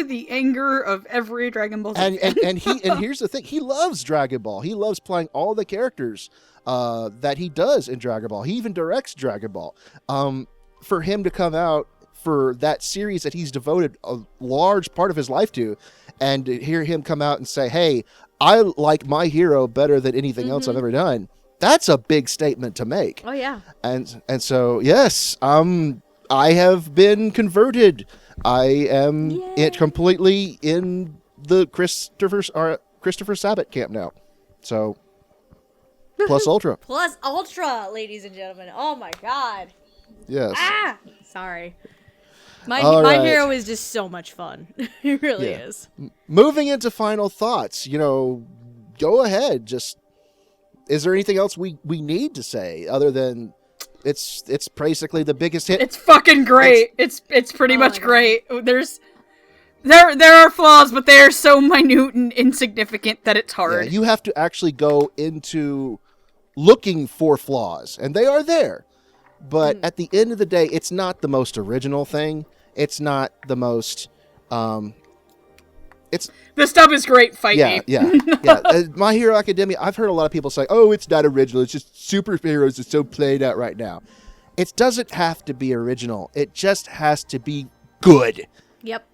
the anger of every Dragon Ball Z fan. And here's the thing, he loves Dragon Ball. He loves playing all the characters that he does in Dragon Ball. He even directs Dragon Ball. For him to come out for that series that he's devoted a large part of his life to, and to hear him come out and say, hey, I like My Hero better than anything else I've ever done, that's a big statement to make. Oh yeah. And so yes, I have been converted. I am completely in the Christopher Sabat camp now. So plus ultra. Plus Ultra, ladies and gentlemen. Oh my god. Yes. Ah! Sorry. My right. Hero is just so much fun. It really is. Moving into final thoughts, go ahead. Just, is there anything else we need to say other than it's basically the biggest hit? It's fucking great. It's pretty much great. There are flaws, but they are so minute and insignificant that it's hard. Yeah, you have to actually go into looking for flaws, and they are there. But at the end of the day, it's not the most original thing. It's not the most. It's the stuff is great. Fight me. Yeah. My Hero Academia. I've heard a lot of people say, "Oh, it's not original. It's just superheroes. It's so played out right now." It doesn't have to be original. It just has to be good. Yep.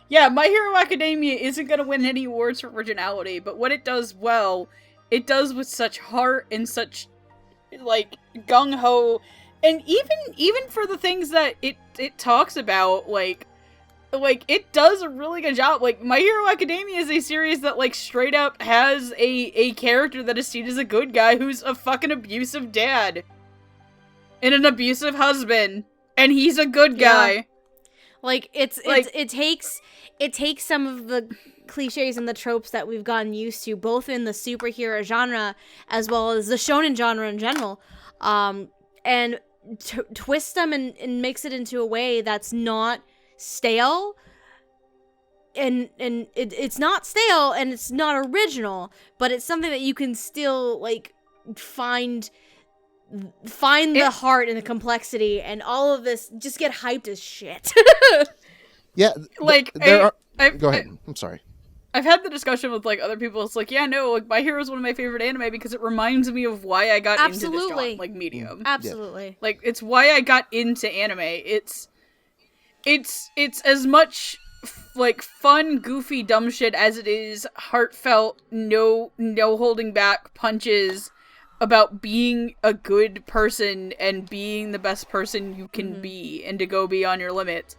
Yeah, My Hero Academia isn't going to win any awards for originality, but what it does well, it does with such heart and such, like, gung-ho, and even for the things that it talks about, like, it does a really good job. Like, My Hero Academia is a series that, like, straight up has a character that is seen as a good guy who's a fucking abusive dad. And an abusive husband. And he's a good guy. Yeah. Like, it takes some of the cliches and the tropes that we've gotten used to, both in the superhero genre as well as the shonen genre in general, and twist them and makes it into a way that's not stale, and it's not stale and it's not original, but it's something that you can still, like, find the heart and the complexity and all of this. Just get hyped as shit. Yeah, like, go ahead. I'm sorry. I've had the discussion with, like, other people. It's like, yeah, no, like, My Hero is one of my favorite anime because it reminds me of why I got into this genre, like, medium. Absolutely. Yeah. Like, it's why I got into anime. It's as much like fun, goofy, dumb shit as it is heartfelt, no holding back punches about being a good person and being the best person you can be and to go beyond your limits.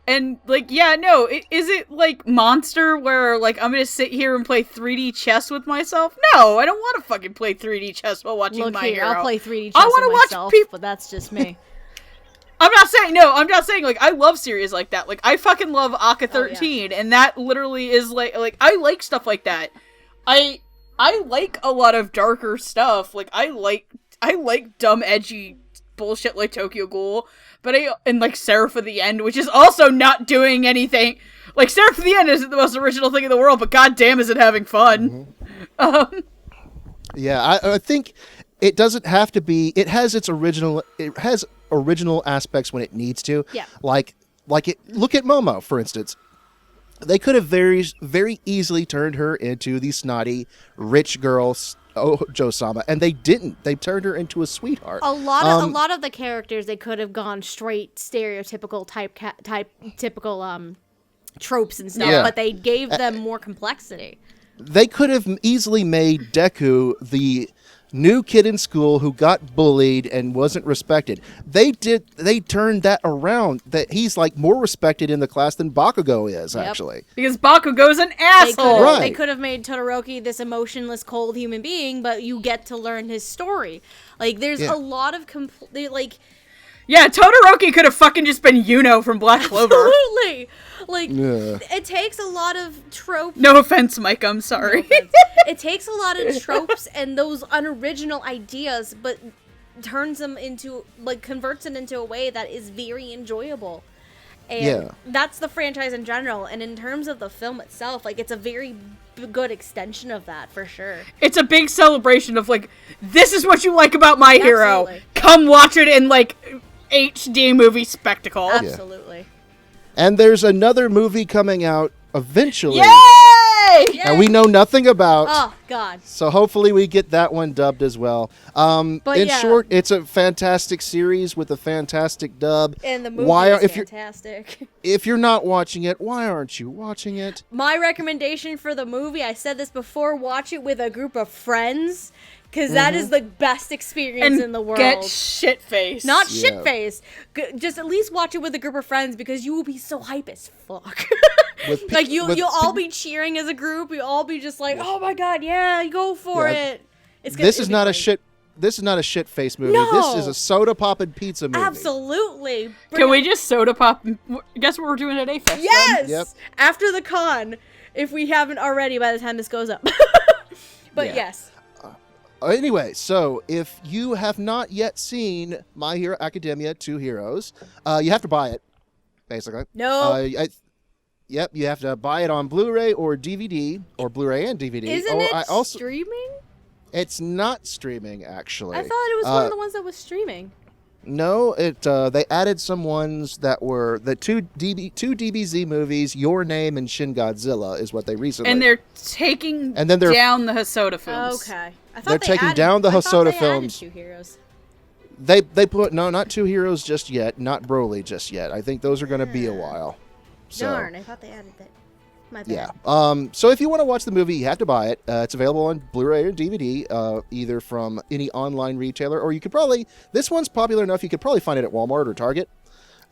And, like, yeah, no, is it, like, Monster, where, like, I'm gonna sit here and play 3D chess with myself? No, I don't want to fucking play 3D chess while watching My Hero. I'll play 3D chess with myself, but that's just me. I'm not saying, like, I love series like that. Like, I fucking love Aka 13, and that literally is, like, I like stuff like that. I like a lot of darker stuff. Like, I like dumb, edgy bullshit like Tokyo Ghoul, and like Seraph of the End, which is also not doing anything. Like, Seraph of the End isn't the most original thing in the world, but goddamn is it having fun. Mm-hmm. Yeah, I think it doesn't have to be. It has original aspects when it needs to. Yeah. Like it. Look at Momo, for instance. They could have very, very easily turned her into the snotty rich girl Ojo-sama, and they didn't. They turned her into a sweetheart. A lot of the characters, they could have gone straight stereotypical typical tropes and stuff, but they gave them more complexity. They could have easily made Deku the new kid in school who got bullied and wasn't respected. They turned that around. That he's like more respected in the class than Bakugo is, actually. Because Bakugo's an asshole. Right. They could have made Todoroki this emotionless, cold human being, but you get to learn his story. Like, there's a lot of Yeah, Todoroki could have fucking just been Yuno from Black Clover. Absolutely. Like, it takes a lot of tropes. No offense, Mike, I'm sorry. No offense. It takes a lot of tropes and those unoriginal ideas, but turns them into, like, converts it into a way that is very enjoyable. And that's the franchise in general. And in terms of the film itself, like, it's a very good extension of that, for sure. It's a big celebration of, like, this is what you like about My Hero. Absolutely. Come watch it in, like, HD movie spectacle. Absolutely. And there's another movie coming out eventually. Yay! That we know nothing about. Oh, God. So hopefully we get that one dubbed as well. In short, it's a fantastic series with a fantastic dub. And the movie is fantastic. If you're not watching it, why aren't you watching it? My recommendation for the movie, I said this before, watch it with a group of friends, because that is the best experience in the world. Get shit-faced. Not shit-faced. Just at least watch it with a group of friends, because you will be so hype as fuck. Like, you'll all be cheering as a group. You'll all be just like, oh my god, yeah, go for it. This is not a shit-faced movie. No. This is a soda pop and pizza movie. Absolutely. Can we just soda pop? Guess what we're doing at A-Fest? Yes! Yep. After the con, if we haven't already by the time this goes up. But yes. Anyway, so if you have not yet seen My Hero Academia 2 Heroes, you have to buy it, basically. No. Yep, you have to buy it on Blu-ray or DVD, or Bluray and DVD. Isn't it streaming? It's not streaming, actually. I thought it was one of the ones that was streaming. No, they added some ones that were the two DBZ movies, Your Name and Shin Godzilla, is what they recently. And they're taking down the Hosoda films. Okay, I thought they're taking down the Hosoda films. Two heroes. They put not 2 Heroes just yet, not Broly just yet. I think those are going to be a while. So, Darn, I thought they added that. My bad. Yeah. So if you want to watch the movie, you have to buy it. It's available on Blu-ray or DVD, either from any online retailer, or you could probably. This one's popular enough you could probably find it at Walmart or Target.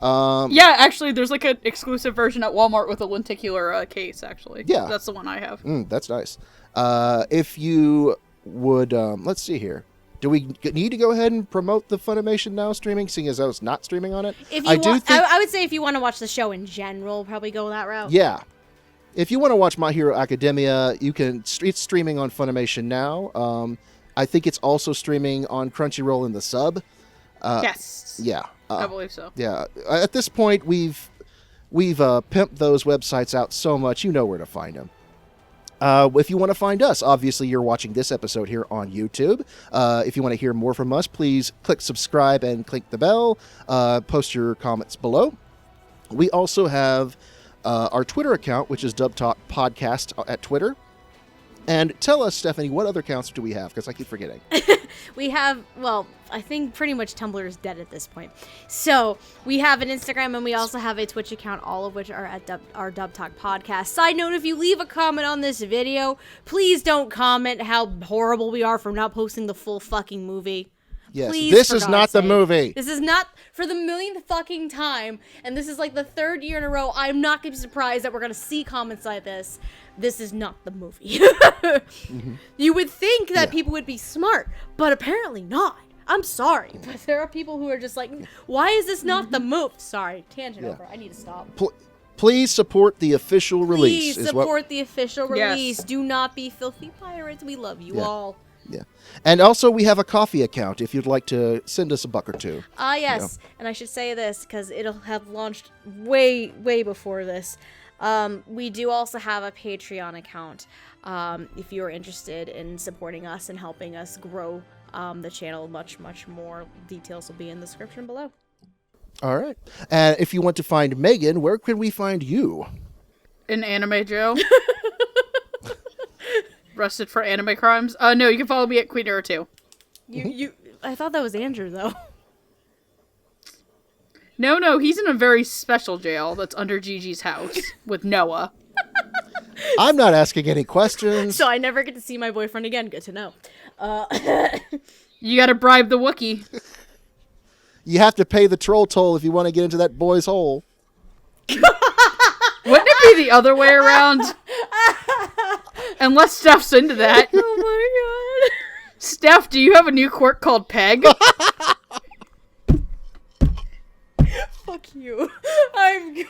Yeah, actually, there's like an exclusive version at Walmart with a lenticular case. Actually, yeah, that's the one I have. That's nice. If you would, let's see here. Do we need to go ahead and promote the Funimation Now streaming, seeing as I was not streaming on it? I would say if you want to watch the show in general, probably go that route. Yeah. If you want to watch My Hero Academia, you can. It's streaming on Funimation Now. I think it's also streaming on Crunchyroll in the sub. Yes. Yeah. I believe so. Yeah. At this point, we've pimped those websites out so much, you know where to find them. If you want to find us, obviously you're watching this episode here on YouTube. If you want to hear more from us, please click subscribe and click the bell. Post your comments below. We also have our Twitter account, which is dubtalkpodcast at Twitter. And tell us, Stephanie, what other accounts do we have? Because I keep forgetting. We have, well, I think pretty much Tumblr is dead at this point. So we have an Instagram and we also have a Twitch account, all of which are at our Dub Talk Podcast. Side note, if you leave a comment on this video, please don't comment how horrible we are for not posting the full fucking movie. Yes, Please, this for is God's not the sake. movie. This is not for the millionth fucking time, and this is like the 3rd year in a row. I'm not going to be surprised that we're going to see comments like this. This is not the movie. You would think that people would be smart, but apparently not. I'm sorry, but there are people who are just like, why is this not the movie? Sorry, tangent over. I need to stop. Please support the official release. Please support the official release. Do not be filthy pirates. We love you all. Yeah. And also, we have a coffee account if you'd like to send us a buck or two. Yes. And I should say this because it'll have launched way, way before this. We do also have a Patreon account. If you're interested in supporting us and helping us grow the channel much, much more, details will be in the description below. All right. And if you want to find Megan, where can we find you? In anime jail. Arrested for anime crimes. No, you can follow me at Queen Era 2. I thought that was Andrew, though. No, he's in a very special jail that's under Gigi's house with Noah. I'm not asking any questions. So I never get to see my boyfriend again. Good to know. You gotta bribe the Wookiee. You have to pay the troll toll if you want to get into that boy's hole. Wouldn't it be the other way around? Unless Steph's into that. Oh my god. Steph, do you have a new quirk called Peg? Fuck you. I'm.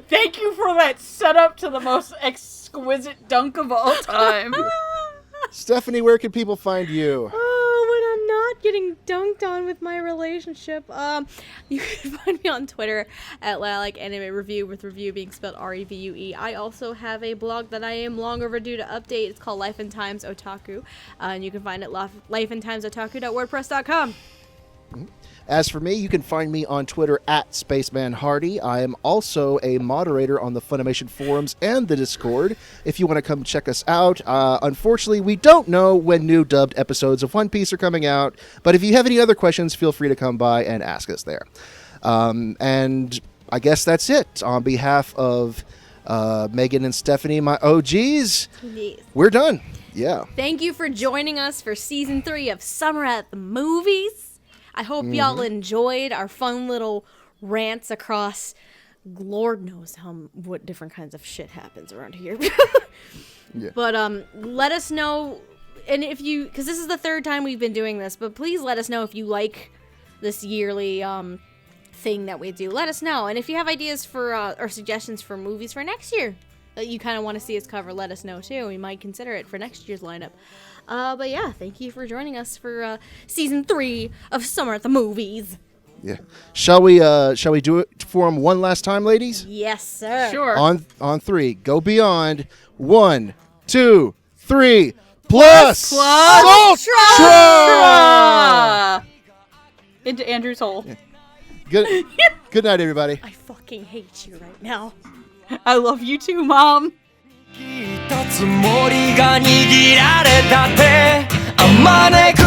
Thank you for that setup to the most exquisite dunk of all time. Stephanie, where can people find you? Oh, when I'm not getting dunked on with my relationship. You can find me on Twitter at Lilac Anime Review, with review being spelled REVUE. I also have a blog that I am long overdue to update. It's called Life and Times Otaku, and you can find it at lifeandtimesotaku.wordpress.com. As for me, you can find me on Twitter at Spaceman Hardy. I am also a moderator on the Funimation forums and the Discord if you want to come check us out. Unfortunately, we don't know when new dubbed episodes of One Piece are coming out, but if you have any other questions, feel free to come by and ask us there. And I guess that's it. On behalf of Megan and Stephanie, my OGs, Yes. we're done. Yeah. Thank you for joining us for Season 3 of Summer at the Movies. I hope y'all enjoyed our fun little rants across Lord knows what different kinds of shit happens around here. Yeah. But let us know, and if you, because this is the third time we've been doing this, but please let us know if you like this yearly thing that we do. Let us know, and if you have ideas for or suggestions for movies for next year that you kind of want to see us cover, let us know too. We might consider it for next year's lineup. But yeah, thank you for joining us for Season 3 of Summer at the Movies. Yeah. Shall we do it for them one last time, ladies? Yes, sir. Sure. On 3. Go beyond. 1, 2, 3. Plus Ultra! Into Andrew's hole. Good night, everybody. I fucking hate you right now. I love you too, Mom. 一つ森が握られたってあまねく